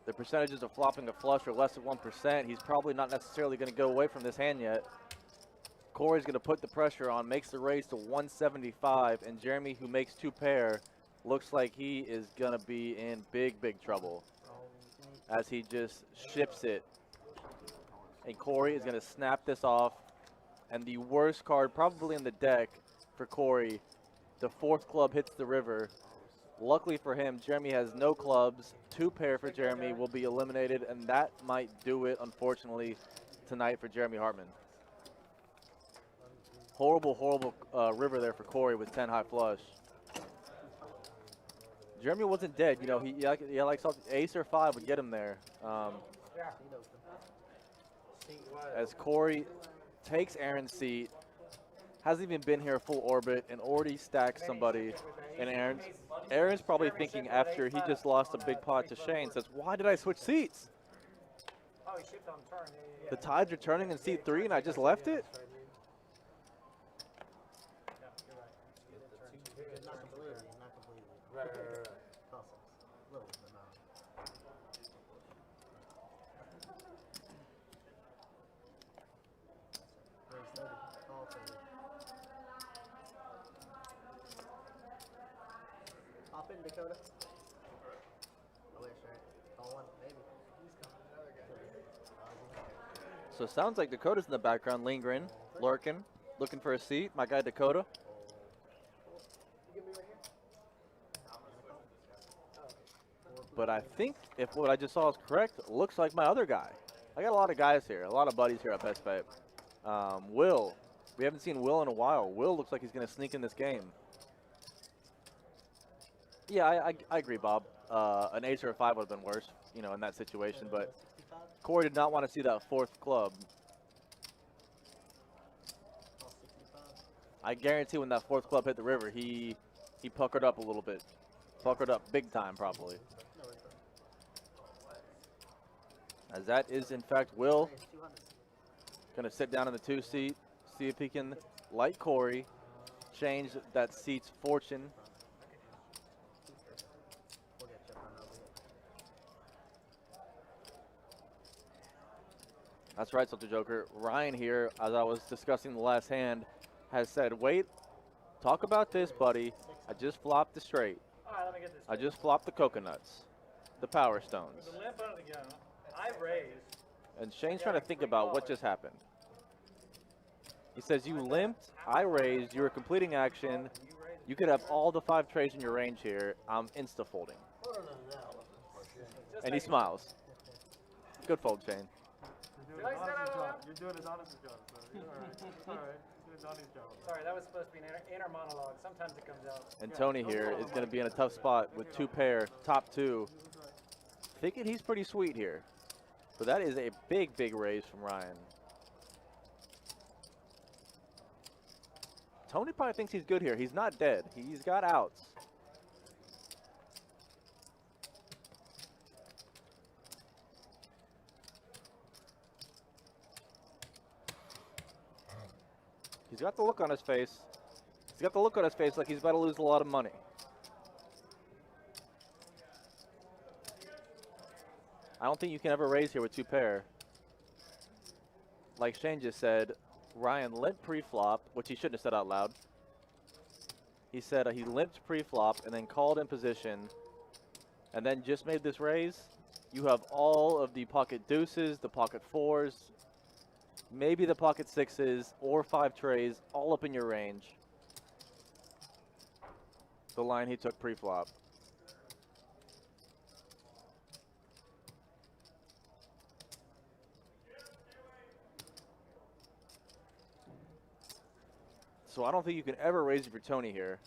The percentages of flopping a flush are less than 1%. He's probably not necessarily going to go away from this hand yet. Corey's going to put the pressure on, makes the raise to 175, and Jeremy, who makes 2 pair, looks like he is going to be in big trouble as he just ships it. And Corey is going to snap this off. And the worst card probably in the deck for Corey, the 4th club hits the river. Luckily for him, Jeremy has no clubs. 2 pair for Jeremy will be eliminated, and that might do it, unfortunately, tonight for Jeremy Hartman. Horrible river there for Corey with 10 high flush. Jeremy wasn't dead, you know. He like ace or 5 would get him there. As Corey takes Aaron's seat, hasn't even been here full orbit, and already stacks somebody. And Aaron's probably thinking after he just lost a big pot to Shane, says, "Why did I switch seats? Oh, he shipped on turn. Yeah. The tides are turning in seat 3, and I just left it." Not completely, not completely. Right. Call 6. Little, but not. Raise 30. Call 30. Hop in, Dakota. I wish, right? Call 1, maybe. So it sounds like Dakota's in the background, lingering, lurking, looking for a seat. My guy Dakota. But I think if what I just saw is correct, it looks like my other guy. I got a lot of guys here, a lot of buddies here at Best Bet. Will, we haven't seen Will in a while. Will looks like he's going to sneak in this game. Yeah, I agree, Bob. An ace or a 5 would have been worse, you know, in that situation. But Corey did not want to see that 4th club. Call 65. I guarantee when that 4th club hit the river, he puckered up a little bit. Puckered up big time, probably. No, it's As that is, in fact, Will. Raise 200. Going to sit down in the 2 seat, see if he can, like Corey, change that seat's fortune. We'll get checked on over here. That's right, Salter Joker. Ryan here, as I was discussing the last hand, has said, wait, talk about this, buddy. I just flopped the straight. All right, let me get this. I just flopped the coconuts, the power stones. With the limp under the gun, I raised. And Shane's trying to think about what just happened. He says, you limped, I raised, you were completing action. You could have all the 5 trays in your range here. I'm insta-folding. And he smiles. Good fold, Shane. Did I say that out loud? You're doing his honest job, so you're all right. All right. You're doing his honest job. Sorry, that was supposed to be an inner monologue. Sometimes it comes out. And Tony here is going to be in a tough spot with 2 pair, top 2. Thinking he's pretty sweet here. But that is a big raise from Ryan. Tony probably thinks he's good here. He's not dead. He's got outs. He's got the look on his face. He's got the look on his face like he's about to lose a lot of money. I don't think you can ever raise here with 2 pair. Like Shane just said, Ryan limped pre-flop, which he shouldn't have said out loud. He said he limped pre-flop and then called in position and then just made this raise. You have all of the pocket deuces, the pocket 4s, maybe the pocket 6s or 5 trays all up in your range. The line he took pre-flop. So I don't think you can ever raise it for Tony here.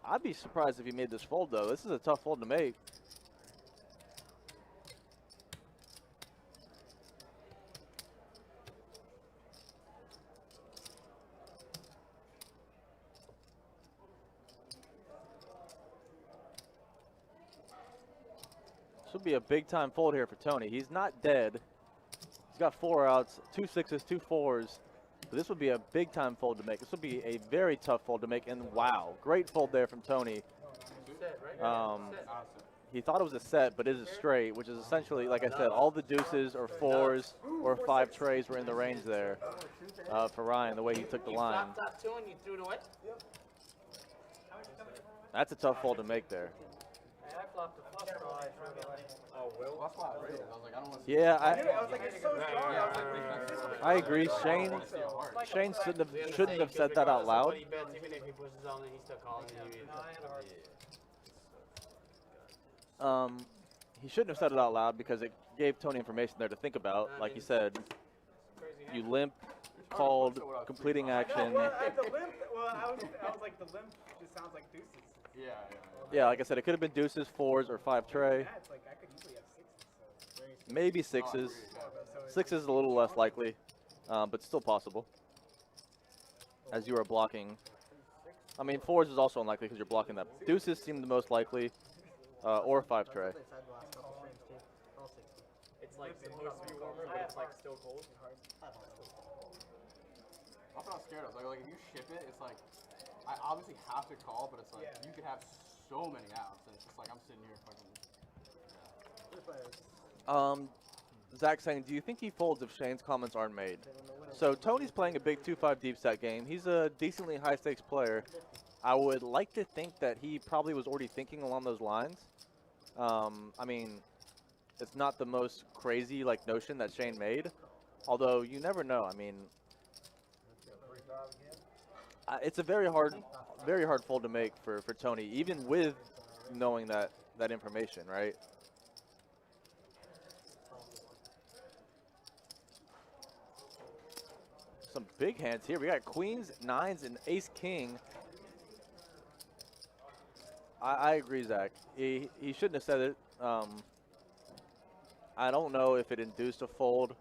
I'd be surprised if he made this fold, though. This is a tough fold to make. This would be a big-time fold here for Tony. He's not dead. He's got 4 outs, 2 sixes, 2 fours. But this would be a big-time fold to make. This would be a very tough fold to make. And wow, great fold there from Tony. He thought it was a set, but it is a straight, which is essentially, like I said, all the deuces or 4s or 5 trays were in the range there for Ryan, the way he took the line. That's a tough fold to make there. I flopped a flush draw. I threw it away. Oh, Will? That's why I raised it. I was like, I don't want to Yeah, I was like, it's so strong. I was like, I agree. Shane shouldn't have said that out loud. He bets even if he pushes on it, he's still calling it. no, I had a hard He shouldn't have said it out loud because it gave Tony information there to think about. Like you said, you limp, called, completing action. The limp, well, I was like, the limp just sounds like deuces. Yeah. Yeah, like I said, it could have been deuces, 4s, or 5 tray. Yeah, it's like, I could easily have sixes, so. Maybe 6s. 6s is a little less likely, but still possible. As you are blocking. I mean, 4s is also unlikely because you're blocking that. Deuces seem the most likely, or 5 tray. It's like supposed to be warmer, but it's like still cold. That's what I'm scared of. Like if you ship it, it's like, I obviously have to call, but it's like, you could have so many outs, and it's just like, I'm sitting here fucking. Zach saying, do you think he folds if Shane's comments aren't made? So Tony's playing a big 2-5 deep set game. He's a decently high stakes player. I would like to think that he probably was already thinking along those lines. I mean, it's not the most crazy like notion that Shane made, although you never know. I mean, it's a very hard fold to make for Tony, even with knowing that information, right? Some big hands here. We got queens, 9s, and ace king. I agree, Zach. He shouldn't have said it. I don't know if it induced a fold.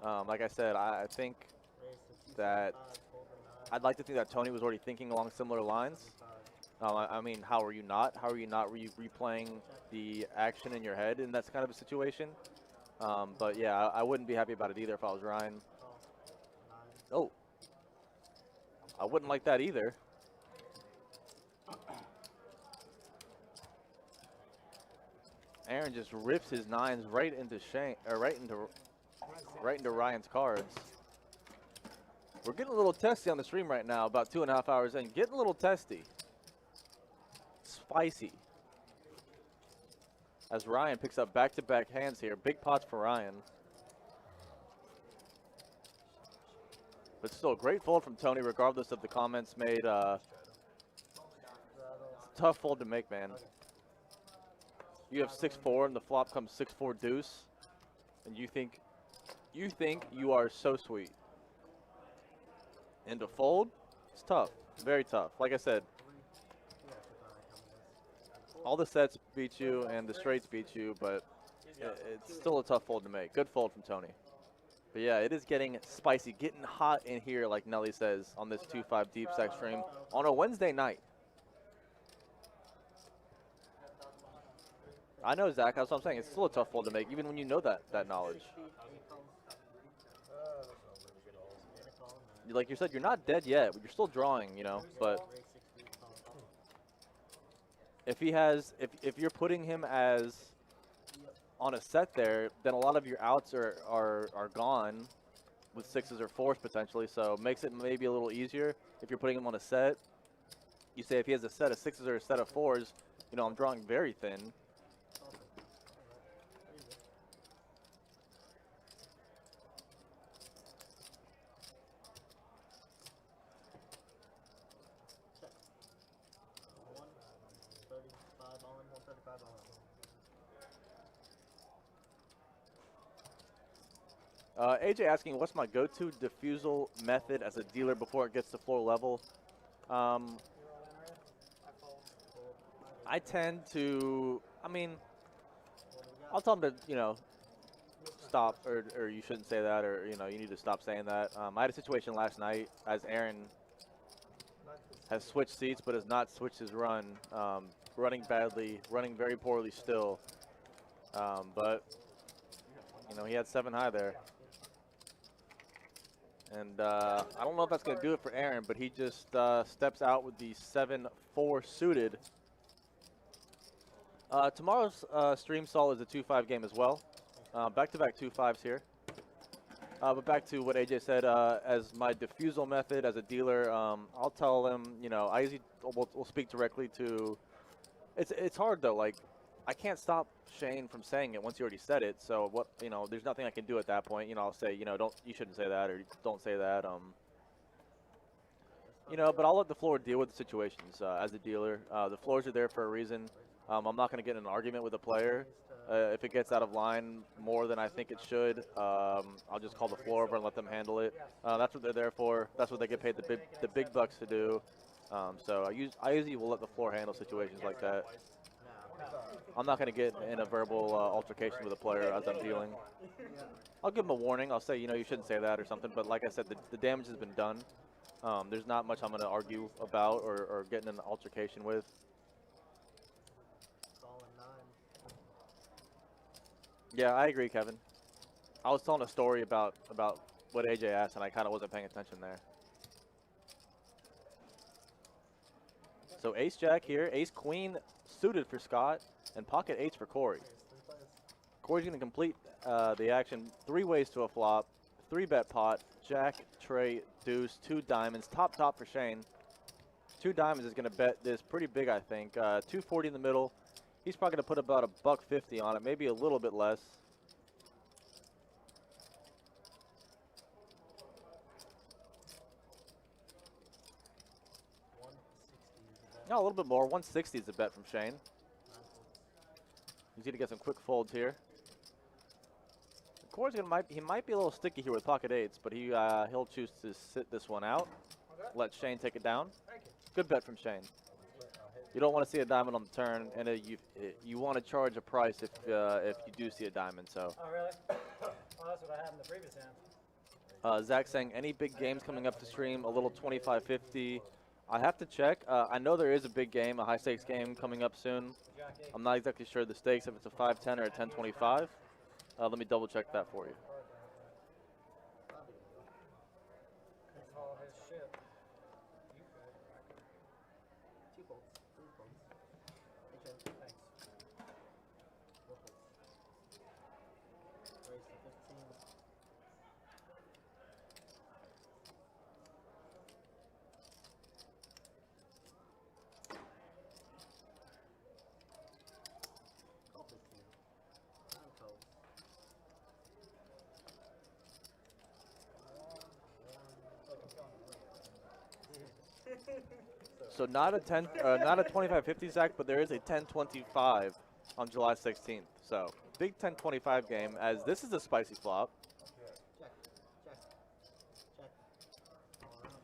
Like I said, I think that I'd like to think that Tony was already thinking along similar lines. I mean, how are you not? How are you not replaying the action in your head in that kind of a situation? But yeah, I wouldn't be happy about it either if I was Ryan. Oh, I wouldn't like that either. Aaron just rips his 9s right into Shane, or right into Ryan's cards. We're getting a little testy on the stream right now, about 2.5 hours in. Getting a little testy. Spicy. As Ryan picks up back-to-back hands here. Big pots for Ryan. But still, a great fold from Tony, regardless of the comments made. It's a tough fold to make, man. You have 6-4, and the flop comes 6-4 deuce, and you think you are so sweet. And to fold, it's tough, very tough. Like I said, all the sets beat you and the straights beat you, but it's still a tough fold to make. Good fold from Tony. But yeah, it is getting spicy, getting hot in here, like Nelly says, on this 2-5 deep stack stream on a Wednesday night. I know, Zach, that's what I'm saying. It's still a tough fold to make, even when you know that knowledge. Like you said, you're not dead yet, but you're still drawing, you know. But if you're putting him as on a set there, then a lot of your outs are gone with 6s or 4s potentially. So it makes it maybe a little easier if you're putting him on a set. You say if he has a set of 6s or a set of 4s, you know, I'm drawing very thin. AJ asking, what's my go-to diffusal method as a dealer before it gets to floor level? I tend to, I mean, I'll tell them to, you know, stop, or you shouldn't say that, or, you know, you need to stop saying that. I had a situation last night as Aaron has switched seats but has not switched his run, running badly, running very poorly still. But, you know, he had 7 high there. And I don't know if that's going to do it for Aaron, but he just steps out with the 7-4 suited. Tomorrow's stream sol is a 2-5 game as well. Back-to-back 2-5s here. But back to what AJ said, as my diffusal method as a dealer, I'll tell him, you know, I usually will speak directly to. It's hard though. Like, I can't stop Shane from saying it once he already said it. So what, you know, there's nothing I can do at that point. You know, I'll say, you know, you shouldn't say that, or don't say that. You know, but I'll let the floor deal with the situations as a dealer. The floors are there for a reason. I'm not going to get in an argument with a player. If it gets out of line more than I think it should, I'll just call the floor over and let them handle it. That's what they're there for. That's what they get paid the big bucks to do. So I usually will let the floor handle situations like that. I'm not going to get in a verbal altercation with a player as I'm dealing. I'll give them a warning. I'll say, you know, you shouldn't say that or something. But like I said, the damage has been done. There's not much I'm going to argue about or get in an altercation with. Yeah, I agree, Kevin. I was telling a story about what AJ asked, and I kind of wasn't paying attention there. So ace-jack here, ace-queen suited for Scott, and pocket 8s for Corey. Corey's going to complete the action 3 ways to a flop, 3-bet pot, jack, tray, deuce, 2 diamonds, top for Shane. 2 diamonds is going to bet this pretty big, I think. 240 in the middle. He's probably going to put about $1.50 on it, maybe a little bit less. No, a little bit more. 160 is a bet from Shane. He's going to get some quick folds here. Corey's he might be a little sticky here with pocket 8s, but he'll choose to sit this one out. Let Shane take it down. Good bet from Shane. You don't want to see a diamond on the turn, and you want to charge a price if you do see a diamond. So. Oh really? Well, that's what I had in the previous hand. Zach saying any big games coming up to stream, a little 25-50. I have to check. I know there is a big game, a high stakes game coming up soon. I'm not exactly sure the stakes, if it's a 5-10 or a 10-25. Let me double check that for you. That's all his shit. So not a 25-50 Zach, but there is a 10-25 on July 16th. So big 10-25 game, as this is a spicy flop.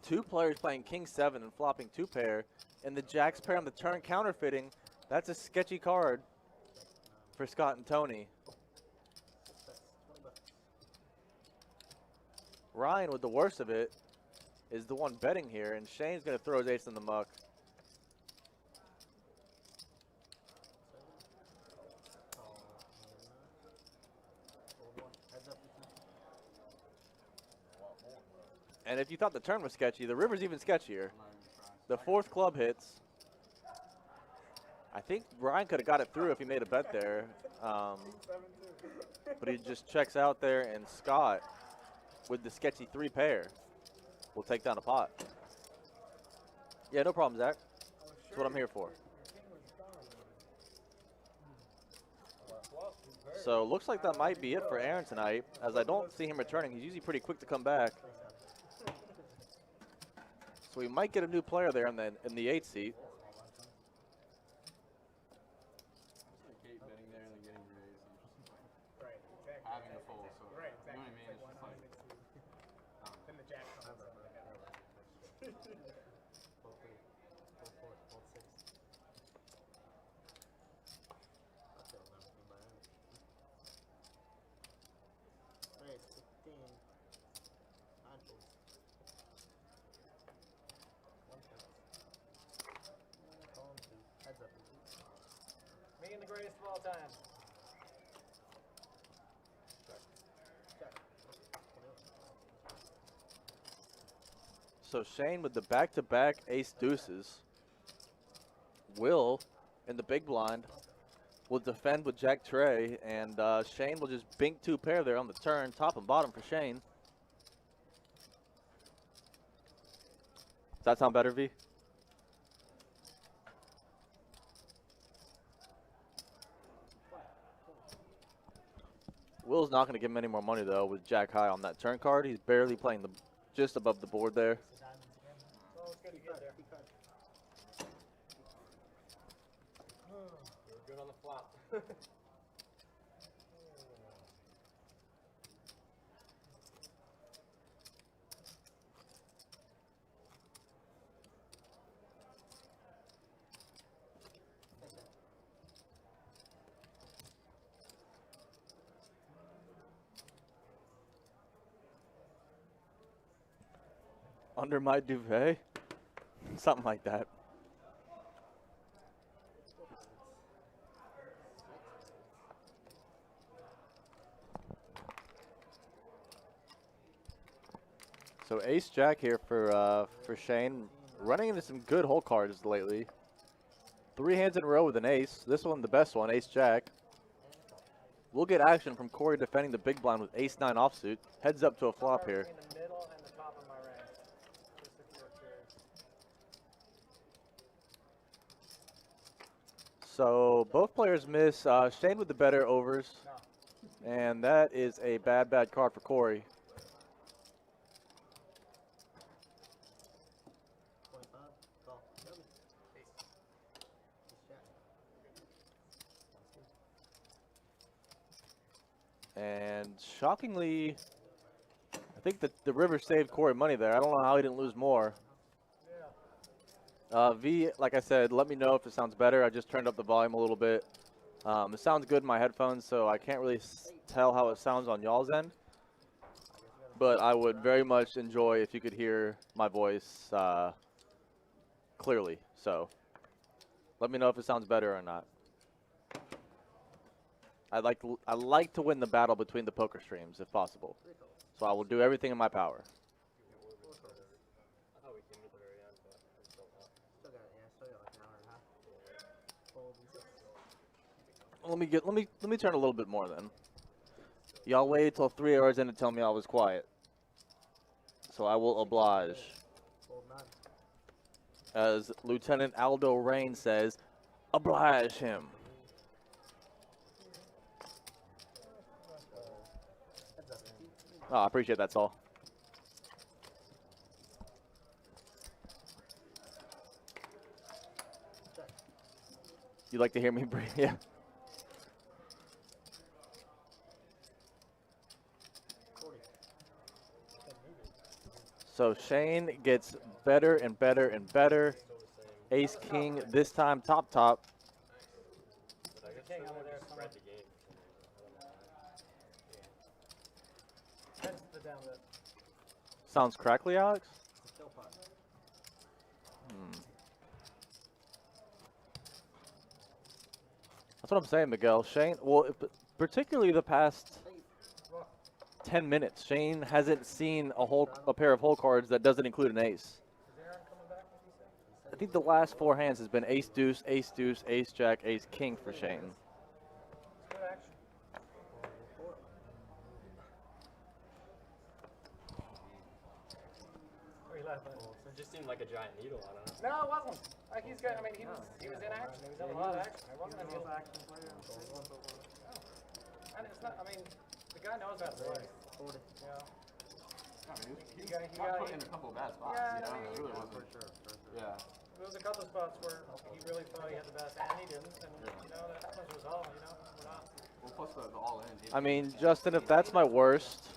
2 players playing king 7 and flopping 2 pair, and the jacks pair on the turn counterfeiting. That's a sketchy card for Scott and Tony. Ryan, with the worst of it, is the one betting here, and Shane's going to throw his ace in the muck. And if you thought the turn was sketchy, the river's even sketchier. The 4th club hits. I think Ryan could have got it through if he made a bet there. But he just checks out there, and Scott, with the sketchy 3 pair, will take down a pot. Yeah, no problem, Zach. That's what I'm here for. So looks like that might be it for Aaron tonight, as I don't see him returning. He's usually pretty quick to come back. So we might get a new player there in the 8th seat. Kate betting there and then getting raised and just like having a fold. So you know what I mean? It's just like greatest of all time. So Shane with the back-to-back ace deuces. Will, in the big blind, will defend with Jack Trey, and Shane will just bink 2 pair there on the turn, top and bottom for Shane. Does that sound better, V? Will's not going to give him any more money, though, with Jack high on that turn card. He's barely playing just above the board there. Well, it's good to get there. You're good on the flop. Under my duvet? Something like that. So ace jack here for Shane, running into some good hole cards lately. 3 hands in a row with an ace. This one, the best one, ace jack. We'll get action from Corey defending the big blind with ace 9 offsuit. Heads up to a flop here. Between the middle and the top of my range. Just if you're curious. So both players miss. Shane with the better overs. And that is a bad card for Corey. 25. Call. And shockingly, I think that the river saved Corey money there. I don't know how he didn't lose more. V, like I said, let me know if it sounds better. I just turned up the volume a little bit. It sounds good in my headphones, so I can't really tell how it sounds on y'all's end. But I would very much enjoy if you could hear my voice clearly. So let me know if it sounds better or not. I like to win the battle between the poker streams if possible. So I will do everything in my power. I thought we came to the very end, but I'm still up. Still got like an hour and a half. Fold and 6. Let me turn a little bit more then. Y'all waited till 3 hours in to tell me I was quiet. So I will oblige. Fold 9. As Lieutenant Aldo Rain says, oblige him. Oh, I appreciate that, Saul. You like to hear me breathe? Yeah. So Shane gets better and better and better. Ace King, this time top. King under there somewhere. Hence the down lip. Sounds crackly, Alex? Still pot. That's what I'm saying, Miguel. Shane, well, particularly the past 10 minutes, Shane hasn't seen a pair of hole cards that doesn't include an ace. Is Aaron coming back, did you say? I think the last 4 hands has been ace deuce, ace deuce, ace jack, ace king for Shane. Good action. Where you laughing at? It just seemed like a giant needle. I don't know. No, it wasn't. Like he's got. I mean, he was in action. He was in a lot of action. It wasn't a deal. And it's not. I mean, the guy knows how to play. You know. I mean, You he got got put in a couple of bad spots. Yeah, you know? I mean, It really For wasn't. sure. Yeah. There was a couple of spots where he really thought he had the best, and he didn't. And you know that happens with all. You know, we're not. Well, plus the all in. I mean, Justin, if that's my worst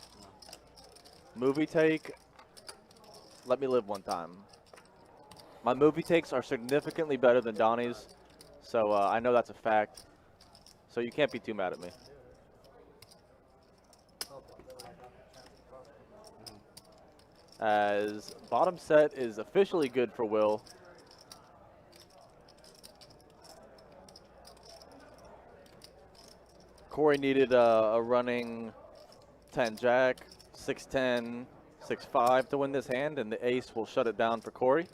movie take, let me live one time. My movie takes are significantly better than Donnie's, so I know that's a fact. So you can't be too mad at me. As bottom set is officially good for Will. Corey needed a running 10 jack, 6-10, 6-5 to win this hand, and the ace will shut it down for Corey.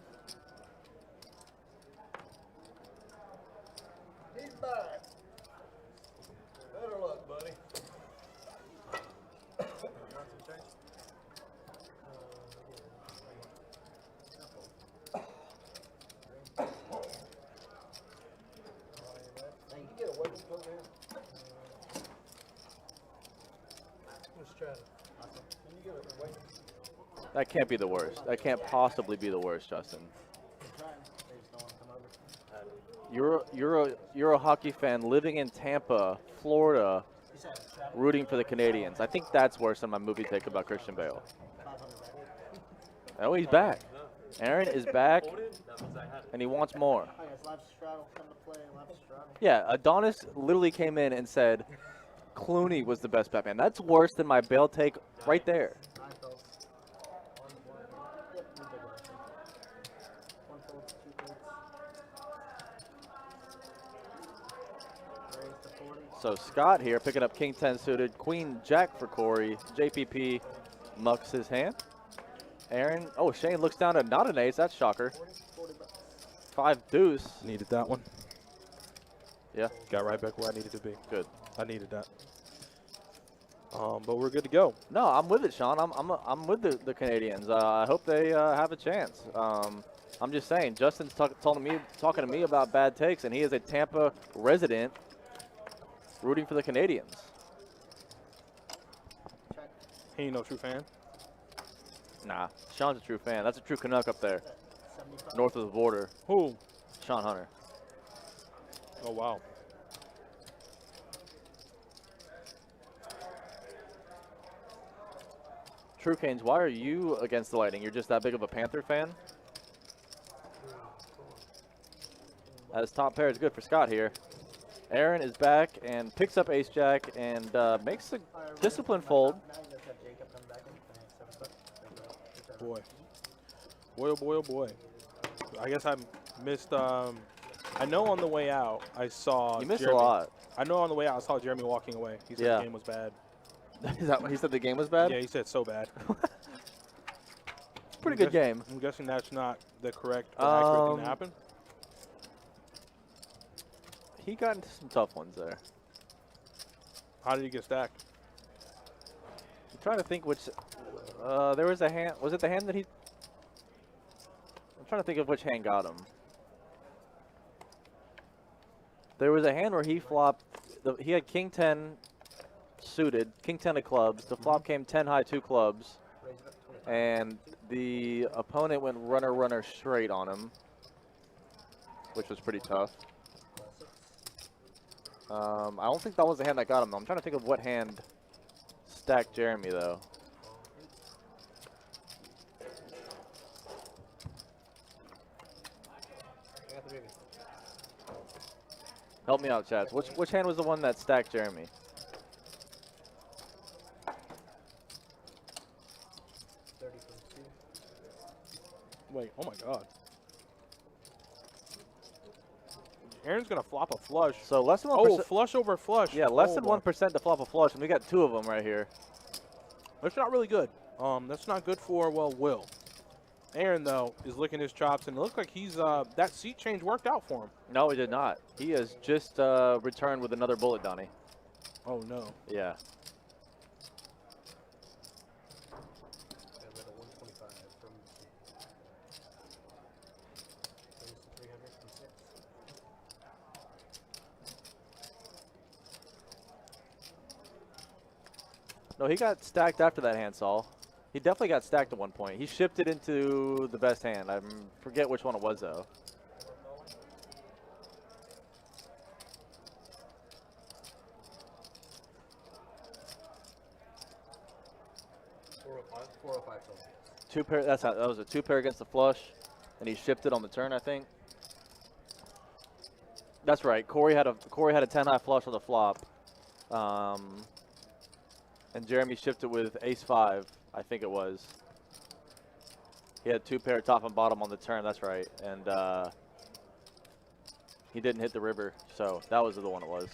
He's back. Better luck, buddy. Now you get away from over here. Let's try it. Can you get away? That can't be the worst. That can't possibly be the worst, Justin. You're a hockey fan living in Tampa, Florida, rooting for the Canadians. I think that's worse than my movie take about Christian Bale. Oh, he's back. Aaron is back, and he wants more. Yeah, Adonis literally came in and said Clooney was the best Batman. That's worse than my Bale take right there. So Scott here picking up King 10 suited, Queen Jack for Corey. JPP mucks his hand. Aaron, oh, Shane looks down at not an ace. That's shocker. 5 deuce. Needed that one. Yeah. Got right back where I needed to be. Good. I needed that. But we're good to go. No, I'm with it, Sean. I'm with the Canadians. I hope they have a chance. I'm just saying, Justin's talking to me about bad takes, and he is a Tampa resident rooting for the Canadians. He ain't no true fan. Nah, Sean's a true fan. That's a true Canuck up there, north of the border. Who? Sean Hunter. Oh, wow. True Canes, why are you against the Lightning? You're just that big of a Panther fan? As top pair is good for Scott here. Aaron is back and picks up ace jack and makes a discipline fold. Boy. Boy, oh boy, oh boy. I guess I missed, I know on the way out I saw You missed Jeremy. a lot. I know on the way out I saw Jeremy walking away. He said the game was bad. Is that what he said? The game was bad? Yeah, he said so bad. It's a pretty good game. I'm guessing that's not the correct or accurate thing to happen. He got into some tough ones there. How did he get stacked? I'm trying to think which. There was a hand. Was it the hand that he? I'm trying to think of which hand got him. There was a hand where he flopped. He had King 10 suited, King 10 of clubs. The flop came 10 high, 2 clubs, and the opponent went runner straight on him, which was pretty tough. I don't think that was the hand that got him, though. I'm trying to think of what hand stacked Jeremy, though. Help me out, Chaz. Which hand was the one that stacked Jeremy? Wait, oh my god. Aaron's going to flop a flush. So less than 1%. Oh, flush over flush. Yeah, less oh than my. 1% to flop a flush, and we got 2 of them right here. That's not really good. That's not good for, well, Will. Aaron, though, is licking his chops, and it looks like he's, that seat change worked out for him. No, he did not. He has just returned with another bullet, Donnie. Oh, no. Yeah. No, he got stacked after that hand, Saul. He definitely got stacked at one point. He shifted into the best hand. I forget which one it was, though. Two pair. That was a 2 pair against the flush, and he shifted on the turn, I think. That's right. Corey had a 10 high flush on the flop, and Jeremy shifted with ace 5, I think it was. He had 2 pair top and bottom on the turn. That's right, and he didn't hit the river, so that was the one it was.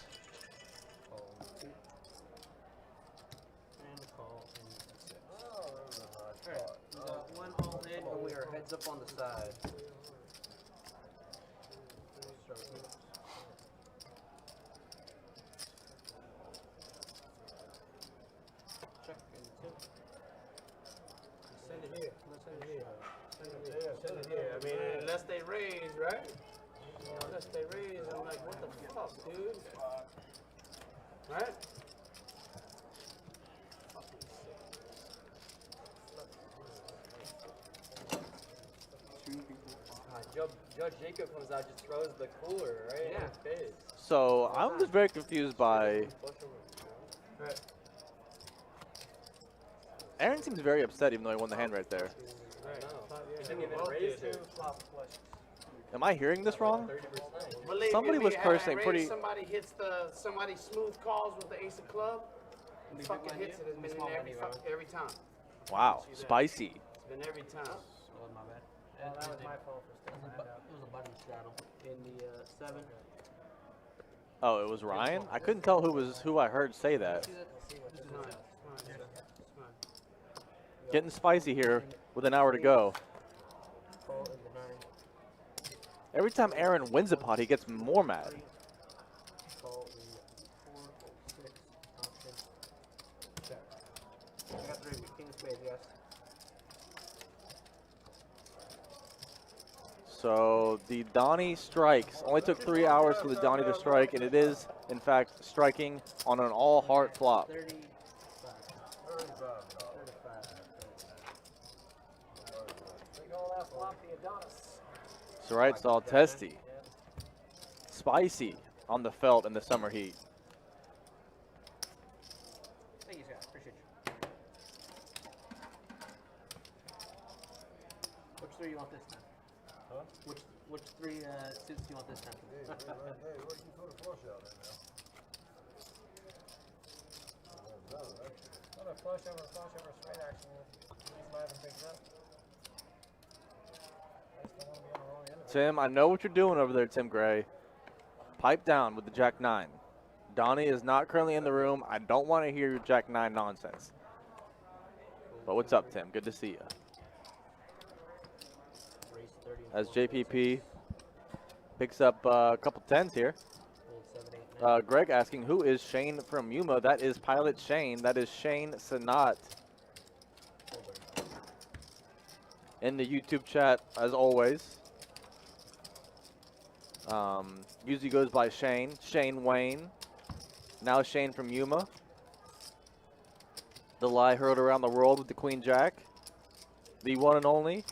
Heads up on the side. Check and tilt. Send it here. Send it here. Send it here. Send it here. I mean, unless they raise, right? You know, unless they raise, I'm like, what the fuck, dude? Right? Judge Jacob comes out, just throws the cooler right in his face. So I'm just very confused by. Right. Aaron seems very upset, even though he won the hand right there. Right. He didn't even raise it. Am I hearing this wrong? 30%. Believe Somebody me, was had cursing I pretty- raised, somebody smooth calls with the ace of club, fucking hits it. It's been in every time. Wow, spicy. It's been every time. Oh, my bad. Well, that was my fault for sticking my hand out. It was a button straddle. In the 7. Oh, it was Ryan? I couldn't tell who I heard say that. See that? It's fine. It's fine. Getting spicy here with an hour to go. Call in the 9. Every time Aaron wins a pot, he gets more mad. Call in 4, 6, option. Check. I got 3. King of spades, yes. So the Donnie strikes. Only took 3 hours for the Donnie to strike, and it is, in fact, striking on an all-heart flop. 35. 35. Big ol' ass floppy Adonis. So right, it's all testy. Spicy on the felt in the summer heat. Thank you, Scott. Appreciate you. Which 3 you want this time? Huh? Which 3 suits you want this time? Hey, where'd you put a flush out there now? What a flush over straight action. He's 5 and picks up. I just don't want to be on the wrong end of it. Tim, I know what you're doing over there, Tim Gray. Pipe down with the Jack 9. Donnie is not currently in the room. I don't want to hear your Jack 9 nonsense. But what's up, Tim? Good to see you. Race 30 and As 4, JPP picks up a couple tens here. Hold 7, 8, 9. Greg asking, who is Shane from Yuma? That is Pilot Shane. That is Shane Sanat. In the YouTube chat, as always. Usually goes by Shane. Shane Wayne. Now Shane from Yuma. The lie heard around the world with the Queen Jack. The one and only.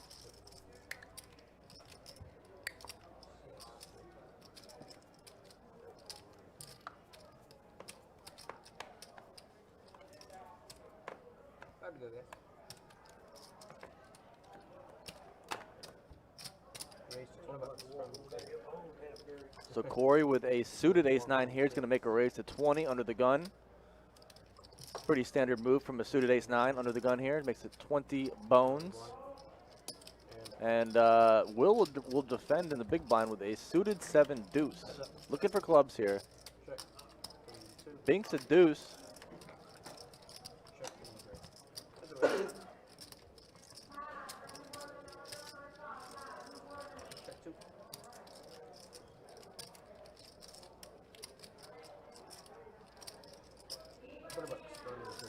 Time to go, guys. Race 20 bucks from So Corey with a suited ace-9 here is going to make a raise to 20 under the gun. Pretty standard move from a suited ace-9 under the gun here. It makes it 20 bones. And Will defend in the big blind with a suited 7 deuce. Looking for clubs here. check. Binks a deuce. Check in the race. Check 2. $20 bucks. Starting with 3.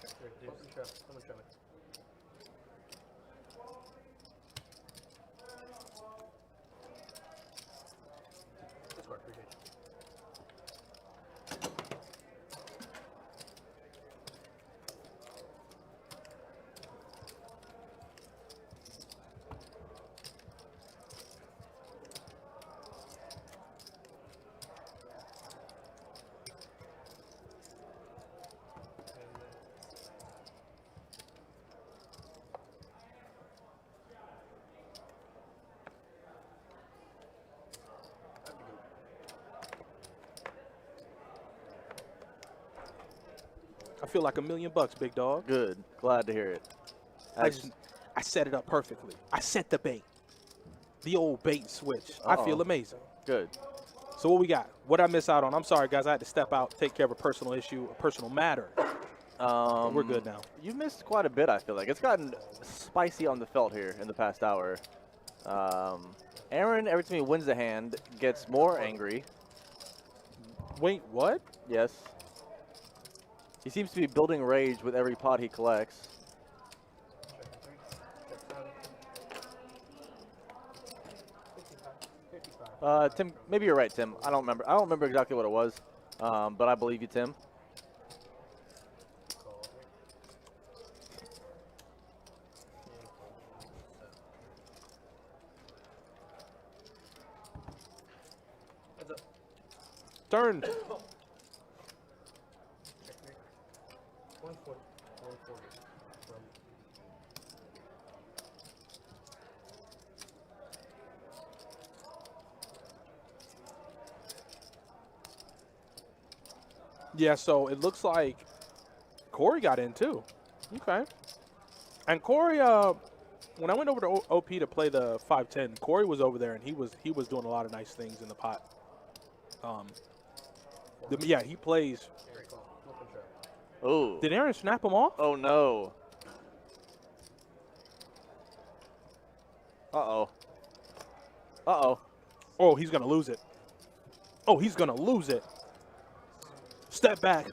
Check 2. Open trap. Someone trap it. Discord, appreciate you. I feel like $1 million, big dog. Good. Glad to hear it. I As, just, I set it up perfectly. I set the bait. The old bait and switch. I feel amazing. Good. So what we got? What I miss out on? I'm sorry, guys. I had to step out, take care of a personal issue, a personal matter. We're good now. You missed quite a bit, I feel like. It's gotten spicy on the felt here in the past hour. Aaron, every time he wins a hand, gets more angry. Wait, what? Yes. He seems to be building rage with every pot he collects. Tim, maybe you're right, Tim. I don't remember exactly what it was, but I believe you, Tim. Turn. 140. Yeah, so it looks like Corey got in too. Okay. And Corey, when I went over to OP to play the 510, Corey was over there and he was doing a lot of nice things in the pot. Yeah, he plays. Oh. Did Aaron snap him off? Oh no. Uh-oh. Uh-oh. Oh, he's gonna lose it. Oh, he's gonna lose it. Step back.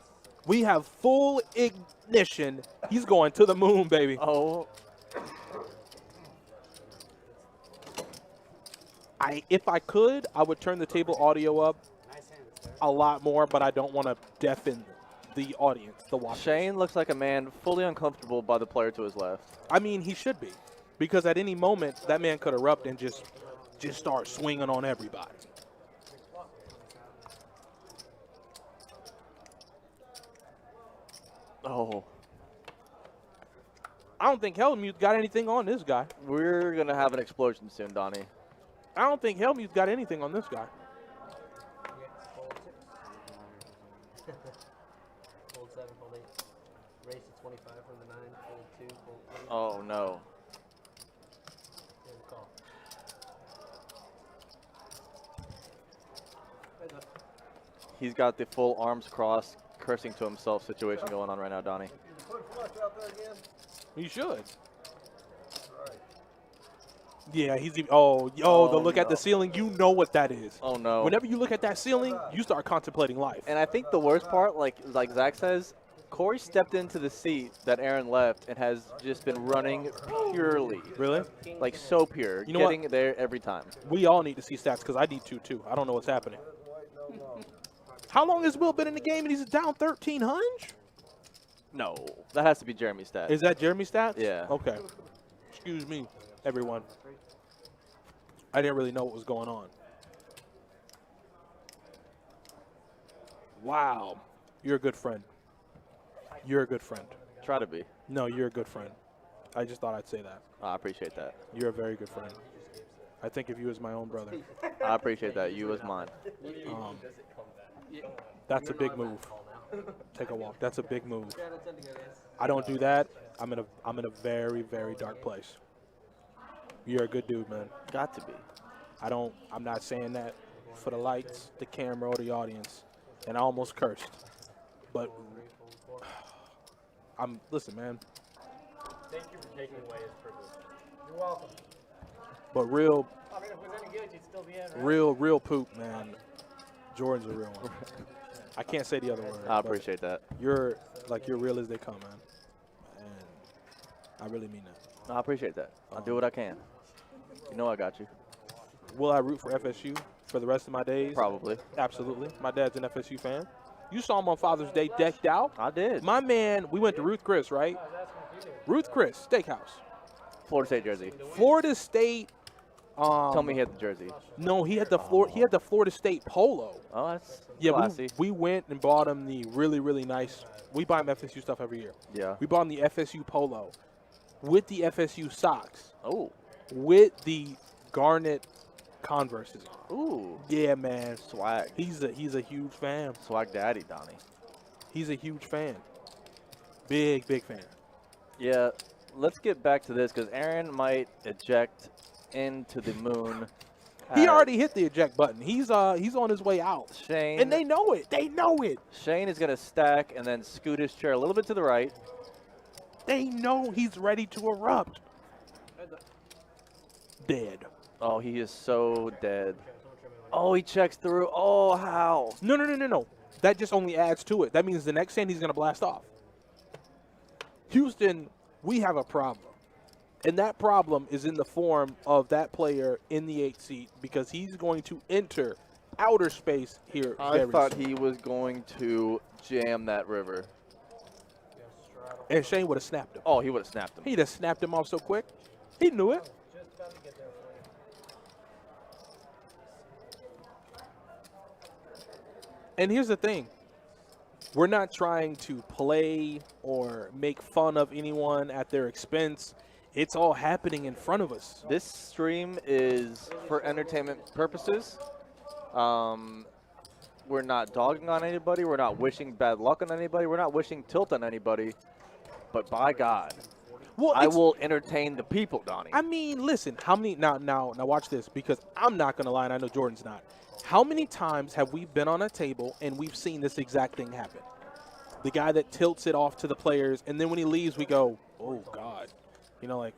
We have full ignition. He's going to the moon, baby. Oh. If I could, I would turn the table audio up Nice hand, sir. a lot more, but I don't want to deafen the audience, the watchers. Shane looks like a man fully uncomfortable by the player to his left. I mean, he should be, because at any moment that man could erupt and just start swinging on everybody. Oh. I don't think Helmuth got anything on this guy. We're going to have an explosion soon, Donnie. I don't think Helmuth got anything on this guy. Fold 7, fold 8. Race to 25 from the 9, fold 2, fold 3. Oh, no. And call. He's got the full arms crossed, cursing to himself situation going on right now, Donnie. He should. Yeah, he's even. The look at the ceiling. You know what that is. Oh, no. Whenever you look at that ceiling, you start contemplating life. And I think the worst part, like Zach says, Corey stepped into the seat that Aaron left and has just been running purely. Really? Like so pure. You know getting what? there every time. We all need to see stats because I need to too. I don't know what's happening. How long has Will been in the game and he's down 1,300? No, that has to be Jeremy's stat. Is that Jeremy's stats? Yeah. Okay. Excuse me, everyone. I didn't really know what was going on. Wow. You're a good friend. You're a good friend. Try to be. No, you're a good friend. I just thought I'd say that. I appreciate that. You're a very good friend. I think of you as my own brother. I appreciate that. You as mine. That's a big move. Take a walk. That's a big move. I don't do that. I'm in a very, very dark place. You're a good dude, man. Got to be. I'm not saying that for the lights, the camera, or the audience. And I almost cursed. But listen, man. Thank you for taking away his privilege. You're welcome. But real I mean, if it was any good, you'd still be in, right? real poop, man. Jordan's a real one. I can't say the other word. I appreciate that. You're real as they come, man. And I really mean that. I appreciate that. I'll do what I can. You know I got you. Will I root for FSU for the rest of my days? Probably. Absolutely. My dad's an FSU fan. You saw him on Father's Day decked out. I did. My man, we went to Ruth Chris, right? Ruth Chris Steakhouse. Florida State jersey. Florida State. Tell me he had the jersey. No, he had the Florida State polo. Oh, that's Yeah, classy. we went and bought him the really, really nice. We buy him FSU stuff every year. Yeah. We bought him the FSU polo with the FSU socks, Oh. with the garnet Converses on. Ooh. Yeah, man. Swag. He's a huge fan. Swag daddy, Donnie. He's a huge fan. Big fan. Yeah. let's get back to this because Aaron might eject into the moon. He already hit the eject button. He's on his way out. Shane. And they know it. They know it. Shane is going to stack and then scoot his chair a little bit to the right. They know he's ready to erupt. Dead. Oh, he is so dead. Oh, he checks through. Oh, how? No. That just only adds to it. That means the next hand he's going to blast off. Houston, we have a problem. And that problem is in the form of that player in the 8th seat because he's going to enter outer space here. I thought he was going to jam that river. And Shane would have snapped him. Oh, he would have snapped him. He'd have snapped him off so quick. He knew it. Just about to get there for you. And here's the thing. We're not trying to play or make fun of anyone at their expense. It's all happening in front of us. This stream is for entertainment purposes. We're not dogging on anybody. We're not wishing bad luck on anybody. We're not wishing tilt on anybody. But by God, Well, I will entertain the people, Donnie. I mean, listen, how many now watch this because I'm not going to lie and I know Jordan's not. How many times have we been on a table and we've seen this exact thing happen? The guy that tilts it off to the players and then when he leaves we go, "Oh God." You know, like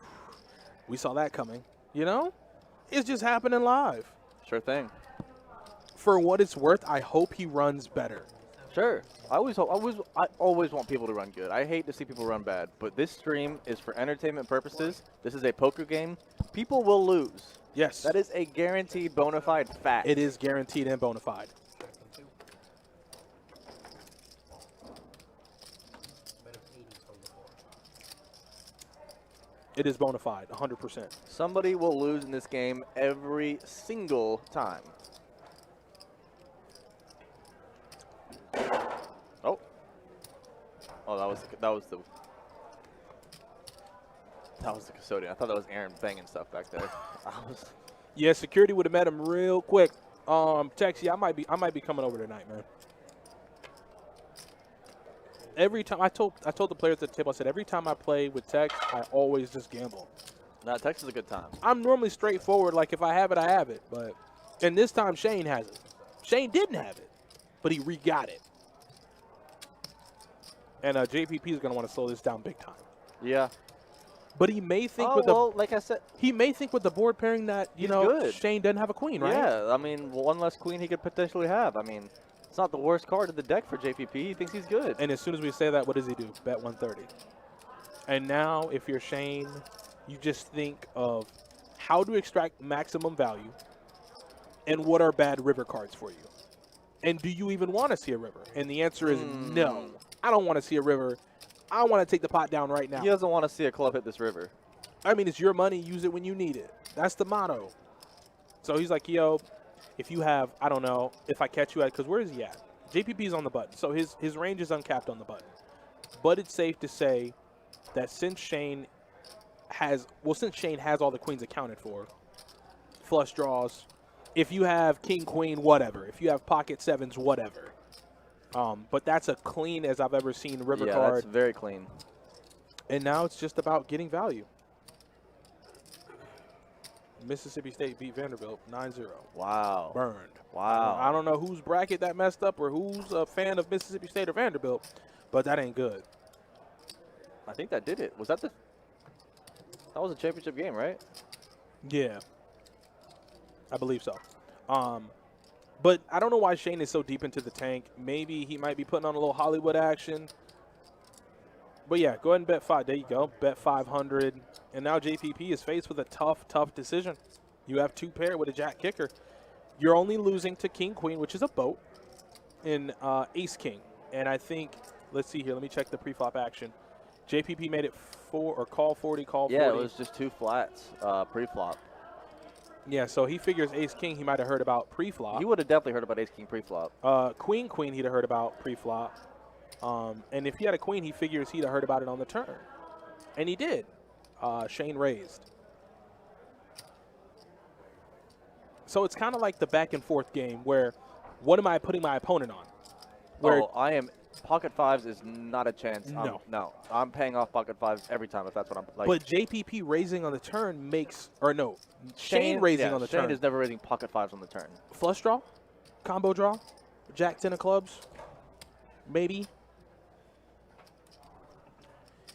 we saw that coming, you know? It's just happening live. Sure thing. For what it's worth, I hope he runs better. Sure. I always want people to run good. I hate to see people run bad. But this stream is for entertainment purposes. This is a poker game. People will lose. Yes. That is a guaranteed bona fide fact. It is guaranteed and bona fide. It is bona fide, 100%. Somebody will lose in this game every single time. Oh. Oh, that was the custodian. I thought that was Aaron banging stuff back there. Yeah, security would have met him real quick. Tex, yeah, I might be coming over tonight, man. Every time I told the players at the table, I said every time I play with Tex, I always just gamble. Nah, Tex is a good time. I'm normally straightforward, like if I have it, I have it. And this time Shane has it. Shane didn't have it, but he re-got it. And JPP is going to want to slow this down big time. Yeah. But he may think like I said, he may think with the board pairing that good. Shane doesn't have a queen, right? Yeah, I mean, one less queen he could potentially have. I mean, it's not the worst card in the deck for JPP. He thinks he's good. And as soon as we say that, what does he do? Bet 130. And now, if you're Shane, you just think of how to extract maximum value and what are bad river cards for you. And do you even want to see a river? And the answer is no. I don't want to see a river. I want to take the pot down right now. He doesn't want to see a club hit this river. I mean, it's your money. Use it when you need it. That's the motto. So he's like, yo, if you have, I don't know, if I catch you at, because where is he at? JPP's on the button. So his range is uncapped on the button. But it's safe to say that since Shane has all the queens accounted for, flush draws, if you have king, queen, whatever. If you have pocket sevens, whatever. But that's as clean as I've ever seen river card. Yeah, that's very clean. And now it's just about getting value. Mississippi State beat Vanderbilt 9-0. Wow. Burned. Wow. I don't know whose bracket that messed up or who's a fan of Mississippi State or Vanderbilt, but that ain't good. I think that did it. That was a championship game, right? Yeah. I believe so. But I don't know why Shane is so deep into the tank. Maybe he might be putting on a little Hollywood action. But yeah, go ahead and bet 5. There you go. Bet 500. And now JPP is faced with a tough decision. You have two pair with a jack kicker. You're only losing to king queen, which is a boat, in ace king. And I think, let's see here. Let me check the pre-flop action. JPP made it call 40, call 40. Yeah, it was just 2 flats pre-flop. Yeah, so he figures ace king he might have heard about pre-flop. He would have definitely heard about ace king pre-flop. Queen he'd have heard about pre-flop. And if he had a queen, he figures he'd have heard about it on the turn. And he did. Shane raised. So it's kind of like the back and forth game where what am I putting my opponent on? Where I am Pocket fives is not a chance. No. No. I'm paying off pocket fives every time if that's what I'm like. But JPP raising on the turn makes, or no, Shane raising yeah, on the Shane turn. is never raising pocket fives on the turn. Flush draw, combo draw, Jack 10 of clubs, maybe.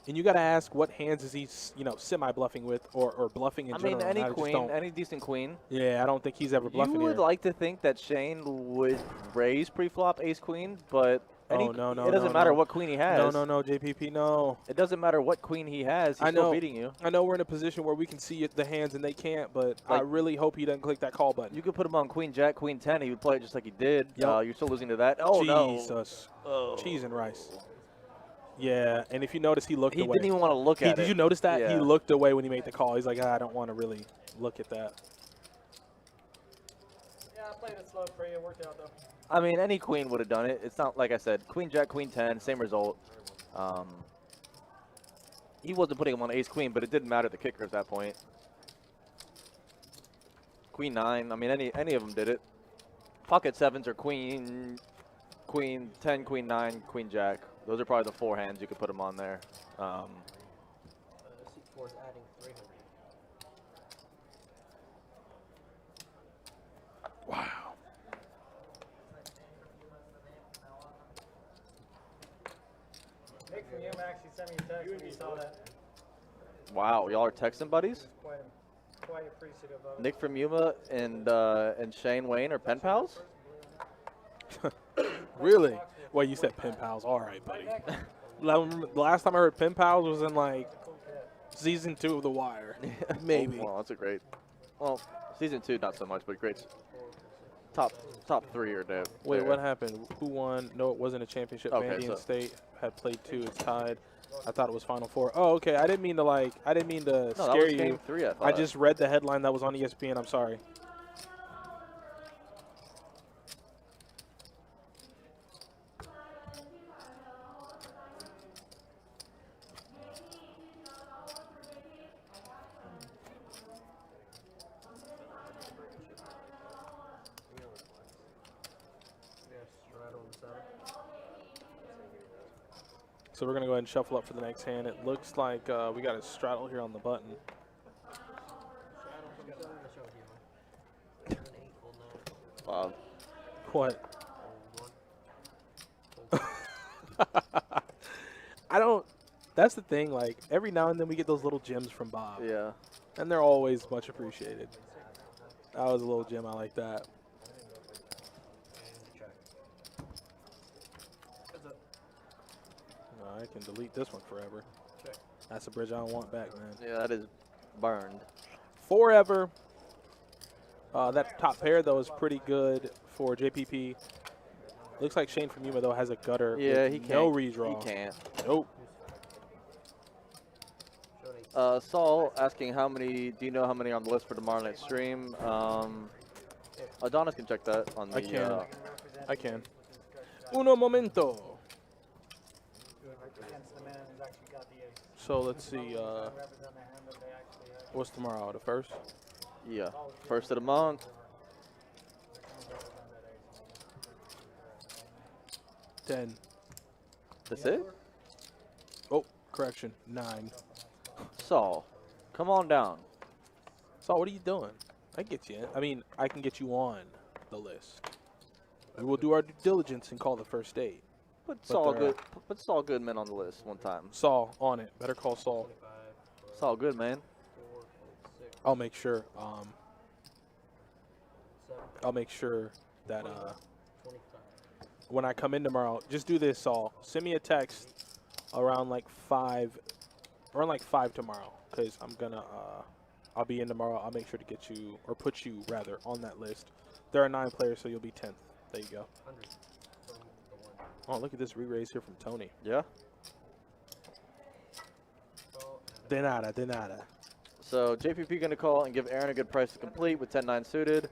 And you got to ask what hands is he, semi-bluffing with or bluffing in I general. mean, any I just queen, don't- any decent queen. Yeah, I don't think he's ever bluffing You would here. like to think that Shane would raise pre-flop ace queen, but Oh, no, it doesn't matter what queen he has. No, JPP, no. It doesn't matter what queen he has. He's I know. still beating you. I know we're in a position where we can see the hands and they can't, but I Like- really hope he doesn't click that call button. You could put him on queen jack, queen 10. He would play it just like he did. Yep. You're still losing to that. Oh, no. Jesus. Cheese and rice. Yeah, and if you notice, he looked He away. didn't even want to look at it. Did you notice that? He Yeah. looked away when he made the call. He's like, I don't want to really look at that. Yeah, I played it slow for you. It worked out, though. I mean, any queen would have done it. It's not like I said, queen jack, queen 10, same result. He wasn't putting him on ace queen, but it didn't matter the kicker at that point. Queen 9. I mean, any of them did it. Pocket sevens are queen 10, queen 9, queen jack. Those are probably the 4 hands you could put him on there. Seat 4 is adding 300. Wow. Nick from Yuma actually sent me a text when he saw that. Wow, y'all are texting buddies? Quite appreciative of it. Nick from Yuma and Shane Wayne are pen pals? Really? Well, you said pen pals. All right, buddy. The last time I heard pen pals was in, like, season 2 of The Wire. Maybe. Well, that's a great. Well, season 2 not so much, but great. Top 3 are there. Wait, what happened? Who won? No, it wasn't a championship. Okay, Vandy and so- State had played 2. It's tied. I thought it was Final Four. Oh, okay. I didn't mean to No, that scare was you. game 3. I I thought. just read the headline that was on ESPN. I'm sorry. So we're going to go ahead and shuffle up for the next hand. It looks like we got a straddle here on the button. What? I don't. That's the thing. Like, every now and then we get those little gems from Bob. Yeah. And they're always much appreciated. That was a little gem. I like that. No, I can delete this one forever. That's a bridge I don't want back, man. Yeah, that is burned. Forever. That top pair, though, is pretty good for JPP. Looks like Shane from Yuma, though, has a gutter. Yeah, with he can't. no redraw. He can't. Nope. Saul asking do you know how many are on the list for tomorrow night's stream? Adonis can check that on the. I can. I can. Uno momento. Against the man who's actually got the ace. So let's see. Represent the hand that they actually have. What's tomorrow? The first? Yeah, first of the month. 10. That's it. Oh, correction. 9. Saul, come on down. So what are you doing? I get you in. I mean, I can get you on the list. We will do our due diligence and call the first date. Put they're- Saul Goodman on the list one time. Saul on it. Better call Saul. Saul Goodman. I'll make sure. I'll make sure that when I come in tomorrow, just do this, Saul. Send me a text around like 5 tomorrow, because I'm gonna I'll be in tomorrow. I'll make sure to get you, or put you rather, on that list. There are 9 players, so you'll be 10th. There you go. Oh, look at this re-raise here from Tony. Yeah. De nada, de nada. So JPP going to call and give Aaron a good price to complete with 10-9 suited.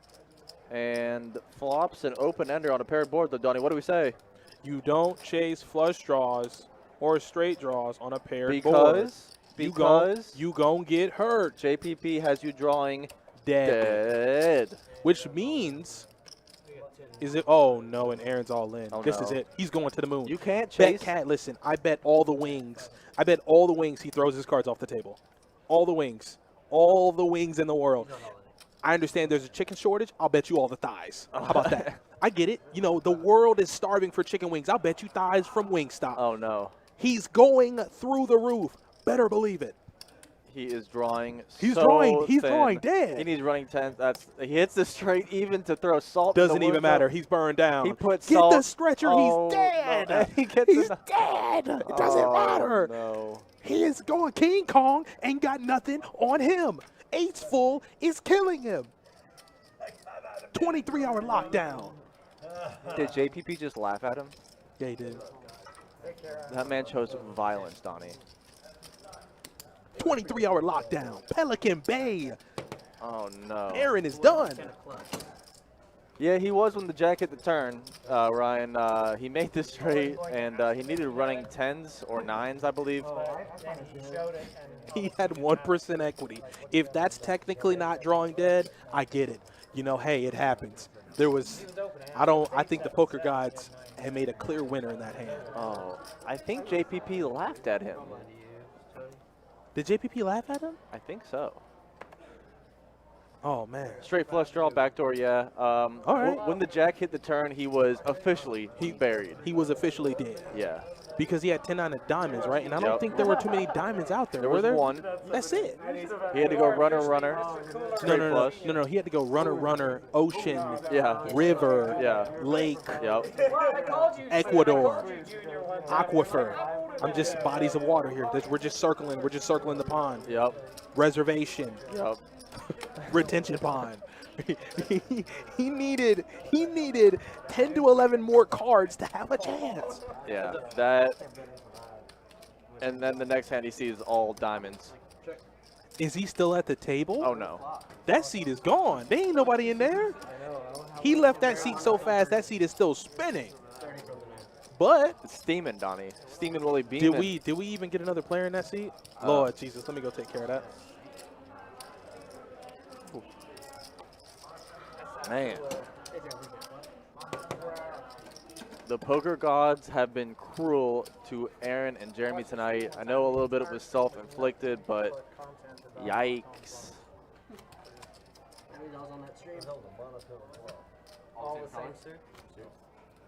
And flops an open ender on a paired board, though, Donnie. What do we say? You don't chase flush draws or straight draws on a paired board. Because you gon' get hurt. JPP has you drawing Dead. dead. Which means Is it? Oh, no, and Aaron's all in. Oh, This is no. it. He's going to the moon. You can't Bet chase. Cat, listen, I bet all the wings. I bet all the wings he throws his cards off the table. All the wings. All the wings in the world. I understand there's a chicken shortage. I'll bet you all the thighs. How about that? I get it. You know, the world is starving for chicken wings. I'll bet you thighs from Wingstop. Oh, no. He's going through the roof. Better believe it. He is drawing He's so drawing. He's thin. drawing dead. And he's running 10. He hits the straight even to throw salt. Doesn't in the even wound matter. zone. He's burned down. He puts Get salt. the stretcher. Oh, He's dead. No. And he gets He's the- dead. It doesn't matter. No. He is going. King Kong ain't got nothing on him. Ace full is killing him. 23-hour lockdown. Did JPP just laugh at him? Yeah, he did. That man chose violence, Donnie. 23-hour lockdown. Pelican Bay. Oh, no. Aaron is done. Yeah, he was when the jack hit the turn, Ryan. He made this straight, and he needed running 10s or 9s, I believe. He had 1% equity. If that's technically not drawing dead, I get it. You know, hey, it happens. There was, I think the poker gods had made a clear winner in that hand. Oh, I think JPP laughed at him. Did JPP laugh at him? I think so. Oh, man. Straight flush draw, backdoor, yeah. All right. When the jack hit the turn, he was officially buried. He was officially dead. Yeah. Because he had 10-9 of diamonds, right? And I don't Yep. think there were too many diamonds out there, There were was there? one. That's it. He had to go runner, straight flush. No. He had to go runner, ocean, Yeah. river, Yeah. lake, Yep. Ecuador, aquifer. I'm just bodies of water here. We're just circling the pond. Yep. Reservation, Yep. retention pond. he needed 10 to 11 more cards to have a chance. Yeah. That. And then the next hand he sees all diamonds. Is he still at the table? Oh, no. That seat is gone. There ain't nobody in there. He left that seat so fast, that seat is still spinning. But It's steaming, Donnie. Steaming Willie Beeman. did we even get another player in that seat? Lord Jesus, let me go take care of that. Man. The poker gods have been cruel to Aaron and Jeremy tonight. I know a little bit of it was self-inflicted, but yikes. On that stream. All the same suit.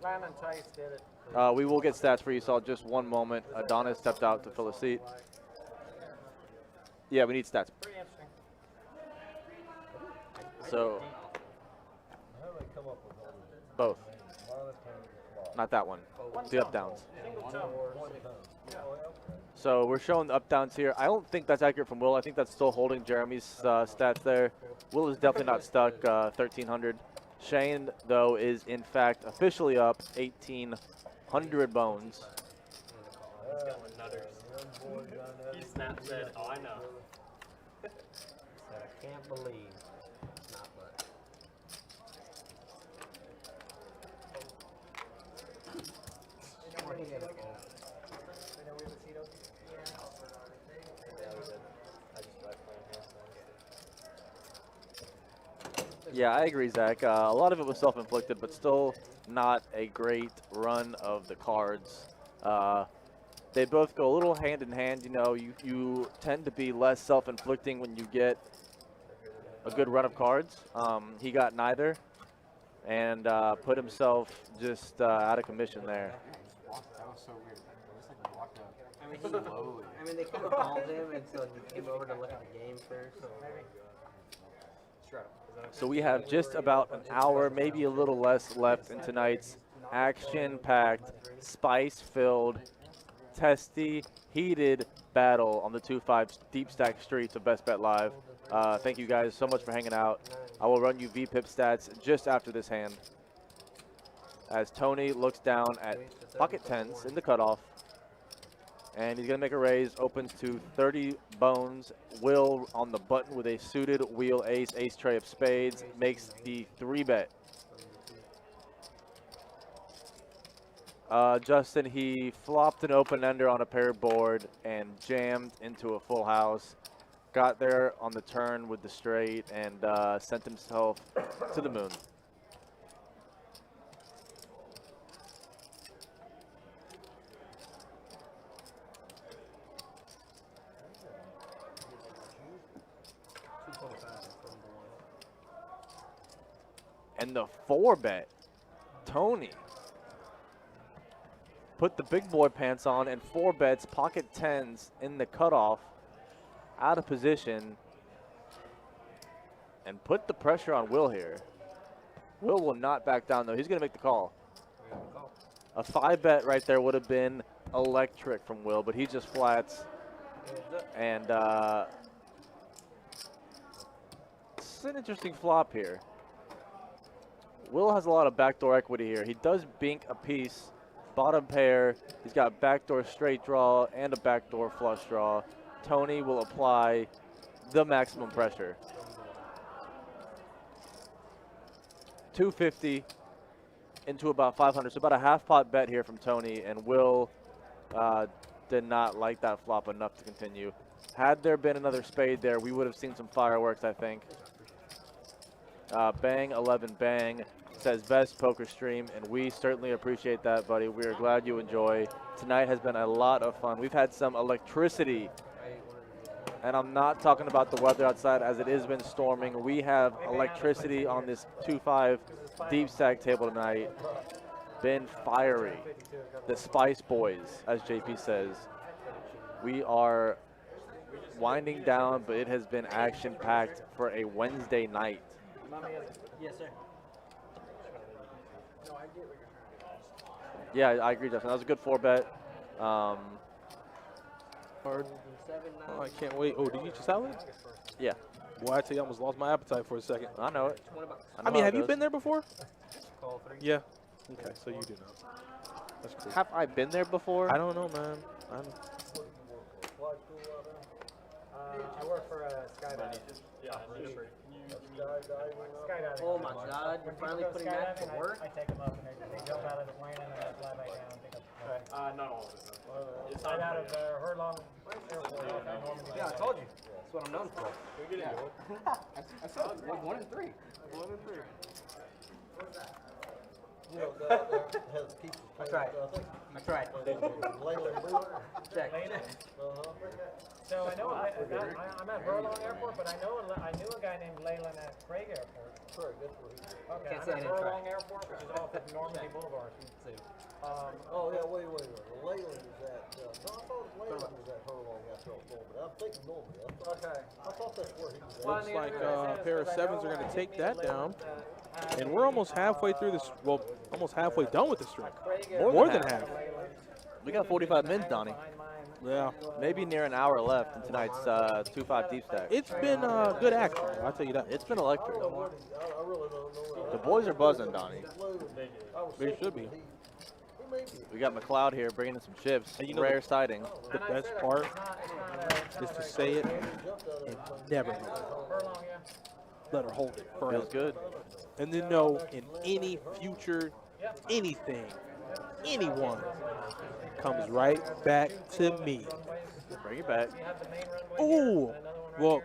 Landon Tice did it. We will get stats for you, Saul. Just one moment. Adonis stepped out to fill a seat. Yeah, we need stats. Pretty interesting. So, both. Not that one. The up downs. So we're showing the up downs here. I don't think that's accurate from Will. I think that's still holding Jeremy's stats there. Will is definitely not stuck 1,300. Shane, though, is in fact officially up 1,800 bones. He snapped said, "Oh, I know." I can't believe. Not much. Yeah, I agree, Zach. A lot of it was self-inflicted, but still not a great run of the cards. They both go a little hand in hand. You know, you tend to be less self-inflicting when you get a good run of cards. He got neither, and put himself just out of commission there. That was so weird. It just like walked up. I mean, they could have called him, and so he came over to look at the game first. So So we have just about an hour, maybe a little less left in tonight's action-packed, spice-filled, testy, heated battle on the 2-5 deep stack streets of Best Bet Live. Thank you guys so much for hanging out. I will run you VPIP stats just after this hand. As Tony looks down at pocket tens in the cutoff. And he's going to make a raise, opens to 30 bones. Will on the button with a suited wheel ace, ace tray of spades, makes the 3-bet. Justin, he flopped an open ender on a paired board and jammed into a full house. Got there on the turn with the straight and sent himself to the moon. And the 4-bet, Tony put the big boy pants on and 4 bets, pocket 10s in the cutoff, out of position, and put the pressure on Will here. Will not back down, though. He's going to make the call. A 5-bet right there would have been electric from Will, but he just flats. And it's an interesting flop here. Will has a lot of backdoor equity here. He does bink a piece, bottom pair. He's got backdoor straight draw and a backdoor flush draw. Tony will apply the maximum pressure. 250 into about 500, so about a half pot bet here from Tony, and Will did not like that flop enough to continue. Had there been another spade there, we would have seen some fireworks, I think. Bang 11 bang says best poker stream, and we certainly appreciate that, buddy. We are glad you enjoy. Tonight has been a lot of fun. We've had some electricity, and I'm not talking about the weather outside as it has been storming. We have electricity on this 2-5 deep stack table tonight. Been fiery. The Spice Boys, as JP says. We are winding down, but it has been action-packed for a Wednesday night. Yes, sir. Yeah, I agree, Justin. That was a good 4-bet. Hard. 7, 9. Oh, I can't wait. Oh, did you eat your salad? Yeah, Boy, I tell you, I almost lost my appetite for a second. I know it. 20 bucks. I mean, how it have you goes. been there before? Call 3. Yeah. Okay, so you do know. That's cool. Have I been there before? I don't know, man. I work for skydiving. Skydiving. Oh my God! You're finally Go putting that to skydiving, work. I take them up and they jump out of the plane and then I fly back down and pick up the plane. Not all of it. It's right out of Hurlong Airport. off at Normandy. Yeah, I told you. That's what I'm known for. I said like 1 in 3. I tried. I tried. Check. So I know I'm at Hurlong Airport, but I knew a guy named Leyland at Craig Airport. Okay, Can't I'm say I at didn't try. Hurlong Airport, which is off of Normandy Boulevard. Oh, yeah, wait. Leyland is at, no, I thought Leyland was at Hurlong after Normandy. I'm thinking Normandy. I thought that's where he was at. Looks like a pair of 7s are going to take that down. And we're almost halfway through this, well, almost halfway done with the stream. More than half. We got 45 minutes, Donnie. Yeah. Maybe near an hour left in tonight's 2-5 deep stack. It's been good action, I'll tell you that. It's been electric. I really don't know. The boys are buzzing, Donnie. They should be. We got McLeod here bringing in some chips. And you know Rare sighting. The best part is to say it and never let her hold it forever. Feels good. And then know in any future, anything, anyone comes right back to me. Bring it back. Ooh, well,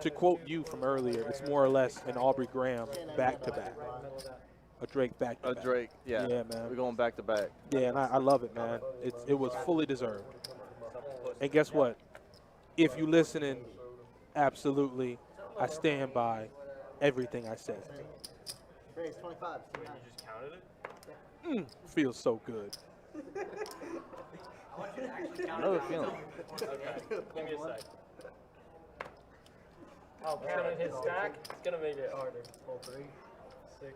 to quote you from earlier, it's more or less an Aubrey Graham back-to-back. A Drake back-to-back. A Drake, yeah. Yeah, man. We're going back to back. Yeah, and I love it, man. It was fully deserved. And guess what? If you listening, absolutely, I stand by everything I said. It's 25. You just counted it? Feels so good. I know the feeling. Okay, give me a sec. Oh, counted his stack? It's gonna make it harder. Pull 3.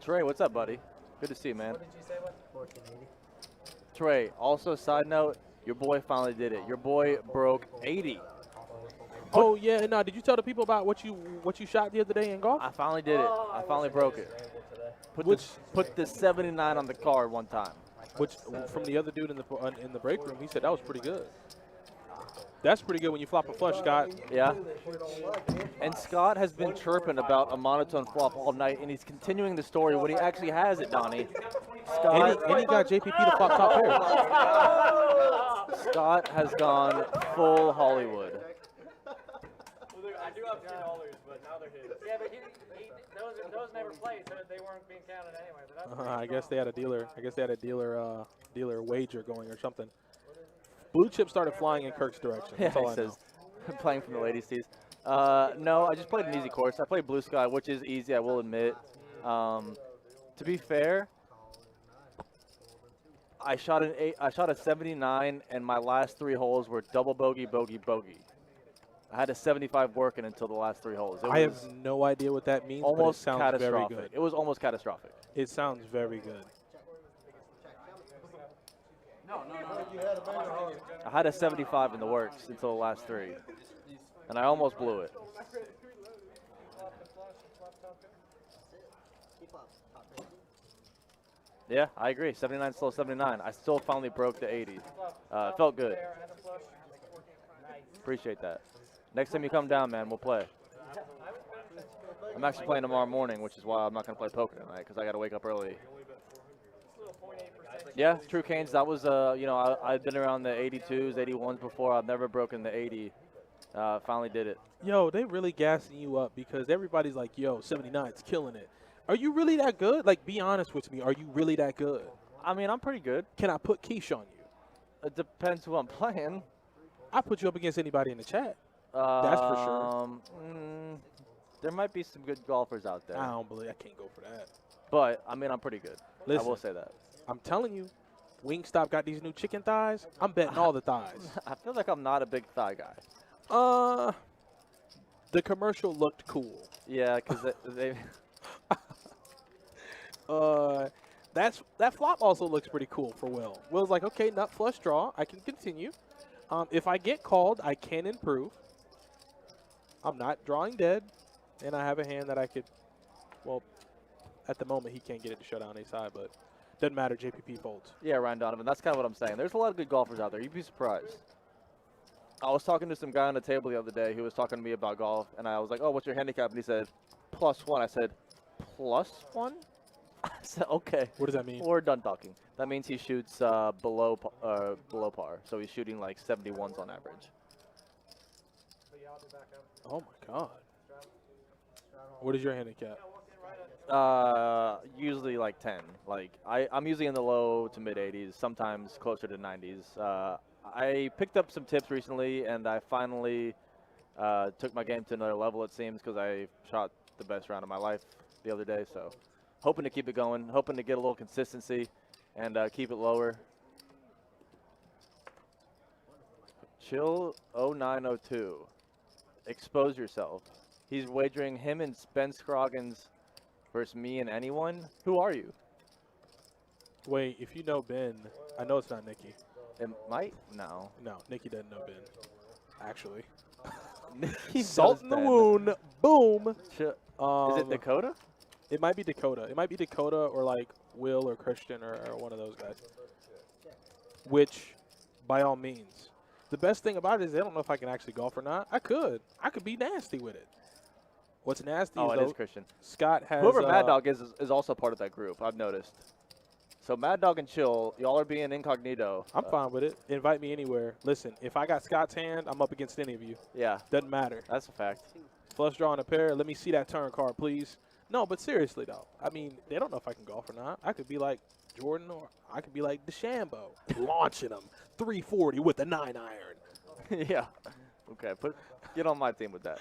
Trey, what's up, buddy? Good to see you, man. What did you say? What? 1480. Trey, also side note, your boy finally did it. Your boy broke 80. Oh yeah, and did you tell the people about what you shot the other day in golf? I finally did it. I finally broke it. Put the 79 on the card one time. Which from the other dude in the break room, he said that was pretty good. That's pretty good when you flop a flush, Scott. Yeah. And Scott has been chirping about a monotone flop all night, and he's continuing the story when he actually has it, Donnie. Scott, And he got JPP to flop top pair. Scott has gone full Hollywood. I do have $2, but now they're his. Yeah, but those never played, so they weren't being counted anyway. But that's I guess they had a dealer. I guess they had a dealer wager going or something. Blue chip started flying in Kirk's direction. Yeah, That's all he I says, know. playing from the ladies' tees. No, I just played an easy course. I played Blue Sky, which is easy, I will admit. To be fair, I shot a 79, and my last 3 holes were double bogey, bogey, bogey. I had a 75 working until the last 3 holes. It I have was no idea what that means, but it almost sounds very catastrophic. good. It was almost catastrophic. It sounds very good. No. You had a bigger heart. I had a 75 in the works until the last 3, and I almost blew it. He flops top 50. Yeah, I agree. 79 still 79. I still finally broke the 80. Felt good. Appreciate that. Next time you come down, man, we'll play. I'm actually playing tomorrow morning, which is why I'm not going to play poker tonight, because I got to wake up early. Yeah, true, Canes. That was, I've been around the 82s, 81s before. I've never broken the 80. Finally did it. Yo, they really gassing you up because everybody's like, yo, 79's killing it. Are you really that good? Like, be honest with me. Are you really that good? I mean, I'm pretty good. Can I put quiche on you? It depends who I'm playing. I put you up against anybody in the chat. That's for sure. There might be some good golfers out there. I don't believe I can't go for that. But, I mean, I'm pretty good. Listen, I will say that. I'm telling you, Wingstop got these new chicken thighs. I'm betting all the thighs. I feel like I'm not a big thigh guy. The commercial looked cool. Yeah, because they that flop also looks pretty cool for Will. Will's like, okay, nut flush draw. I can continue. If I get called, I can improve. I'm not drawing dead, and I have a hand that I could. Well, at the moment he can't get it to shut down a side, but doesn't matter. JPP folds. Yeah, Ryan Donovan. That's kind of what I'm saying. There's a lot of good golfers out there. You'd be surprised. I was talking to some guy on the table the other day who was talking to me about golf, and I was like, oh, what's your handicap? And he said, +1. I said, +1? I said, okay. What does that mean? We're done talking. That means he shoots below par. So he's shooting like 71s on average. Oh, my God. What is your handicap? Usually like 10. Like I'm usually in the low to mid 80s, sometimes closer to 90s. I picked up some tips recently, and I finally took my game to another level, it seems, because I shot the best round of my life the other day. So hoping to keep it going, hoping to get a little consistency and keep it lower. Chill 0902. Expose yourself. He's wagering him and Ben Scroggins versus me and anyone. Who are you? Wait, if you know Ben, I know it's not Nikki. It might? No. No, Nikki doesn't know Ben. Actually. Nikki Salt does in the Ben. wound. Boom. Is it Dakota? It might be Dakota. It might be Dakota or like Will or Christian or one of those guys. Which, by all means. The best thing about it is they don't know if I can actually golf or not. I could be nasty with it. What's nasty Oh, is, it though, is Christian. Scott has... Whoever Mad Dog is also part of that group, I've noticed. So Mad Dog and Chill, y'all are being incognito. I'm fine with it. Invite me anywhere. Listen, if I got Scott's hand, I'm up against any of you. Yeah. Doesn't matter. That's a fact. Flush draw on a pair. Let me see that turn card, please. No, but seriously, though. I mean, they don't know if I can golf or not. I could be like Jordan or I could be like DeChambeau. Launching them. 340 with a 9-iron. Yeah. Okay, get on my team with that.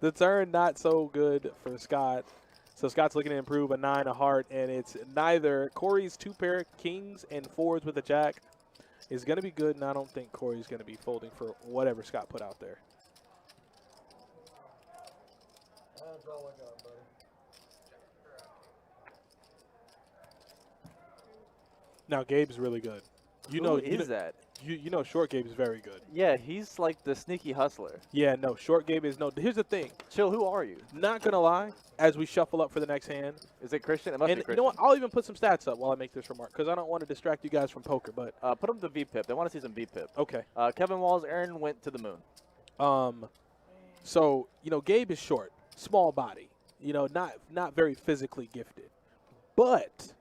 The turn not so good for Scott. So Scott's looking to improve a 9, a heart, and it's neither. Corey's 2 pair of kings and 4s with a jack is going to be good, and I don't think Corey's going to be folding for whatever Scott put out there. That's all I got, buddy. Now Gabe's really good. Who is that? You know Short Gabe is very good. Yeah, he's like the sneaky hustler. Yeah, no, Short Gabe is no. Here's the thing. Chill, who are you? Not going to lie, as we shuffle up for the next hand. Is it Christian? It must And be Christian. you know what? I'll even put some stats up while I make this remark because I don't want to distract you guys from poker. But put him to VPIP. They want to see some VPIP. okay. Kevin Walls, Aaron went to the moon. So Gabe is short, small body. Not very physically gifted, but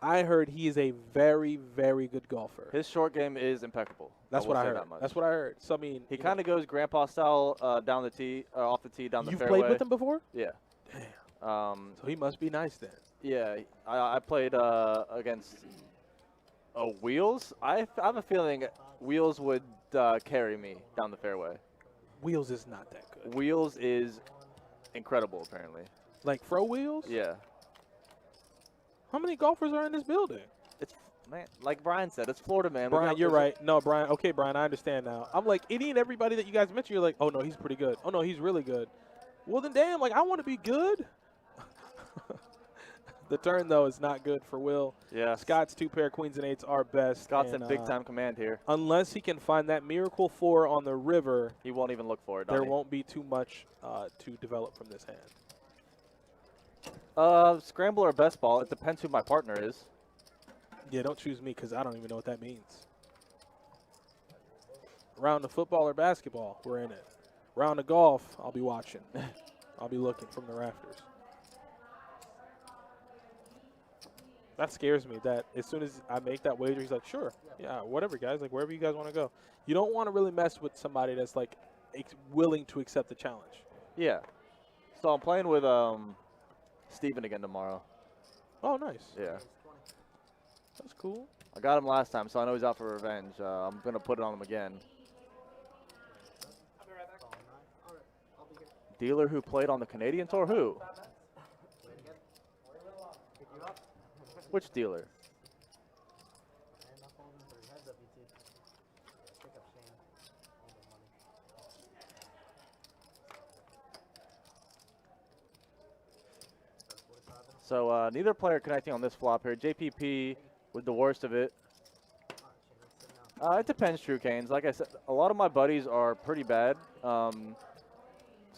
I heard he is a very, very good golfer. His short game is impeccable. That's what I heard. That's what I heard. So I mean, he kind of goes grandpa style down the tee, off the tee, down the fairway. You've played with him before? Yeah. Damn. So he must be nice then. Yeah, I played against Wheels. I have a feeling Wheels would carry me down the fairway. Wheels is not that good. Wheels is incredible, apparently. Like fro wheels? Yeah. How many golfers are in this building? It's, man, like Brian said, it's Florida, man. Brian, you're right. No, Brian. Okay, Brian, I understand now. I'm like, any and everybody that you guys mentioned, you're like, oh, no, he's pretty good. Oh, no, he's really good. Well, then, damn, like, I want to be good. The turn, though, is not good for Will. Yeah. Scott's 2 pair queens and eights are best. Scott's in big-time command here. Unless he can find that miracle 4 on the river, He won't even look for it, there won't be too much to develop from this hand. Scramble or best ball. It depends who my partner is. Yeah, don't choose me because I don't even know what that means. Round of football or basketball, we're in it. Round of golf, I'll be watching. I'll be looking from the rafters. That scares me that as soon as I make that wager, he's like, sure, yeah, whatever, guys, like wherever you guys want to go. You don't want to really mess with somebody that's like willing to accept the challenge. Yeah. So I'm playing with Steven again tomorrow. Oh, nice. Yeah. That's cool. I got him last time, so I know he's out for revenge. I'm going to put it on him again. Dealer who played on the Canadian Tour? Who? Which dealer? So neither player connecting on this flop here. JPP with the worst of it. It depends, True Canes. Like I said, a lot of my buddies are pretty bad. So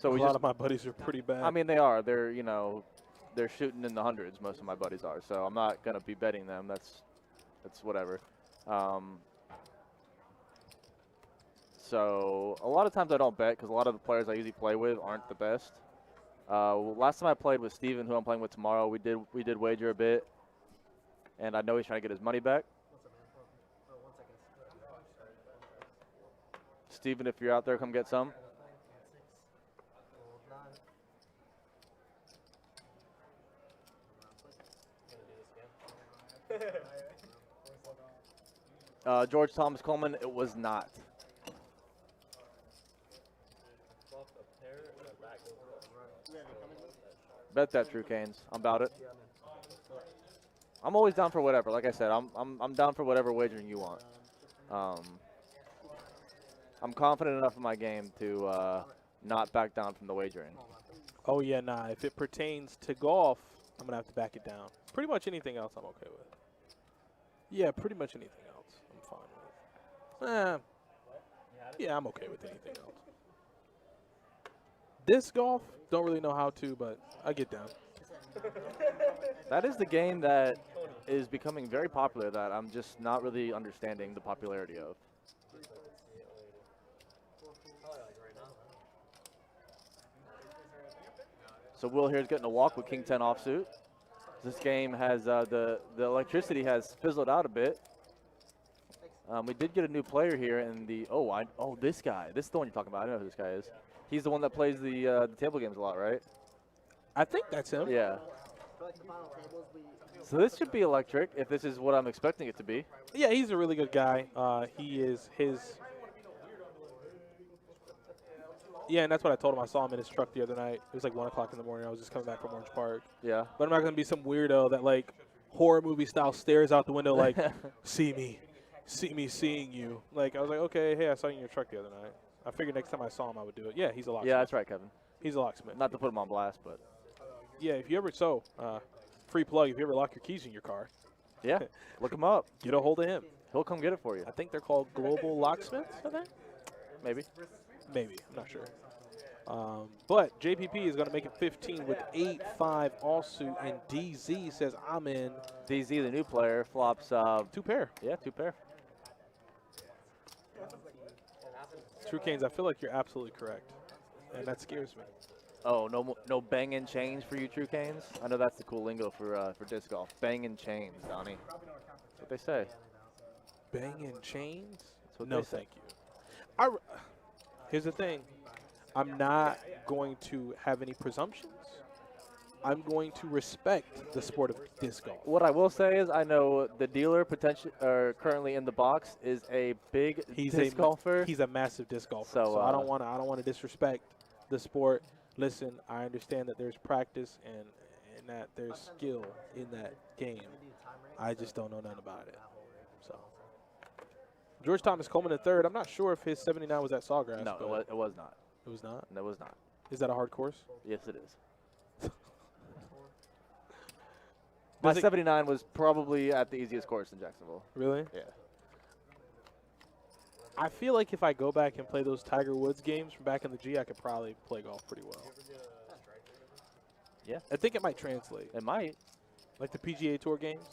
a lot of my buddies are pretty bad. I mean, they are. They're, you know, they're shooting in the hundreds. Most of my buddies are. So I'm not gonna be betting them. That's whatever. So a lot of times I don't bet because a lot of the players I usually play with aren't the best. Last time I played with Steven, who I'm playing with tomorrow, we did wager a bit, and I know he's trying to get his money back. Steven, if you're out there, come get some. George Thomas Coleman, it was not. Bet that, True Canes. I'm about it. I'm always down for whatever. Like I said, I'm down for whatever wagering you want. I'm confident enough in my game to not back down from the wagering. Oh, yeah, nah. If it pertains to golf, I'm going to have to back it down. Pretty much anything else I'm okay with. Yeah, pretty much anything else I'm fine with. Yeah, I'm okay with anything else. Disc golf, don't really know how to, but I get down. That is the game that is becoming very popular that I'm just not really understanding the popularity of. So Will here is getting a walk with King 10 offsuit. This game has the electricity has fizzled out a bit. We did get a new player here in the this guy. This is the one you're talking about. I know who this guy is. He's the one that plays the table games a lot, right? I think that's him. Yeah. So this should be electric if this is what I'm expecting it to be. Yeah, he's a really good guy. He is his. Yeah, and that's what I told him. I saw him in his truck the other night. It was like 1 o'clock in the morning. I was just coming back from Orange Park. Yeah. But I'm not going to be some weirdo that, like, horror movie style stares out the window like, see me seeing you. Like, I was like, okay, hey, I saw you in your truck the other night. I figured next time I saw him, I would do it. Yeah, he's a locksmith. Yeah, that's right, Kevin. He's a locksmith. Not to put him on blast, but. Yeah, if you ever, free plug, if you ever lock your keys in your car. Yeah, look him up. Get a hold of him. He'll come get it for you. I think they're called Global Locksmiths, I think? Maybe. Maybe. I'm not sure. But JPP is going to make it 15 with 8-5 offsuit, and DZ says I'm in. DZ, the new player, flops 2 pair. Yeah, 2 pair. True Canes, I feel like you're absolutely correct, and that scares me. Oh, no bang and chains for you, True Canes? I know that's the cool lingo for disc golf. Bang and chains, Donnie. That's what they say. Bang and chains? That's what no, they say. thank you. Here's the thing. I'm not going to have any presumptions. I'm going to respect the sport of disc golf. What I will say is I know the dealer currently in the box is a big disc golfer. He's a massive disc golfer. So I don't want to disrespect the sport. listen, I understand that there's practice and that there's skill in that game. I just don't know nothing about it. So, George Thomas Coleman III. I'm not sure if his 79 was at Sawgrass. No, but it was not. It was not? No, it was not. Is that a hard course? Yes, it is. My Does it- 79 was probably at the easiest course in Jacksonville. Really? Yeah. I feel like if I go back and play those Tiger Woods games from back in the G, I could probably play golf pretty well. Yeah. I think it might translate. It might. Like the PGA Tour games.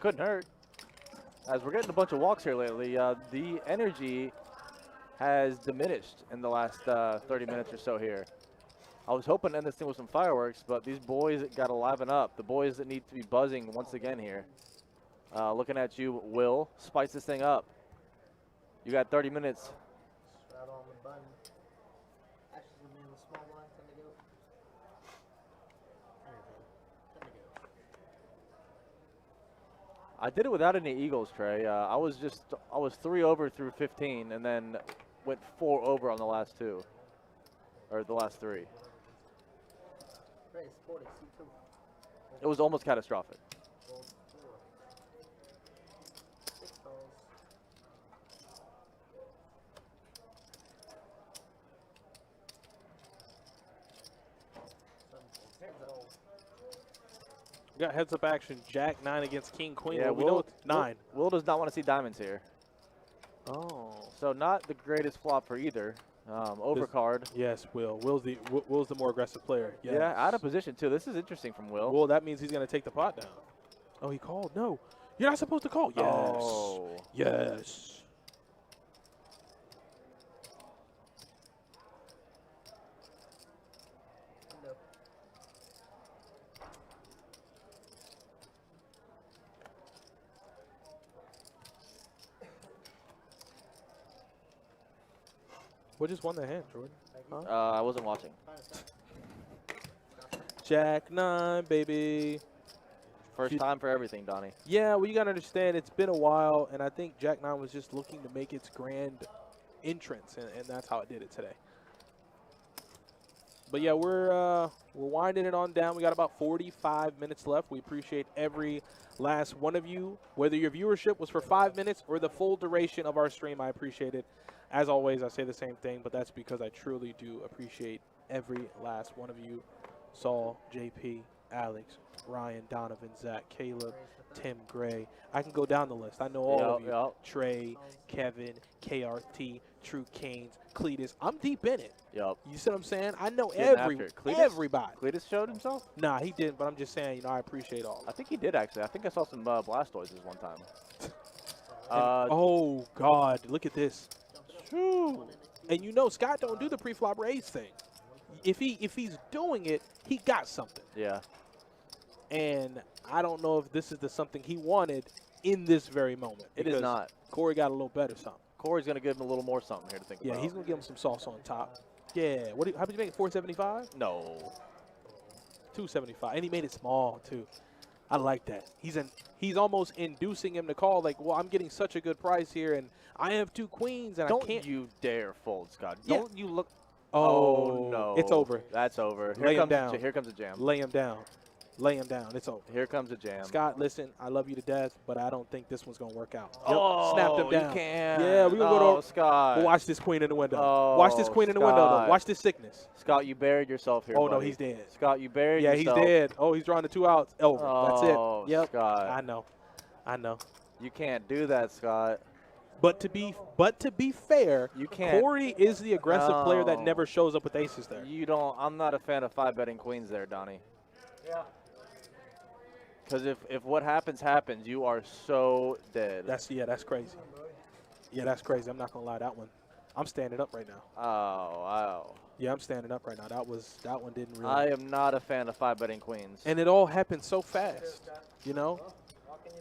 Couldn't hurt. As we're getting a bunch of walks here lately, the energy has diminished in the last 30 minutes or so here. I was hoping to end this thing with some fireworks, but these boys got to liven up. The boys that need to be buzzing once again here. Looking at you, Will. Spice this thing up. You got 30 minutes. Right on the button. Ashes will be in the small blind. Time to go. Time to go. I did it without any eagles, Trey. I was 3 over through 15, and then went 4 over on the last 2, or the last 3. Very sporty. C2. It was almost catastrophic. Gold 4. 6 balls. We got heads up action. Jack 9 against King Queen. Yeah, Well, we know it's 9. Will does not want to see diamonds here. Oh. So not the greatest flop for either. Overcard. Yes, Will. Will's the more aggressive player. Yes. Yeah, out of position too. This is interesting from Will. Well, that means he's going to take the pot down. Oh, he called. No. You're not supposed to call. Yes. Oh. Yes. No. What just won the hand, Jordan? Huh? I wasn't watching. Jack 9, baby. First time for everything, Donnie. Yeah, well, you got to understand, it's been a while, and I think Jack 9 was just looking to make its grand entrance, and that's how it did it today. But yeah, we're winding it on down. We got about 45 minutes left. We appreciate every last one of you. Whether your viewership was for 5 minutes or the full duration of our stream, I appreciate it. As always, I say the same thing, but that's because I truly do appreciate every last one of you. Saul, JP, Alex, Ryan, Donovan, Zach, Caleb, Tim Gray. I can go down the list. I know all of you. Yep. Trey, Kevin, KRT, True Canes, Cletus. I'm deep in it. Yep. You see what I'm saying? I know Getting after it. Cletus? everybody. Cletus showed himself? Nah, he didn't, but I'm just saying, I appreciate all. I think he did, actually. I think I saw some Blastoises one time. Oh, God. Look at this. And Scott don't do the pre-flop raise thing. If he's doing it, he got something. Yeah. And I don't know if this is the something he wanted in this very moment. It is not. Corey got a little better something. Corey's going to give him a little more something here to think about. Yeah, he's going to give him some sauce on top. Yeah. How did you make it? 475? No. 275. And he made it small, too. I like that. He's almost inducing him to call, like, well, I'm getting such a good price here, and I have 2 queens, and I can't. Don't you dare fold, Scott. Yeah. Don't you look. Oh, no. It's over. That's over. Lay him down. Here comes a jam. Lay him down. Lay him down. It's over. Here comes a jam. Scott, listen, I love you to death, but I don't think this one's going to work out. Oh, Snapped him down. You can't. Yeah, we're going to go to Scott. Well, watch this queen in the window. Oh, watch this queen in the window, though. Scott. Watch this sickness. Scott, you buried yourself here, Oh, no, buddy. he's dead. Scott, you buried Yeah, yourself. he's dead. Oh, he's drawing the 2 outs. Over. Oh, That's it. Yep. Scott. I know. You can't do that, Scott. But to be fair, You can't. Corey is the aggressive player that No. never shows up with aces there. You don't. I'm not a fan of 5-betting queens there, Donnie. Yeah. Because if what happens, you are so dead. That's crazy. Yeah, that's crazy. I'm not gonna lie, that one. I'm standing up right now. Oh, wow. Yeah, I'm standing up right now. That one didn't really. I am not a fan of 5-betting queens. And it all happened so fast.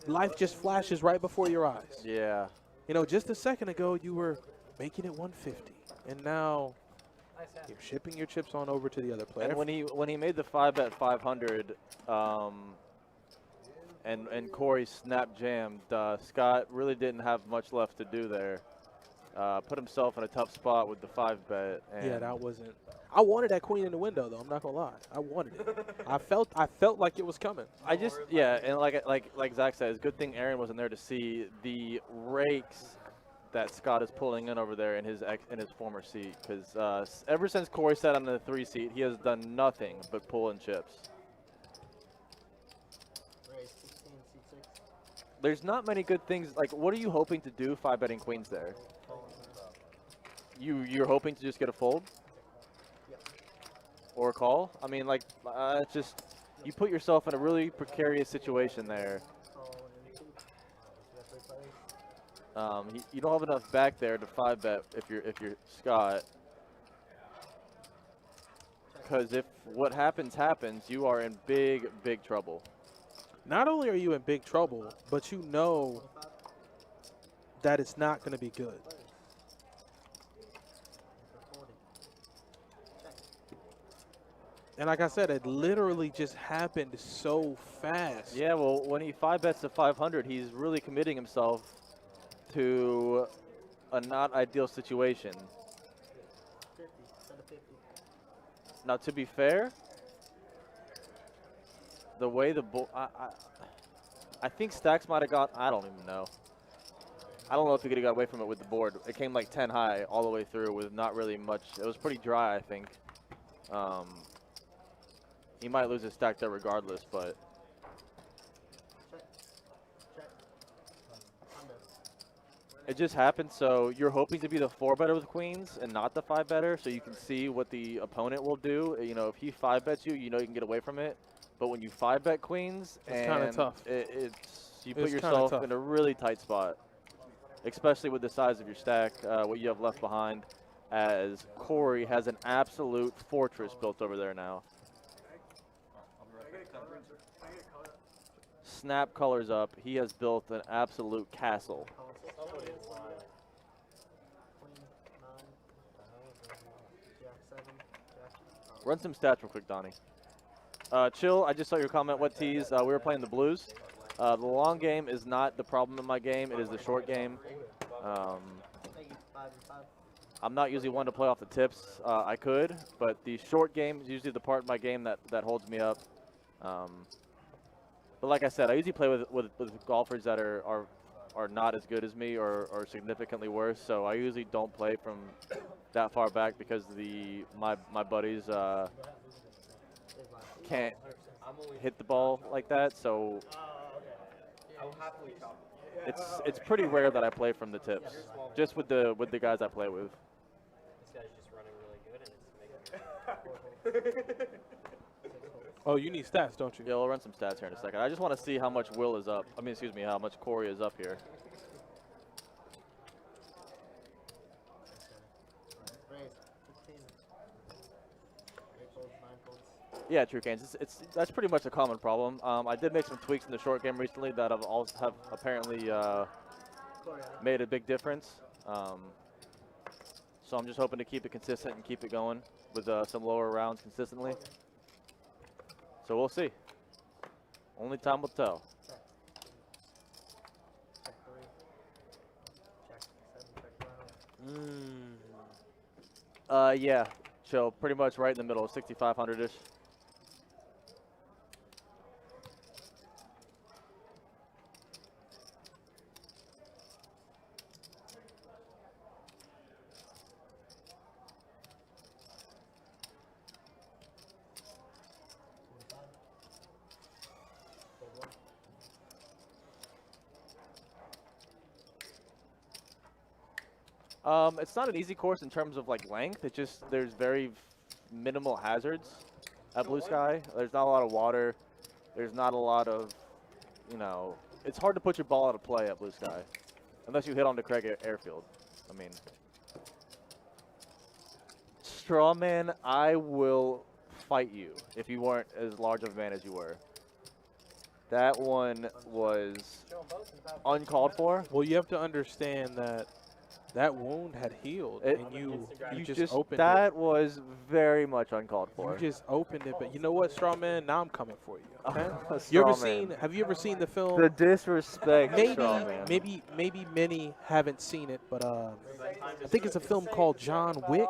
Life just flashes right before your eyes. Yeah. Just a second ago you were making it 150, and now you're shipping your chips on over to the other player. And when he made the 5-bet 500, and Corey snap jammed, Scott really didn't have much left to do there. put himself in a tough spot with the 5-bet. Yeah, that wasn't. I wanted that queen in the window though. I'm not gonna lie. I wanted it. I felt like it was coming. And like Zach said, it's a good thing Aaron wasn't there to see the rakes that Scott is pulling in over there in his former seat. Because ever since Corey sat on the 3 seat, he has done nothing but pull in chips. Raise 16, seat 6. There's not many good things. Like, what are you hoping to do 5-betting queens there? You're hoping to just get a fold? Or a call? I mean, like, it's just, you put yourself in a really precarious situation there. You don't have enough back there to 5-bet if you're Scott. Because if what happens, you are in big, big trouble. Not only are you in big trouble, but you know that it's not going to be good. And like I said, it literally just happened so fast. Yeah, well, when he 5-bets to 500, he's really committing himself to a not ideal situation. 50, set of 50. Now, to be fair, the way the I think Stacks might have got, I don't even know. I don't know if he could have got away from it with the board. It came like 10 high all the way through with not really much. It was pretty dry, I think. He might lose his stack there regardless, but it just happened. So you're hoping to be the 4-better with queens and not the 5-better, so you can see what the opponent will do. You know, if he 5-bets you, you know you can get away from it. But when you 5-bet queens, it's kind of tough. You put yourself in a really tight spot, especially with the size of your stack, what you have left behind, as Corey has an absolute fortress built over there now. Snap colors up. He has built an absolute castle. Run some stats real quick, Donnie. Chill, I just saw your comment. What tees? We were playing the blues. The long game is not the problem in my game. It is the short game. I'm not usually one to play off the tips. I could, but the short game is usually the part of my game that holds me up. But like I said, I usually play with golfers that are not as good as me or significantly worse. So I usually don't play from that far back because my buddies can't hit the ball like that. So it's pretty rare that I play from the tips, just with the guys I play with. This guy's just running really good and it's making me Oh, you need stats, don't you? Yeah, we'll run some stats here in a second. I just want to see how much Will is up. I mean, excuse me, how much Corey is up here. Raise 16. 8 folds, 9 folds. Yeah, true, Canes. That's pretty much a common problem. I did make some tweaks in the short game recently that have apparently made a big difference. So I'm just hoping to keep it consistent and keep it going with some lower rounds consistently. So we'll see. Only time will tell. Check 3. Check 7, check Yeah, chill. Pretty much right in the middle, 6,500-ish. It's not an easy course in terms of like length. It just there's very minimal hazards at Blue Sky. There's not a lot of water. There's not a lot of, it's hard to put your ball out of play at Blue Sky, unless you hit onto Craig Airfield. I mean, Strawman, I will fight you if you weren't as large of a man as you were. That one was uncalled for. Well, you have to understand that that wound had healed, It- and you You just opened that was very much uncalled it. for. You just opened it, but you know what, straw man? Now I'm coming for you. Okay? Straw man. Have you ever seen the film? The disrespect, maybe, straw man. maybe many haven't seen it, but I think it's a film called John Wick.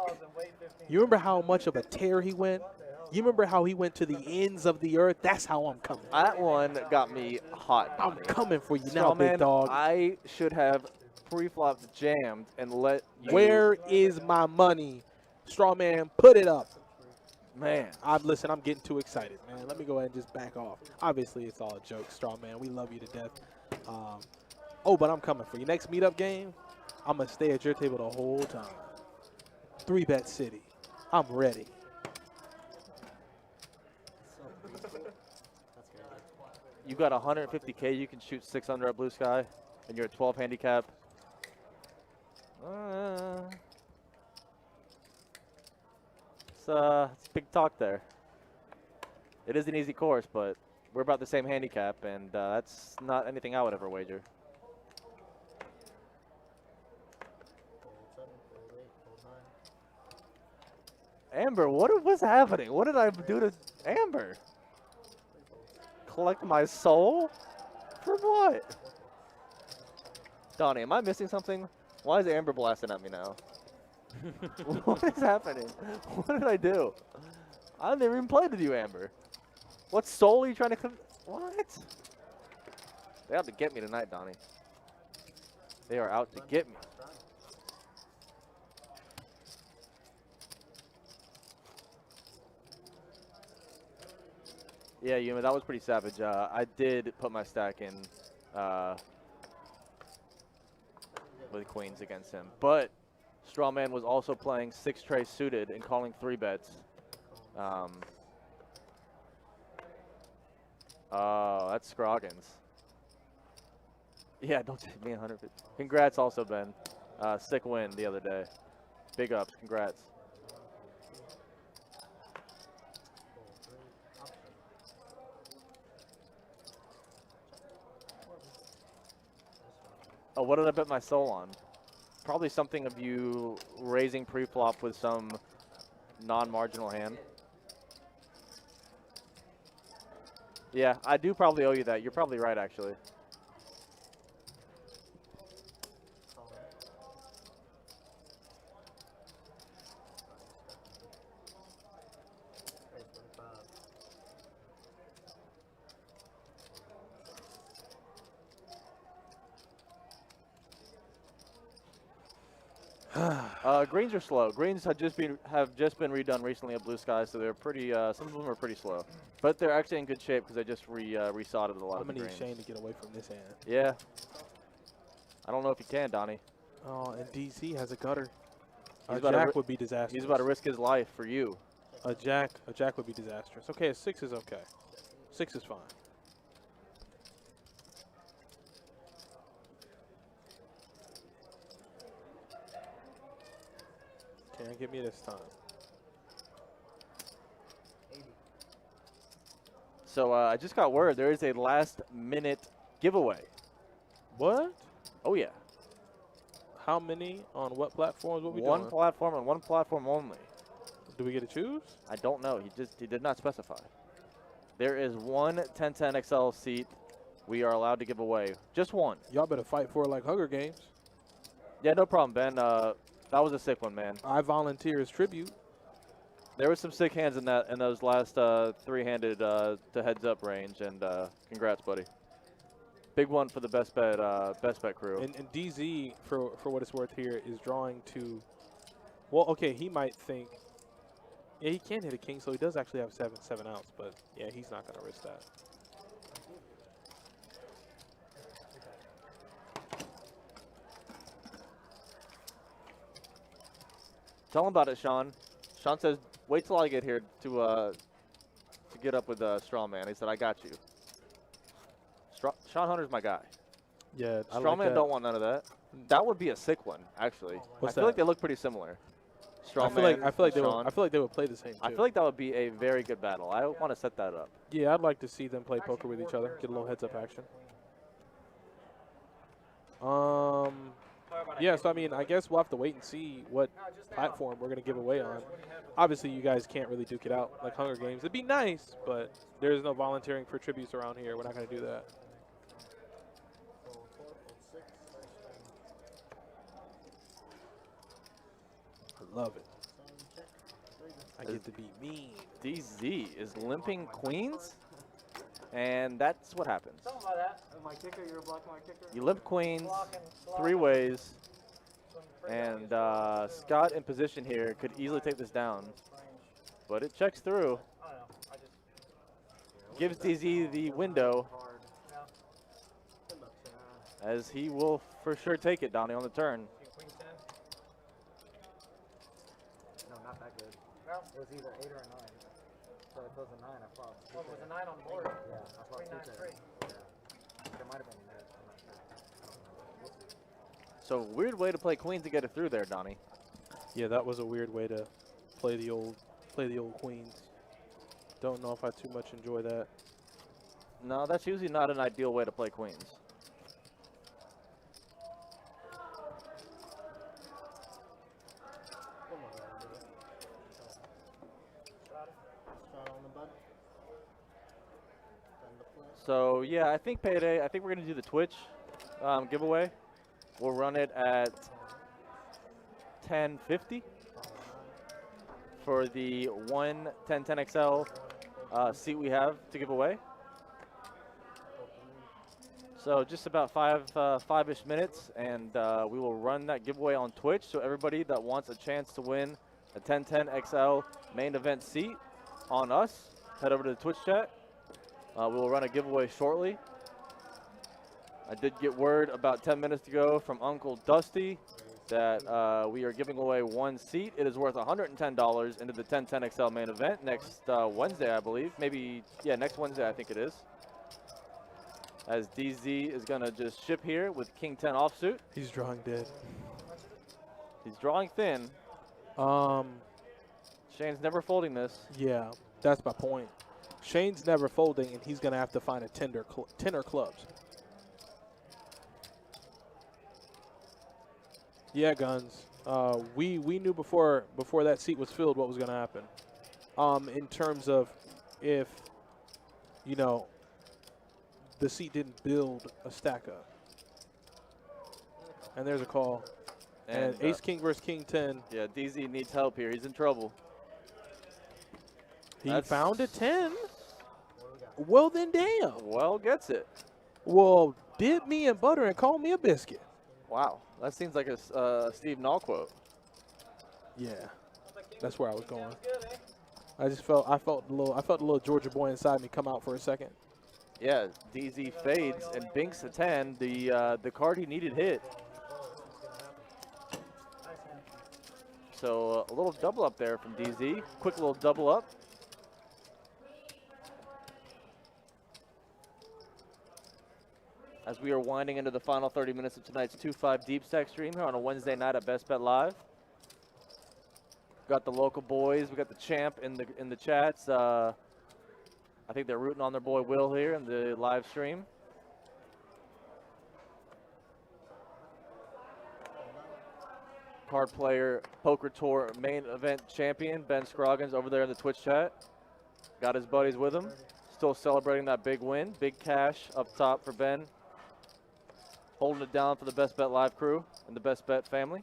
You remember how much of a tear he went? You remember how he went to the ends of the earth? That's how I'm coming. That one got me hot. I'm coming for you now, Straw man, big dog. I should have pre-flopped jammed and let you. Where is my money? Straw man, put it up. Man. Listen, I'm getting too excited, man. Let me go ahead and just back off. Obviously, it's all a joke, straw man. We love you to death. But I'm coming for you. Next meetup game, I'm going to stay at your table the whole time. 3-bet city. I'm ready. You got 150K. You can shoot 6 under at Blue Sky, and you're a 12 handicap. It's big talk there. It is an easy course, but we're about the same handicap, and that's not anything I would ever wager. Amber, what was happening? What did I do to Amber? Collect my soul? For what? Donnie, am I missing something? Why is Amber blasting at me now? What is happening? What did I do? I never even played with you, Amber. What soul are you trying to what? They're out to get me tonight, Donnie. They are out to get me. Yeah, Yuma, that was pretty savage. I did put my stack in with queens against him, but Strawman was also playing 6 tray suited and calling 3 bets. Oh, that's Scroggins. Yeah, don't take me 150. Congrats also, Ben. Sick win the other day. Big ups, congrats. Oh, what did I bet my soul on? Probably something of you raising pre-flop with some non-marginal hand. Yeah, I do probably owe you that. You're probably right, actually. Greens are slow. Greens have just been redone recently at Blue Sky, so they're pretty. Some of them are pretty slow, but they're actually in good shape because they just resodded a lot of the greens. I'm gonna need Shane to get away from this hand. Yeah. I don't know if he can, Donnie. Oh, and DC has a gutter. A jack would be disastrous. He's about to risk his life for you. A jack would be disastrous. Okay, a 6 is okay. 6 is fine. Can't get me this time. So I just got word there is a last-minute giveaway. What? Oh yeah. How many on what platforms? What we One doing? platform and one platform only. Do we get to choose? I don't know. He did not specify. There is one 1010 XL seat we are allowed to give away. Just one. Y'all better fight for it like Hunger Games. Yeah, no problem, Ben. That was a sick one, man. I volunteer as tribute. There were some sick hands in those last 3-handed to heads up range, and congrats, buddy. Big one for the best bet crew. And DZ, for what it's worth here, is drawing to. Well, okay, he might think. Yeah, he can hit a king, so he does actually have 7 outs, but yeah, he's not gonna risk that. Tell him about it, Sean. Sean says, wait till I get here to get up with Strawman. He said, I got you. Sean Hunter's my guy. Yeah, Strawman don't want none of that. That would be a sick one, actually. What's I feel that? like they look pretty similar. I feel like Sean. they would play the same too. I feel like that would be a very good battle. I want to set that up. Yeah, I'd like to see them play poker with each other, get a little heads up action. Yeah, so I mean, I guess we'll have to wait and see what platform we're going to give away on. Obviously, you guys can't really duke it out like Hunger Games. It'd be nice, but there's no volunteering for tributes around here. We're not going to do that. I love it. I get to be mean. DZ is limping queens, and that's what happens. Something like that. My kicker, you're blocking my kicker? You limp queens Blocking, 3 ways, and Scott in position here could easily take this down, but it checks through. I don't know. I just. Gives DZ the window, as he will for sure take it, Donnie, on the turn. Queen 10. No, not that good. No. It was either 8 or a 9. So if it was a 9, I thought. Well, it was a 9 on the board. Yeah, I thought Queen 9 2 3. Yeah. There might have been a 9. I'm not sure. I don't know. We'll see. So weird way to play queens to get it through there, Donnie. Yeah, that was a weird way to play the old queens. Don't know if I too much enjoy that. No, that's usually not an ideal way to play queens. So yeah, I think Payday, I think we're gonna do the Twitch giveaway. We'll run it at 10:50 for the 1010 XL seat we have to give away. So just about five-ish minutes, and we will run that giveaway on Twitch. So everybody that wants a chance to win a 1010 XL main event seat on us, head over to the Twitch chat. We will run a giveaway shortly. I did get word about 10 minutes ago from Uncle Dusty that we are giving away 1 seat. It is worth $110 into the 1010 XL main event next Wednesday, I believe. Maybe, yeah, next Wednesday I think it is. As DZ is going to just ship here with King 10 offsuit. He's drawing dead. He's drawing thin. Shane's never folding this. Yeah, that's my point. Shane's never folding, and he's going to have to find a 10 or clubs. Yeah, Guns. We knew before that seat was filled what was going to happen. In terms of if, you know, the seat didn't build a stack up. And there's a call. And Ace King versus King 10. Yeah, DZ needs help here. He's in trouble. He found a 10. Well, then damn. Well, gets it. Well, dip me in butter and call me a biscuit. Wow, that seems like a Steve Nall quote. Yeah, that's where I was going. I felt a little Georgia boy inside me come out for a second. Yeah, DZ fades and binks a 10. The card he needed hit. So a little double up there from DZ. Quick little double up. As we are winding into the final 30 minutes of tonight's 2-5 Deep Stack stream here on a Wednesday night at Best Bet Live. Got the local boys. We got the champ in the chats. I think they're rooting on their boy Will here in the live stream. Card player, Poker Tour main event champion, Ben Scroggins over there in the Twitch chat. Got his buddies with him. Still celebrating that big win. Big cash up top for Ben. Holding it down for the Best Bet Live crew and the Best Bet family.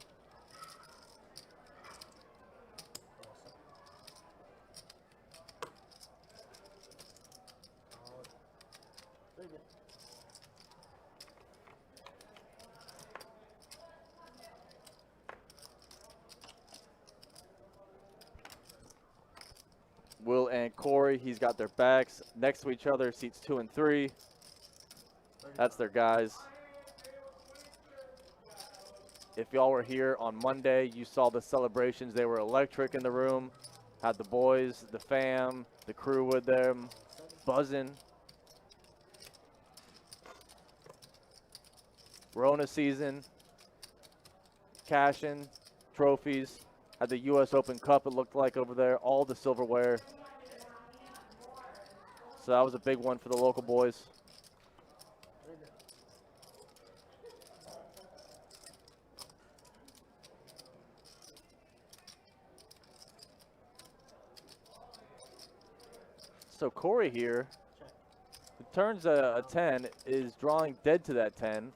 Will and Corey, he's got their backs next to each other, seats 2 and 3. That's their guys. If y'all were here on Monday, you saw the celebrations. They were electric in the room. Had the boys, the fam, the crew with them, buzzing. Rona season, cashing, trophies. Had the U.S. Open Cup, it looked like over there, all the silverware. So that was a big one for the local boys. So Corey here, who turns a 10, is drawing dead to that 10,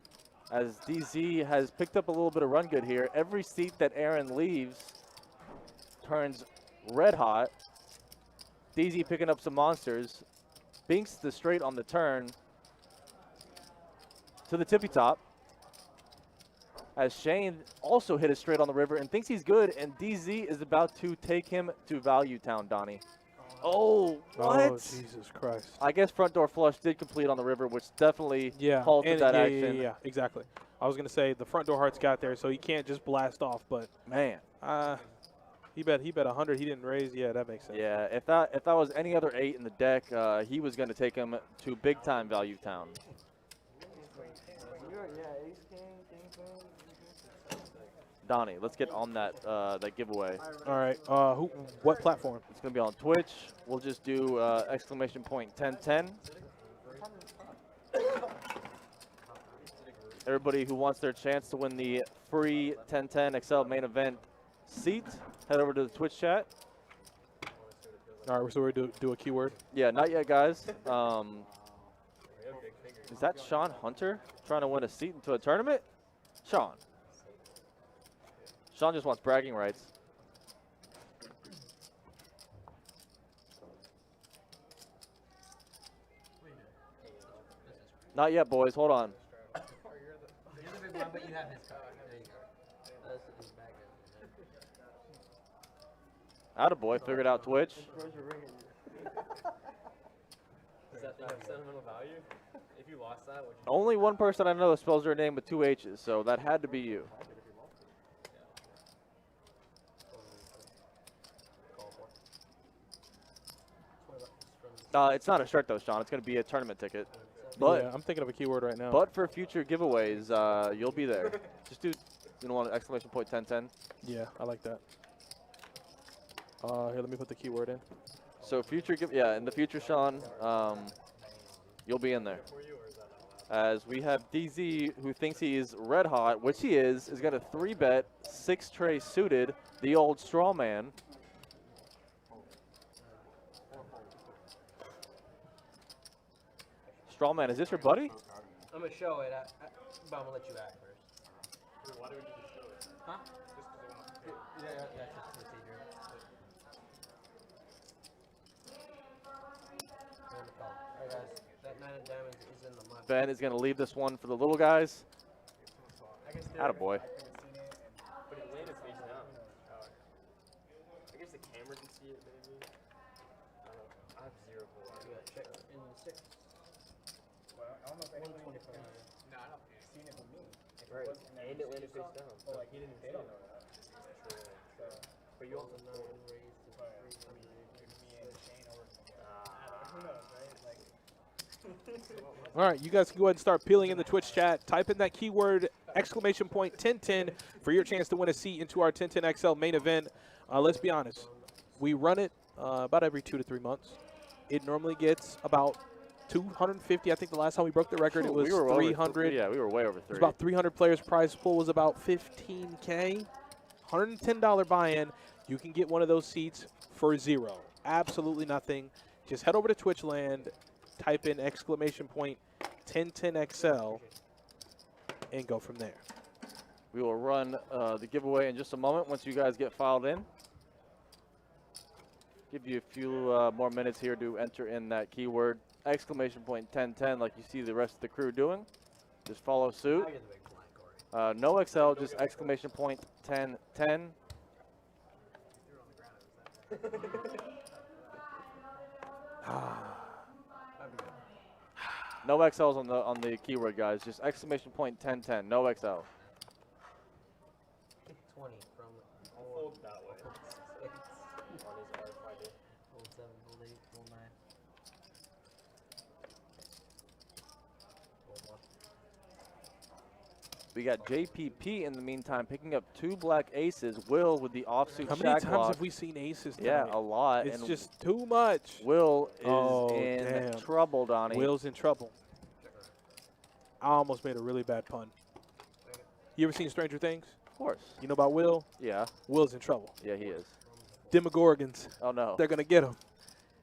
as DZ has picked up a little bit of run good here. Every seat that Aaron leaves turns red hot. DZ picking up some monsters. Binks the straight on the turn to the tippy top, as Shane also hit a straight on the river and thinks he's good, and DZ is about to take him to Value Town, Donnie. Oh, what? Oh, Jesus Christ. I guess front door flush did complete on the river, which definitely halted and that yeah, action. Yeah, exactly. I was going to say the front door hearts got there, so he can't just blast off, but Man. he bet 100 he didn't raise. Yeah, that makes sense. Yeah, if that was any other 8 in the deck, he was going to take him to big time Value Town. Donnie, let's get on that giveaway. All right. What platform? It's going to be on Twitch. We'll just do exclamation point 1010. Everybody who wants their chance to win the free 1010 XL main event seat, head over to the Twitch chat. All right, so we do a keyword. Yeah, not yet, guys. Is that Sean Hunter trying to win a seat into a tournament? Sean just wants bragging rights. Not yet, boys. Hold on. You're the big one, but you have his card. There you go. That's his bag. Attaboy, figured out Twitch. Does that thing have sentimental value? If you lost that, would you? Only one person I know spells their name with 2 H's, so that had to be you. It's not a shirt though, Sean. It's going to be a tournament ticket. But yeah, I'm thinking of a keyword right now. But for future giveaways, you'll be there. Just do, exclamation point 1010. Yeah, I like that. Here, let me put the keyword in. So in the future, Sean, you'll be in there. As we have DZ, who thinks he is red hot, which he is got a 3-bet, 6-tray suited, the old straw man. Straw man, is this your buddy? I'm going to show it, but I'm going to let you act first. Why do we need to show it? Huh? Just because they want to. Yeah, that's just procedure. Alright guys, that 9 of diamonds is in the mud. Ben is going to leave this one for the little guys. Attaboy. But it landed face down. I guess the camera can see it, maybe. I don't know. I have 0 pull. You got check in 6. Well, I don't know if anybody No, I don't. seen it with me. Right. And it landed face down. Oh, like he didn't say no. So, But you also know. me and Shane are working together. Who knows, right? Like, All right, you guys can go ahead and start peeling in the Twitch chat. Type in that keyword, exclamation point 1010, for your chance to win a seat into our 1010 XL main event. Let's be honest. We run it about every 2 to 3 months. It normally gets about 250. I think the last time we broke the record, it was 300. Yeah, we were way over 3. It was about 300 players. Prize pool was about 15K. $110 buy-in. You can get one of those seats for 0. Absolutely nothing. Just head over to Twitch land, type in exclamation point 1010XL, and go from there. We will run the giveaway in just a moment once you guys get filed in. Give you a few more minutes here to enter in that keyword, exclamation point 1010, like you see the rest of the crew doing. Just follow suit. I get the big blind, Corey. No XL, just exclamation point 1010. No XLs on the keyword, guys. Just exclamation point 1010. No XL. 20 from Fold that way. 6. On his RFID. Hold 7, hold 8, hold 9. Hold 1. We got JPP in the meantime picking up 2 black aces. Will with the offsuit How many shack times lock. have we seen aces tonight? Yeah, a lot. It's and just too much. Will is in damn. trouble, Donnie. Will's in trouble. I almost made a really bad pun. You ever seen Stranger Things? Of course. You know about Will? Yeah. Will's in trouble. Yeah, he is. Demogorgons. Oh, no. They're going to get him.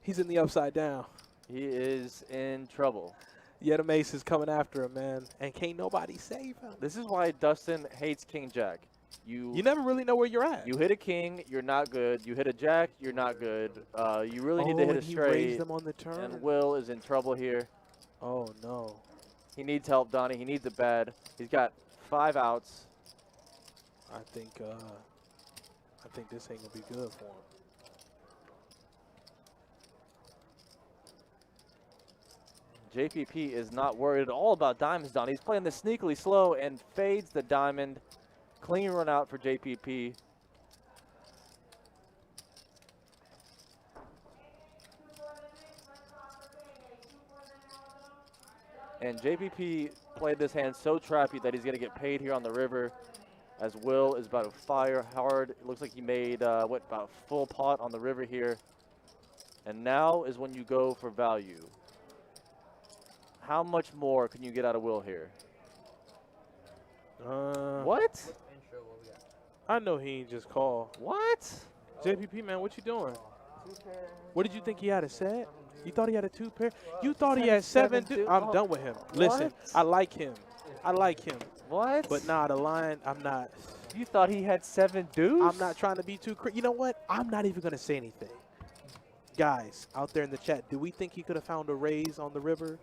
He's in the upside down. He is in trouble. Yet a ace is coming after him, man. And can't nobody save him. This is why Dustin hates King Jack. You never really know where you're at. You hit a king, you're not good. You hit a jack, you're not good. You really need to hit a and he straight. raised them on the turn. And Will is in trouble here. Oh, no. He needs help, Donnie. He needs it bad. He's got 5 outs. I think this ain't going to be good for him. JPP is not worried at all about diamonds, Donnie. He's playing this sneakily slow and fades the diamond. Clean run out for JPP. And JPP played this hand so trappy that he's going to get paid here on the river, as Will is about to fire hard. It looks like he made, about full pot on the river here. And now is when you go for value. How much more can you get out of Will here? What? I know he ain't just call. What? JPP, man, what you doing? What did you think he had a set? You thought he had a 2 pair? You thought he had 7 deuce? I'm done with him. Listen, I like him. I like him. What? But nah, the line, I'm not. You thought he had 7 deuce? I'm not trying to be too You know what? I'm not even going to say anything. Guys, out there in the chat, do we think he could have found a raise on the river?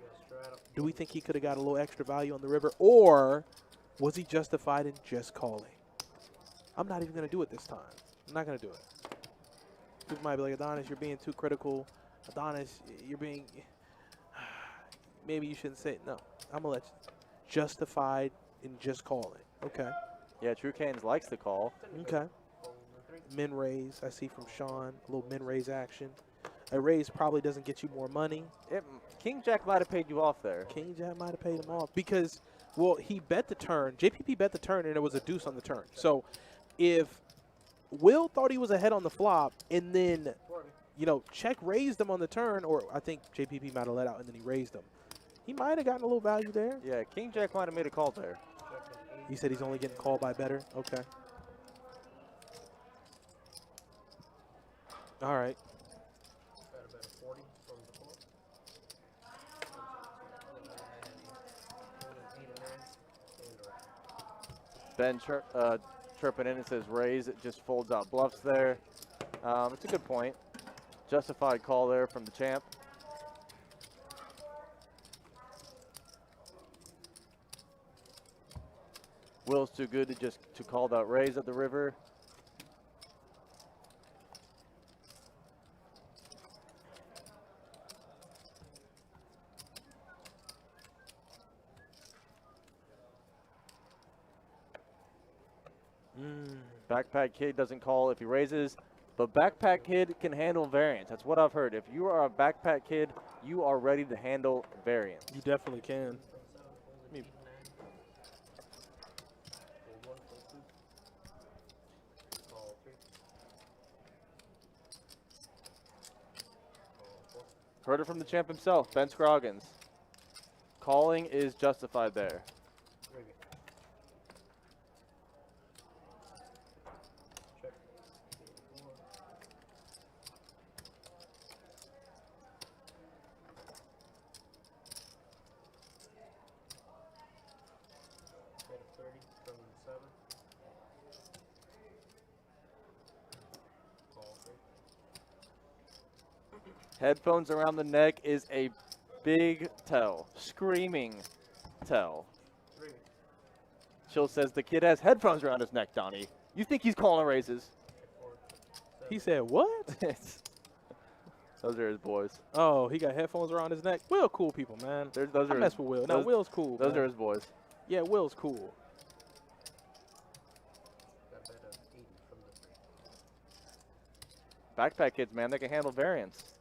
Do we think he could have got a little extra value on the river? Or was he justified in just calling? I'm not even going to do it this time. I'm not going to do it. People might be like, Adonis, you're being too critical. Adonis, you're being... Maybe you shouldn't say it. No, I'm going to let you. Justified in just calling. Okay. Yeah, True Canes likes to call. Okay. Min raise, I see from Sean. A little min raise action. A raise probably doesn't get you more money. King Jack might have paid you off there. King Jack might have paid him off because, well, he bet the turn. JPP bet the turn, and there was a deuce on the turn. So if Will thought he was ahead on the flop and then, you know, check raised him on the turn, or I think JPP might have let out and then he raised him. He might have gotten a little value there. Yeah, King Jack might have made a call there. He said he's only getting called by better. Okay. All right. Ben chirping in and says raise. It just folds out bluffs there. It's a good point. Justified call there from the champ. Will's too good to call that raise at the river. Backpack Kid doesn't call if he raises, but Backpack Kid can handle variance. That's what I've heard. If you are a Backpack Kid, you are ready to handle variance. You definitely can. Heard it from the champ himself, Ben Scroggins. Calling is justified there. Headphones around the neck is a big tell. Screaming tell. Chill says the kid has headphones around his neck, Donnie. You think he's calling raises? He said what? Those are his boys. Oh, he got headphones around his neck. Will cool people, man. I mess with Will. No, Will's cool. Those man. are his boys. Yeah, Will's cool. Backpack kids, man, they can handle variance.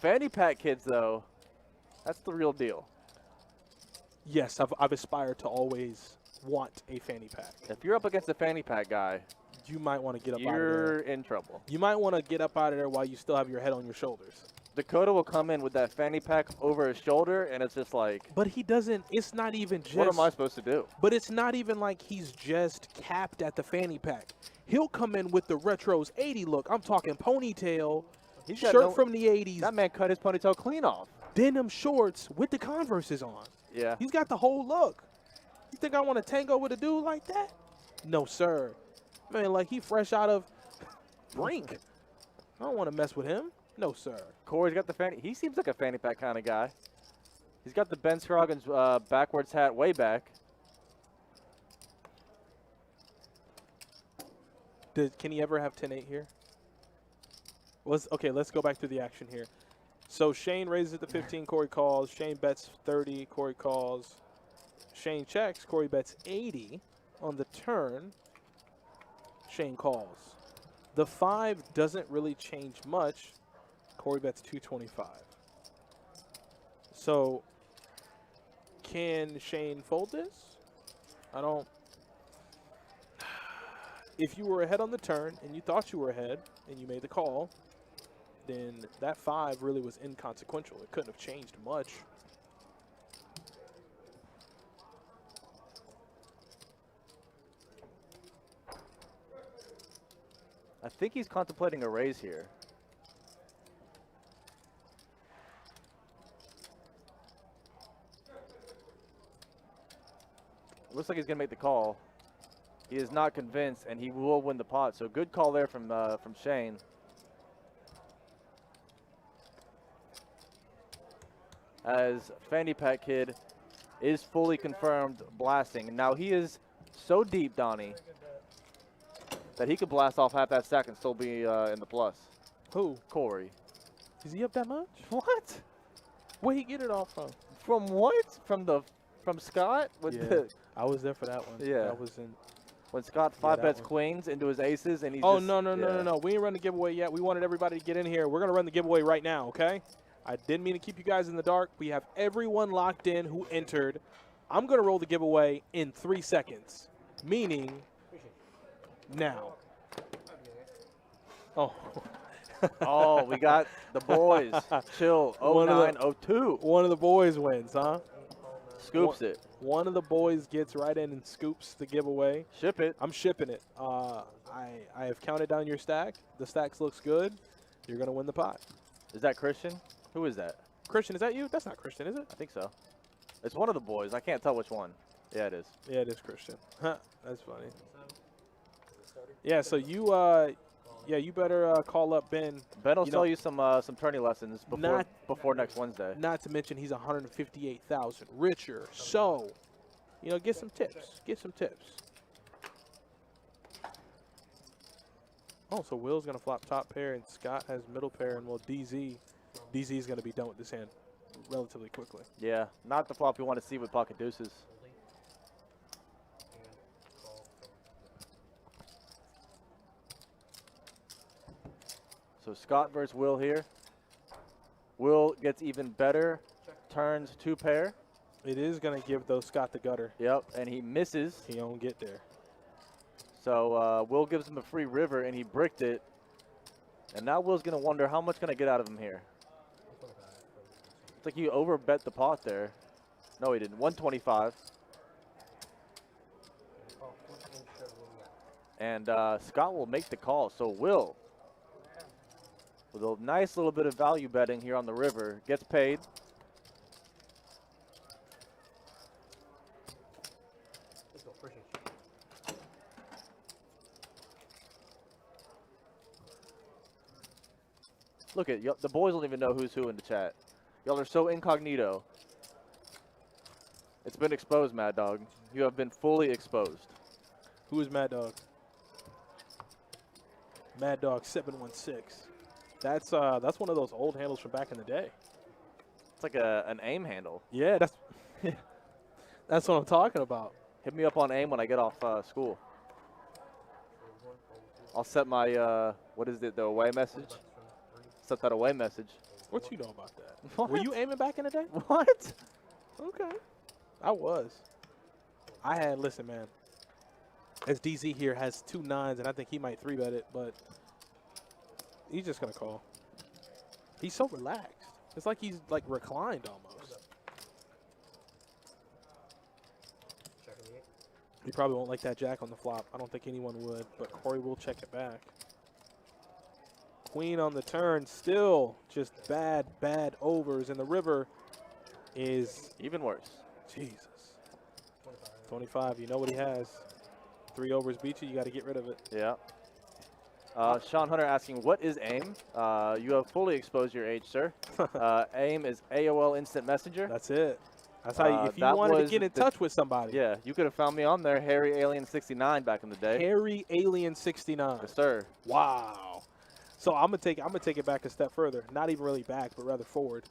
Fanny pack kids, though, that's the real deal. Yes, I've aspired to always want a fanny pack. If you're up against a fanny pack guy, you might want to get up out of there. You're in trouble. You might want to get up out of there while you still have your head on your shoulders. Dakota will come in with that fanny pack over his shoulder, and it's just like... But he doesn't, it's not even just... What am I supposed to do? But it's not even like he's just capped at the fanny pack. He'll come in with the Retros 80 look. I'm talking ponytail, He's got shirt from the 80s, That man cut his ponytail clean off. denim shorts with the Converses on. Yeah. He's got the whole look. You think I want to tango with a dude like that? No, sir. Man, like he fresh out of Brink. I don't want to mess with him. No, sir. Corey's got the fanny. He seems like a fanny pack kind of guy. He's got the Ben Scroggins backwards hat way back. Can he ever have 10-8 here? Okay, let's go back to the action here. So Shane raises it to 15, Corey calls. Shane bets 30, Corey calls. Shane checks, Corey bets 80 on the turn. Shane calls. The 5 doesn't really change much. Corey bets 225. So can Shane fold this? I don't. If you were ahead on the turn and you thought you were ahead and you made the call, then that 5 really was inconsequential. It couldn't have changed much. I think he's contemplating a raise here. Looks like he's going to make the call. He is not convinced, and he will win the pot. So good call there from Shane. As Fanny Pack Kid is fully confirmed blasting. Now he is so deep, Donnie, that he could blast off half that stack and still be in the plus. Who? Corey. Is he up that much? What? Where'd he get it all from? From what? From Scott? With Yeah, I was there for that one. Yeah. That was in. when Scott that bets one. queens into his aces and he's Oh, just, no. We ain't run the giveaway yet. We wanted everybody to get in here. We're going to run the giveaway right now, okay? I didn't mean to keep you guys in the dark. We have everyone locked in who entered. I'm going to roll the giveaway in 3 seconds, meaning now. Oh. Oh, we got the boys. Chill. 0902. One of the boys wins, huh? Scoops it. One of the boys gets right in and scoops the giveaway. Ship it. I'm shipping it. I have counted down your stack. The stacks looks good. You're going to win the pot. Is that Christian? Who is that? Christian, is that you? That's not Christian, is it? I think so. It's one of the boys. I can't tell which one. Yeah, it is. Yeah, it is Christian. That's funny. Yeah, so you you better call up Ben. Ben will sell you some tourney lessons before next Wednesday. Not to mention he's 158,000 richer. So, get some tips. Get some tips. Oh, so Will's gonna flop top pair and Scott has middle pair, and well, DZ's gonna be done with this hand relatively quickly. Yeah, not the flop you want to see with pocket deuces. So Scott versus Will here. Will gets even better, turns 2 pair. It is going to give, though, Scott the gutter. Yep, and he misses. He don't get there. So Will gives him a free river, and he bricked it. And now Will's going to wonder how much can I get out of him here. It's like you overbet the pot there. No, he didn't. 125. And Scott will make the call. So Will, with a nice little bit of value betting here on the river, gets paid. Look at the boys don't even know who's who in the chat. Y'all are so incognito. It's been exposed, Mad Dog. You have been fully exposed. Who is Mad Dog? Mad Dog 716. That's one of those old handles from back in the day. It's like an AIM handle. Yeah, that's what I'm talking about. Hit me up on AIM when I get off school. I'll set my what is it, the away message? Set that away message. What you know about that? What? Were you aiming back in the day? What? Okay. I was. Listen, man. As DZ here has 2 9s, and I think he might 3-bet it, but he's just going to call. He's so relaxed. It's like he's reclined almost. He probably won't like that jack on the flop. I don't think anyone would, but Corey will check it back. Queen on the turn, still just bad, bad overs. And the river is, Even worse. Jesus. 25, you know what he has. 3 overs beat you, you got to get rid of it. Yeah. Sean Hunter asking, what is AIM? You have fully exposed your age, sir. AIM is AOL Instant Messenger. That's it. That's how you, if you that wanted to was get in the- touch with somebody. Yeah, you could have found me on there, Harry Alien 69 back in the day. Harry Alien 69. Yes, sir. Wow. So I'm gonna take it back a step further. Not even really back, but rather forward.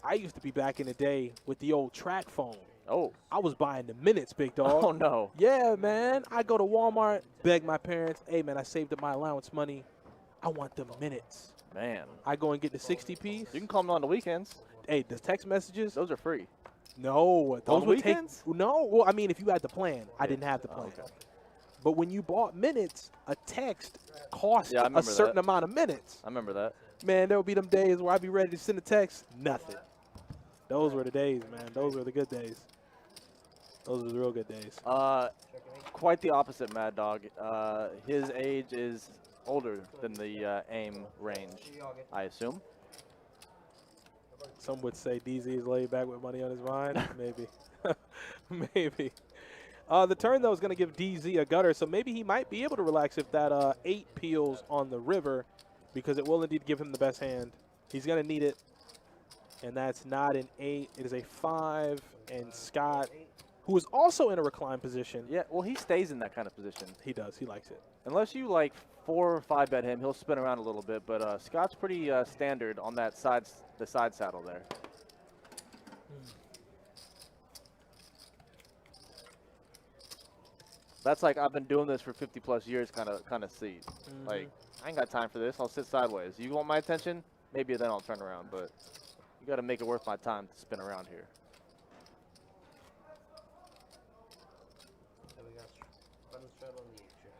I used to be back in the day with the old track phone. Oh. I was buying the minutes, big dog. Oh, no. Yeah, man. I go to Walmart, beg my parents, hey, man, I saved up my allowance money. I want the minutes. Man. I go and get the 60 piece. You can call me on the weekends. Hey, the text messages. Those are free. No. Those On would weekends? take. No. Well, I mean, if you had the plan. I didn't have the plan. okay. But when you bought minutes, a text cost Yeah, I a remember certain that. amount of minutes. I remember that. Man, there would be them days where I'd be ready to send a text. Nothing. Those were the days, man. Those were the good days. Those were the real good days. Quite the opposite, Mad Dog. His age is older than the AIM range, I assume. Some would say DZ is laid back with money on his mind. Maybe. Maybe. The turn, though, is going to give DZ a gutter, so maybe he might be able to relax if that 8 peels on the river, because it will indeed give him the best hand. He's going to need it, and that's not an 8. It is a 5, and Scott, who is also in a reclined position. Yeah, well, he stays in that kind of position. He does. He likes it. Unless you, like, 4 or 5 bet him, he'll spin around a little bit, but Scott's pretty standard on that the side saddle there. That's like I've been doing this for 50+ years kind of seat. Like, I ain't got time for this. I'll sit sideways. You want my attention? Maybe then I'll turn around, but you got to make it worth my time to spin around here. So we got button straddle on the 8 chip.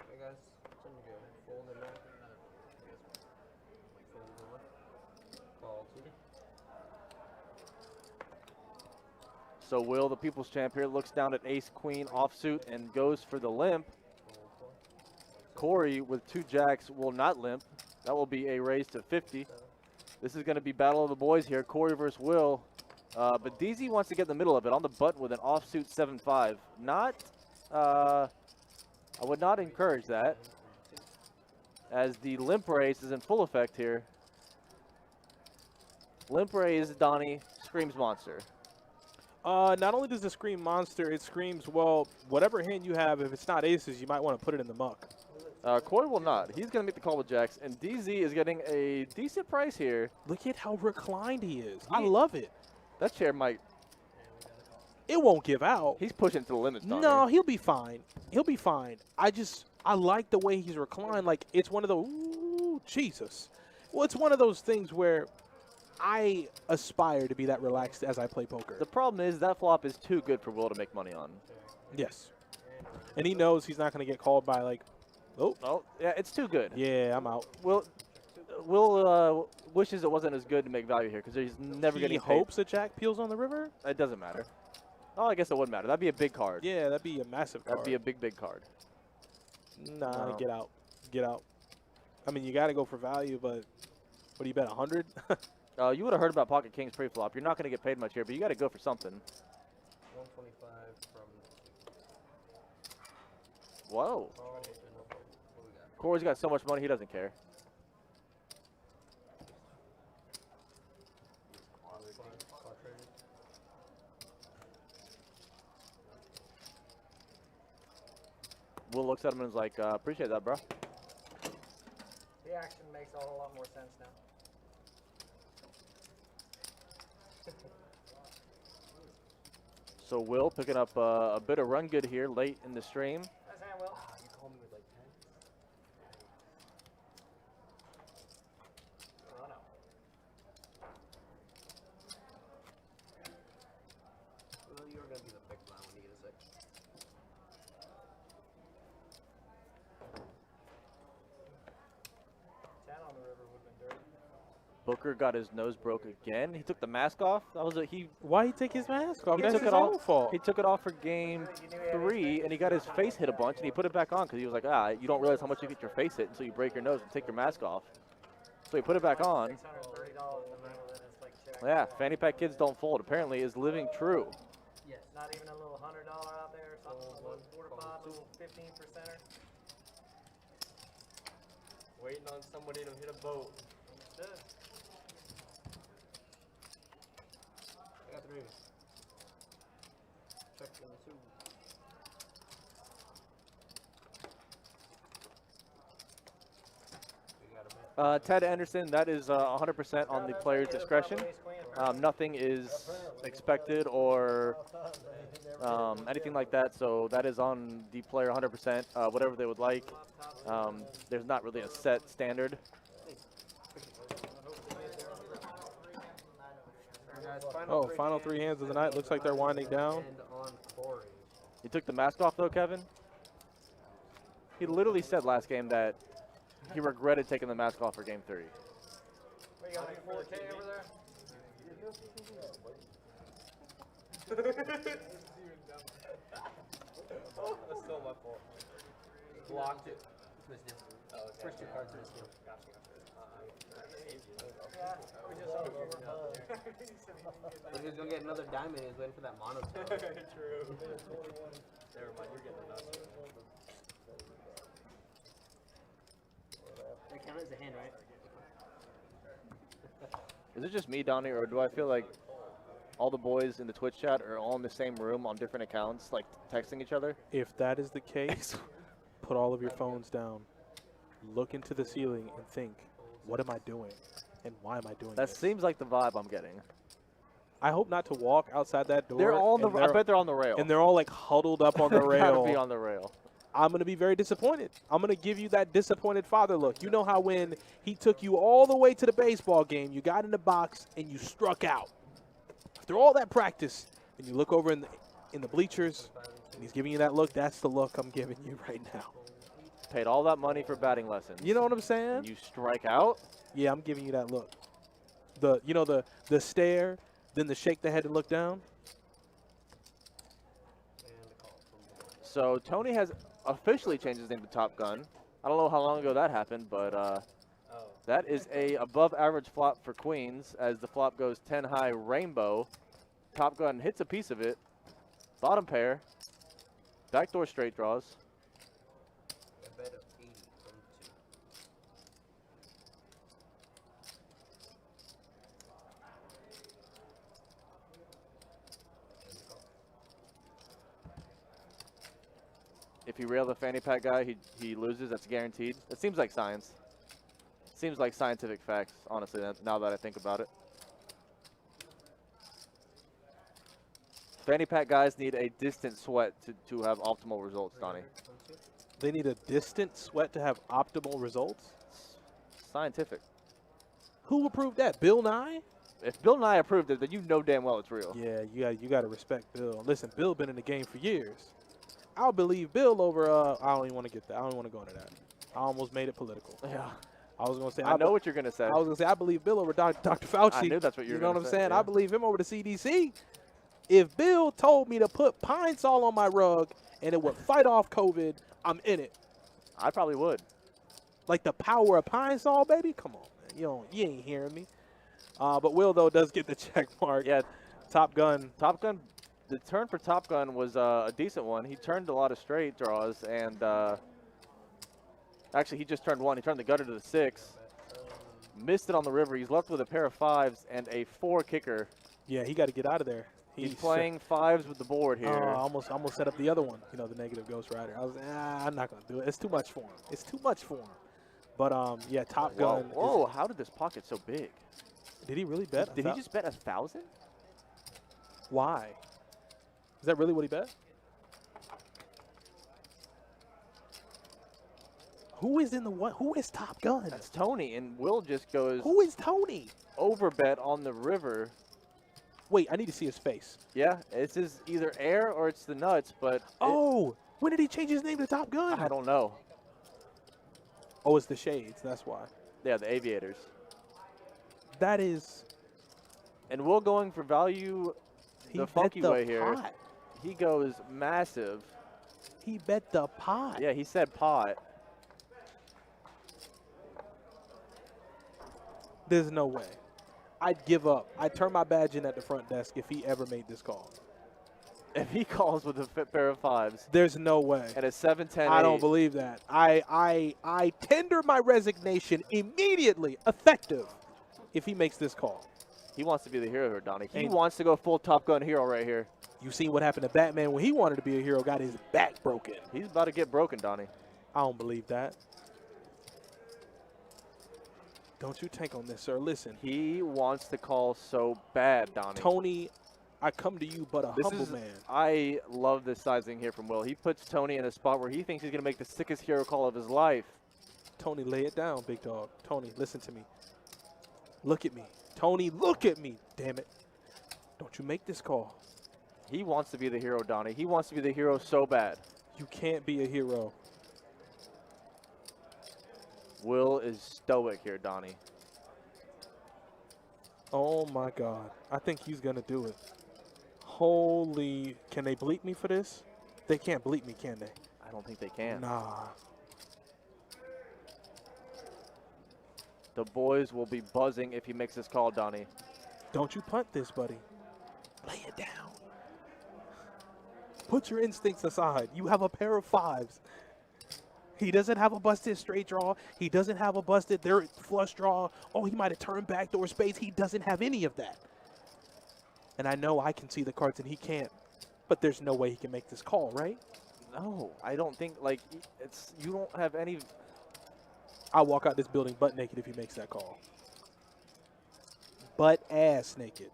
Hey guys, time to go. Fold it now. Fold it over. Ball 2. So Will, the people's champ here, looks down at ace-queen offsuit and goes for the limp. Corey with 2 jacks will not limp. That will be a raise to 50. This is going to be battle of the boys here, Corey versus Will. But DZ wants to get in the middle of it on the button with an offsuit 7-5. Not, I would not encourage that, as the limp raise is in full effect here. Limp raise, Donnie, screams monster. Not only does it scream monster, it screams, well, whatever hand you have, if it's not aces, you might want to put it in the muck. Corey will not. He's going to make the call with jacks, and DZ is getting a decent price here. Look at how reclined he is. I love it. That chair might... It won't give out. He's pushing to the limits, Donnie. No, he'll be fine. He'll be fine. I like the way he's reclined. Like, it's one of those, ooh, Jesus. Well, it's one of those things where I aspire to be that relaxed as I play poker. The problem is that flop is too good for Will to make money on. Yes. And he knows he's not going to get called by, like, oh, yeah, it's too good. Yeah, I'm out. Will wishes it wasn't as good to make value here because he's never getting paid. He hopes that Jack peels on the river? It doesn't matter. Oh, I guess it wouldn't matter. That'd be a big card. Yeah, that'd be a massive card. That'd be a big, big card. Nah, No. get out. Get out. I mean, you got to go for value, but what do you bet, 100? You would have heard about Pocket Kings pre-flop. You're not going to get paid much here, but you got to go for something. 125 from. Whoa. What we got? Corey's got so much money, he doesn't care. Will looks at him and is like, appreciate that, bro. The action makes a whole lot more sense now. So Will picking up a bit of run good here late in the stream. Nice hand, Will. You called me with like 10? Run out. Well, you're going to be the big blind when you get a 6. On the river would have been dirty. Booker got his nose broke again. He took the mask off. That was he. Why he take his mask off? He That's took his it own off. fault. He took it off for game 3, and he got his face hit a bunch, and he put it back on because he was like, you don't realize how much you get your face hit until you break your nose and take your mask off. So he put it back on. $630 in the middle of it. It's like check. Yeah, fanny pack kids don't fold. Apparently, is living true. Yes. Not even a little $100 out there or something. A little fortified, little 15%er. Waiting on somebody to hit a boat. Good. I got 3. Check in the 2. We got a bet. Ted Anderson, that is 100% on the player's discretion. Nothing is expected or anything like that, so that is on the player 100%, whatever they would like. There's not really a set standard. Oh, final 3 hands of the night. Looks like they're winding down. And on Corey. You took the mask off, though, Kevin? He literally said last game that he regretted taking the mask off for game 3. What, you got like 4K over there? That's still my fault. Blocked it. First 2 cards in this game. If he's gonna get another diamond, he's waiting for that monotone. True. Never mind, you're getting enough. That count as a hand, right? Is it just me down here, or do I feel like all the boys in the Twitch chat are all in the same room on different accounts, like texting each other? If that is the case, put all of your phones down. Look into the ceiling and think, what am I doing? And why am I doing That this? seems like the vibe I'm getting. I hope not to walk outside that door. They're all on the. and I bet they're on the rail. And they're all like huddled up on the Gotta rail. be on the rail. I'm going to be very disappointed. I'm going to give you that disappointed father look. You know how when he took you all the way to the baseball game, you got in the box and you struck out. After all that practice, and you look over in the bleachers, and he's giving you that look, that's the look I'm giving you right now. Paid all that money for batting lessons. You know what I'm saying? And you strike out? Yeah, I'm giving you that look. The stare, then the shake the head and look down. So Tony has officially changed his name to Top Gun. I don't know how long ago that happened, but that is a above average flop for queens as the flop goes 10 high rainbow. Top Gun hits a piece of it. Bottom pair. Backdoor straight draws. A bet of 80 from 2. If you rail the fanny pack guy, he loses. That's guaranteed. It seems like science. Seems like scientific facts, honestly, now that I think about it. Fanny pack guys need a distant sweat to have optimal results, Donnie. They need a distant sweat to have optimal results? Scientific. Who approved that? Bill Nye? If Bill Nye approved it, then you know damn well it's real. Yeah, you got to respect Bill. Listen, Bill been in the game for years. I'll believe Bill over, I don't even want to get that. I don't want to go into that. I almost made it political. Yeah. I was going to say. I know what you're going to say. I was going to say, I believe Bill over Dr. Fauci. I knew that's what you were know what gonna I'm say, saying? yeah. I believe him over the CDC. If Bill told me to put Pine Sol on my rug and it would fight off COVID, I'm in it. I probably would. Like the power of Pine Sol, baby? Come on, man. You ain't hearing me. But Will, though, does get the check mark. Yeah. Top Gun. Top Gun. The turn for Top Gun was a decent one. He turned a lot of straight draws, and actually he just turned one. He turned the gutter to the 6. Missed it on the river. He's left with a pair of 5s and a 4 kicker. Yeah, he got to get out of there. He's playing 5s with the board here. Almost set up the other one. You know, the negative Ghost Rider. I was, I'm not gonna do it. It's too much for him. It's too much for him. But yeah, Top Gun. Whoa! How did this pocket so big? Did he really bet? Did he just bet 1,000? Why? Is that really what he bet? Who is in the what? Who is Top Gun? That's Tony, and Will just goes. Who is Tony? Overbet on the river. Wait, I need to see his face. Yeah, it's his either air or it's the nuts, but. When did he change his name to Top Gun? I don't know. Oh, it's the shades. That's why. Yeah, the aviators. That is. And Will going for value He the bet funky the way here. pot. He goes massive. He bet the pot. Yeah, he said pot. There's no way. I'd give up. I'd turn my badge in at the front desk if he ever made this call. If he calls with a pair of fives There's no way. and a 7-10, I don't believe that. I tender my resignation immediately, effective, if he makes this call. He wants to be the hero here, Donnie. He And- wants to go full Top Gun hero right here. You seen what happened to Batman when he wanted to be a hero, got his back broken. He's about to get broken, Donnie. I don't believe that. Don't you tank on this, sir. Listen, He wants to call so bad, Donnie. Tony, I come to you but a humble man. I love this sizing here from Will. He puts Tony in a spot where he thinks he's going to make the sickest hero call of his life. Tony, lay it down, big dog. Tony, listen to me. Look at me. Tony, look at me. Damn it. Don't you make this call. He wants to be the hero, Donnie. He wants to be the hero so bad. You can't be a hero. Will is stoic here, Donnie. Oh, my God. I think he's going to do it. Holy. Can they bleep me for this? They can't bleep me, can they? I don't think they can. Nah. The boys will be buzzing if he makes this call, Donnie. Don't you punt this, buddy. Lay it down. Put your instincts aside. You have a pair of fives. He doesn't have a busted straight draw. He doesn't have a busted flush draw. Oh, he might have turned backdoor spades. He doesn't have any of that. And I know I can see the cards and he can't. But there's no way he can make this call, right? No, I don't think, like, you don't have any. I'll walk out this building butt naked if he makes that call. Butt ass naked.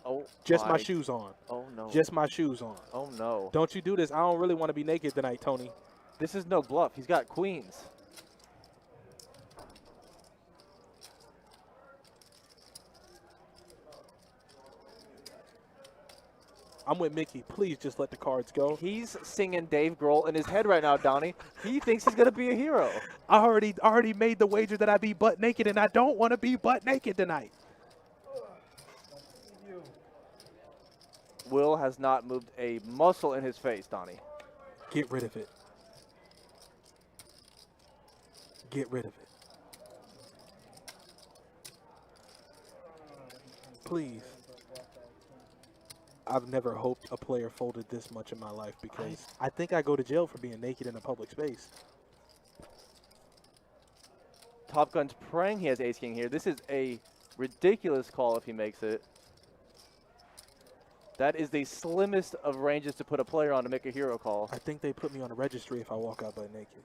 Oh, Just my shoes on. Oh, no. Just my shoes on. Oh, no. Don't you do this. I don't really want to be naked tonight, Tony. This is no bluff. He's got queens. I'm with Mickey. Please just let the cards go. He's singing Dave Grohl in his head right now, Donnie. He thinks he's going to be a hero. I already made the wager that I be butt naked, and I don't want to be butt naked tonight. Will has not moved a muscle in his face, Donnie. Get rid of it. Get rid of it. Please. I've never hoped a player folded this much in my life because I think I go to jail for being naked in a public space. Top Gun's praying he has ace-king here. This is a ridiculous call if he makes it. That is the slimmest of ranges to put a player on to make a hero call. I think they put me on a registry if I walk out butt naked.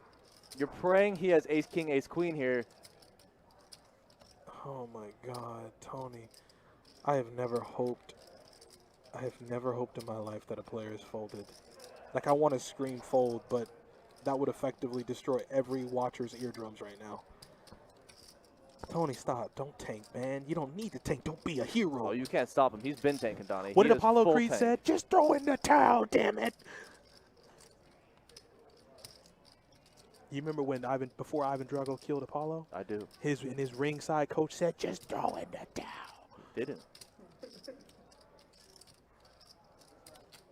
You're praying he has ace-king, ace-queen here. Oh my God, Tony. I have never hoped in my life that a player is folded. Like, I want to scream fold, but that would effectively destroy every watcher's eardrums right now. Tony, stop. Don't tank, man. You don't need to tank. Don't be a hero. Oh, you can't stop him. He's been tanking, Donnie. What He did is Apollo full Creed tank. said? Just throw in the towel, damn it. You remember when before Ivan Drago killed Apollo? I do. His ringside coach said, just throw in the towel. He didn't.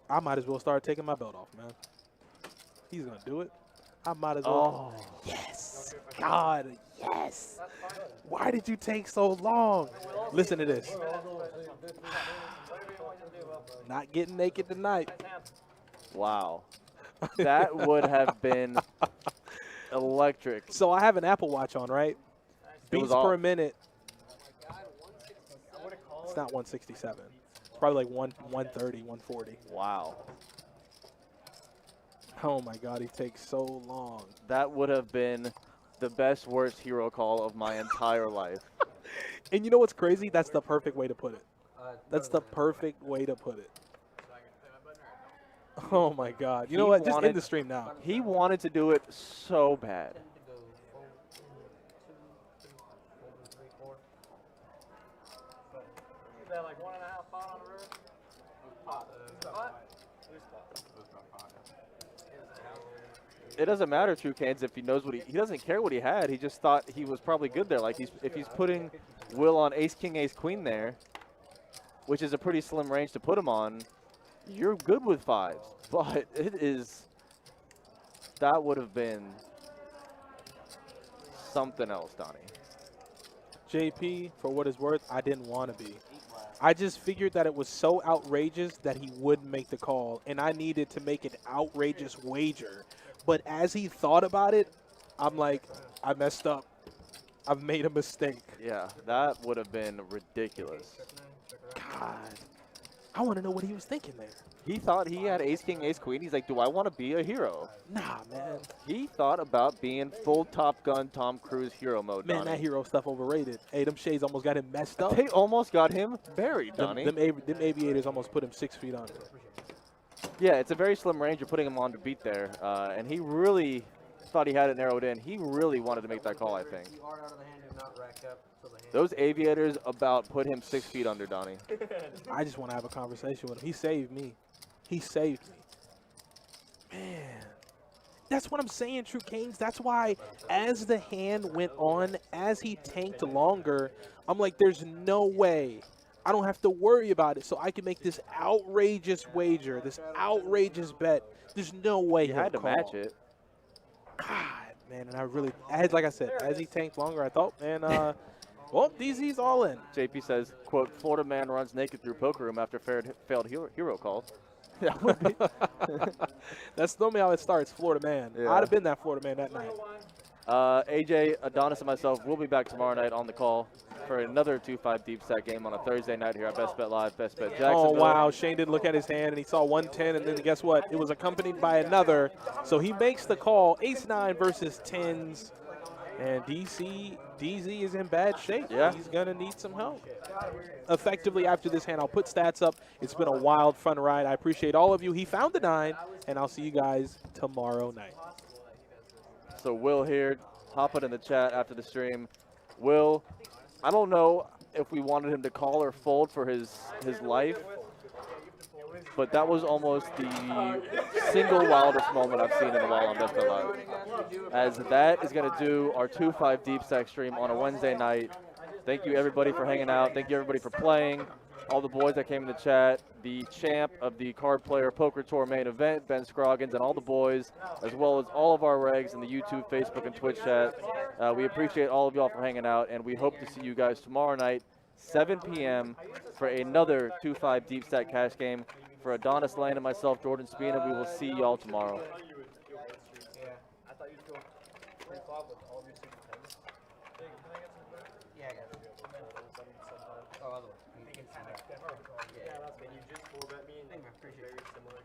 I might as well start taking my belt off, man. He's going to do it. I might as well. Oh. Yes. God, yes. Why did you take so long? Listen to this. Not getting naked tonight. Wow. That would have been electric. So I have an Apple Watch on, right? Beats per minute. It's not 167. It's probably like 130, 140. Wow. Oh, my God. He takes so long. That would have been the best, worst hero call of my entire life. And you know what's crazy? That's the perfect way to put it. That's the perfect way to put it. Oh, my God. You know what? Just end the stream now. He wanted to do it so bad. Is that like 1.5 pot on the river? Pot. Pot? Loose pot. it doesn't matter, True Cans, if he knows what he doesn't care what he had. He just thought he was probably good there. Like if he's putting Will on ace, king, ace, queen there, which is a pretty slim range to put him on, you're good with fives. But that would have been something else, Donnie. JP, for what it's worth, I didn't want to be. I just figured that it was so outrageous that he would make the call, and I needed to make an outrageous wager. But as he thought about it, I'm like, I messed up. I've made a mistake. Yeah, that would have been ridiculous. God, I want to know what he was thinking there. He thought he had ace, king, ace, queen. He's like, do I want to be a hero? Nah, man. He thought about being full Top Gun Tom Cruise hero mode, Man, Donnie. that hero stuff overrated. Hey, them shades almost got him messed up. They almost got him buried, Donnie. Them aviators almost put him 6 feet under. Yeah, it's a very slim range. You're putting him on to beat there. And he really thought he had it narrowed in. He really wanted to make that call, I think. You are out of the hand, do not rack up till the hand. Those aviators about put him 6 feet under, Donnie. I just want to have a conversation with him. He saved me. He saved me. Man. That's what I'm saying, True Kings. That's why as the hand went on, as he tanked longer, I'm like, there's no way. I don't have to worry about it. So I can make this outrageous wager, this outrageous bet. There's no way He he'll had to call. match it. God, man, and I really, like I said, as he tanked longer, I thought, man, well, DZ's all in. JP says, quote, Florida man runs naked through poker room after failed hero call. That would be. That's normally how it starts, Florida man. Yeah. I'd have been that Florida man that night. AJ, Adonis, and myself will be back tomorrow night on the call for another 2-5 deep set game on a Thursday night here at Best Bet Live, Best Bet Jacksonville. Oh, wow. Shane didn't look at his hand, and he saw 110, and then guess what? It was accompanied by another. So he makes the call, ace-9 versus 10s, and DZ is in bad shape. Yeah. He's going to need some help. Effectively, after this hand, I'll put stats up. It's been a wild, fun ride. I appreciate all of you. He found the 9, and I'll see you guys tomorrow night. So Will here, hop it in the chat after the stream. Will, I don't know if we wanted him to call or fold for his life, but that was almost the single wildest moment I've seen in a while on Best Bet Live. As that is going to do our 2-5 deep stack stream on a Wednesday night. Thank you everybody for hanging out. Thank you everybody for playing. All the boys that came in the chat, the champ of the Card Player Poker Tour main event, Ben Scroggins, and all the boys, as well as all of our regs in the YouTube, Facebook, and Twitch chat. We appreciate all of y'all for hanging out, and we hope to see you guys tomorrow night, 7 p.m. for another 2-5 Deep Stack Cash game. For Adonis Lane and myself, Jordan Spina, we will see y'all tomorrow. Yeah, I got it. Oh, other one. Yeah, you just pulled at me and I appreciate it. very similar.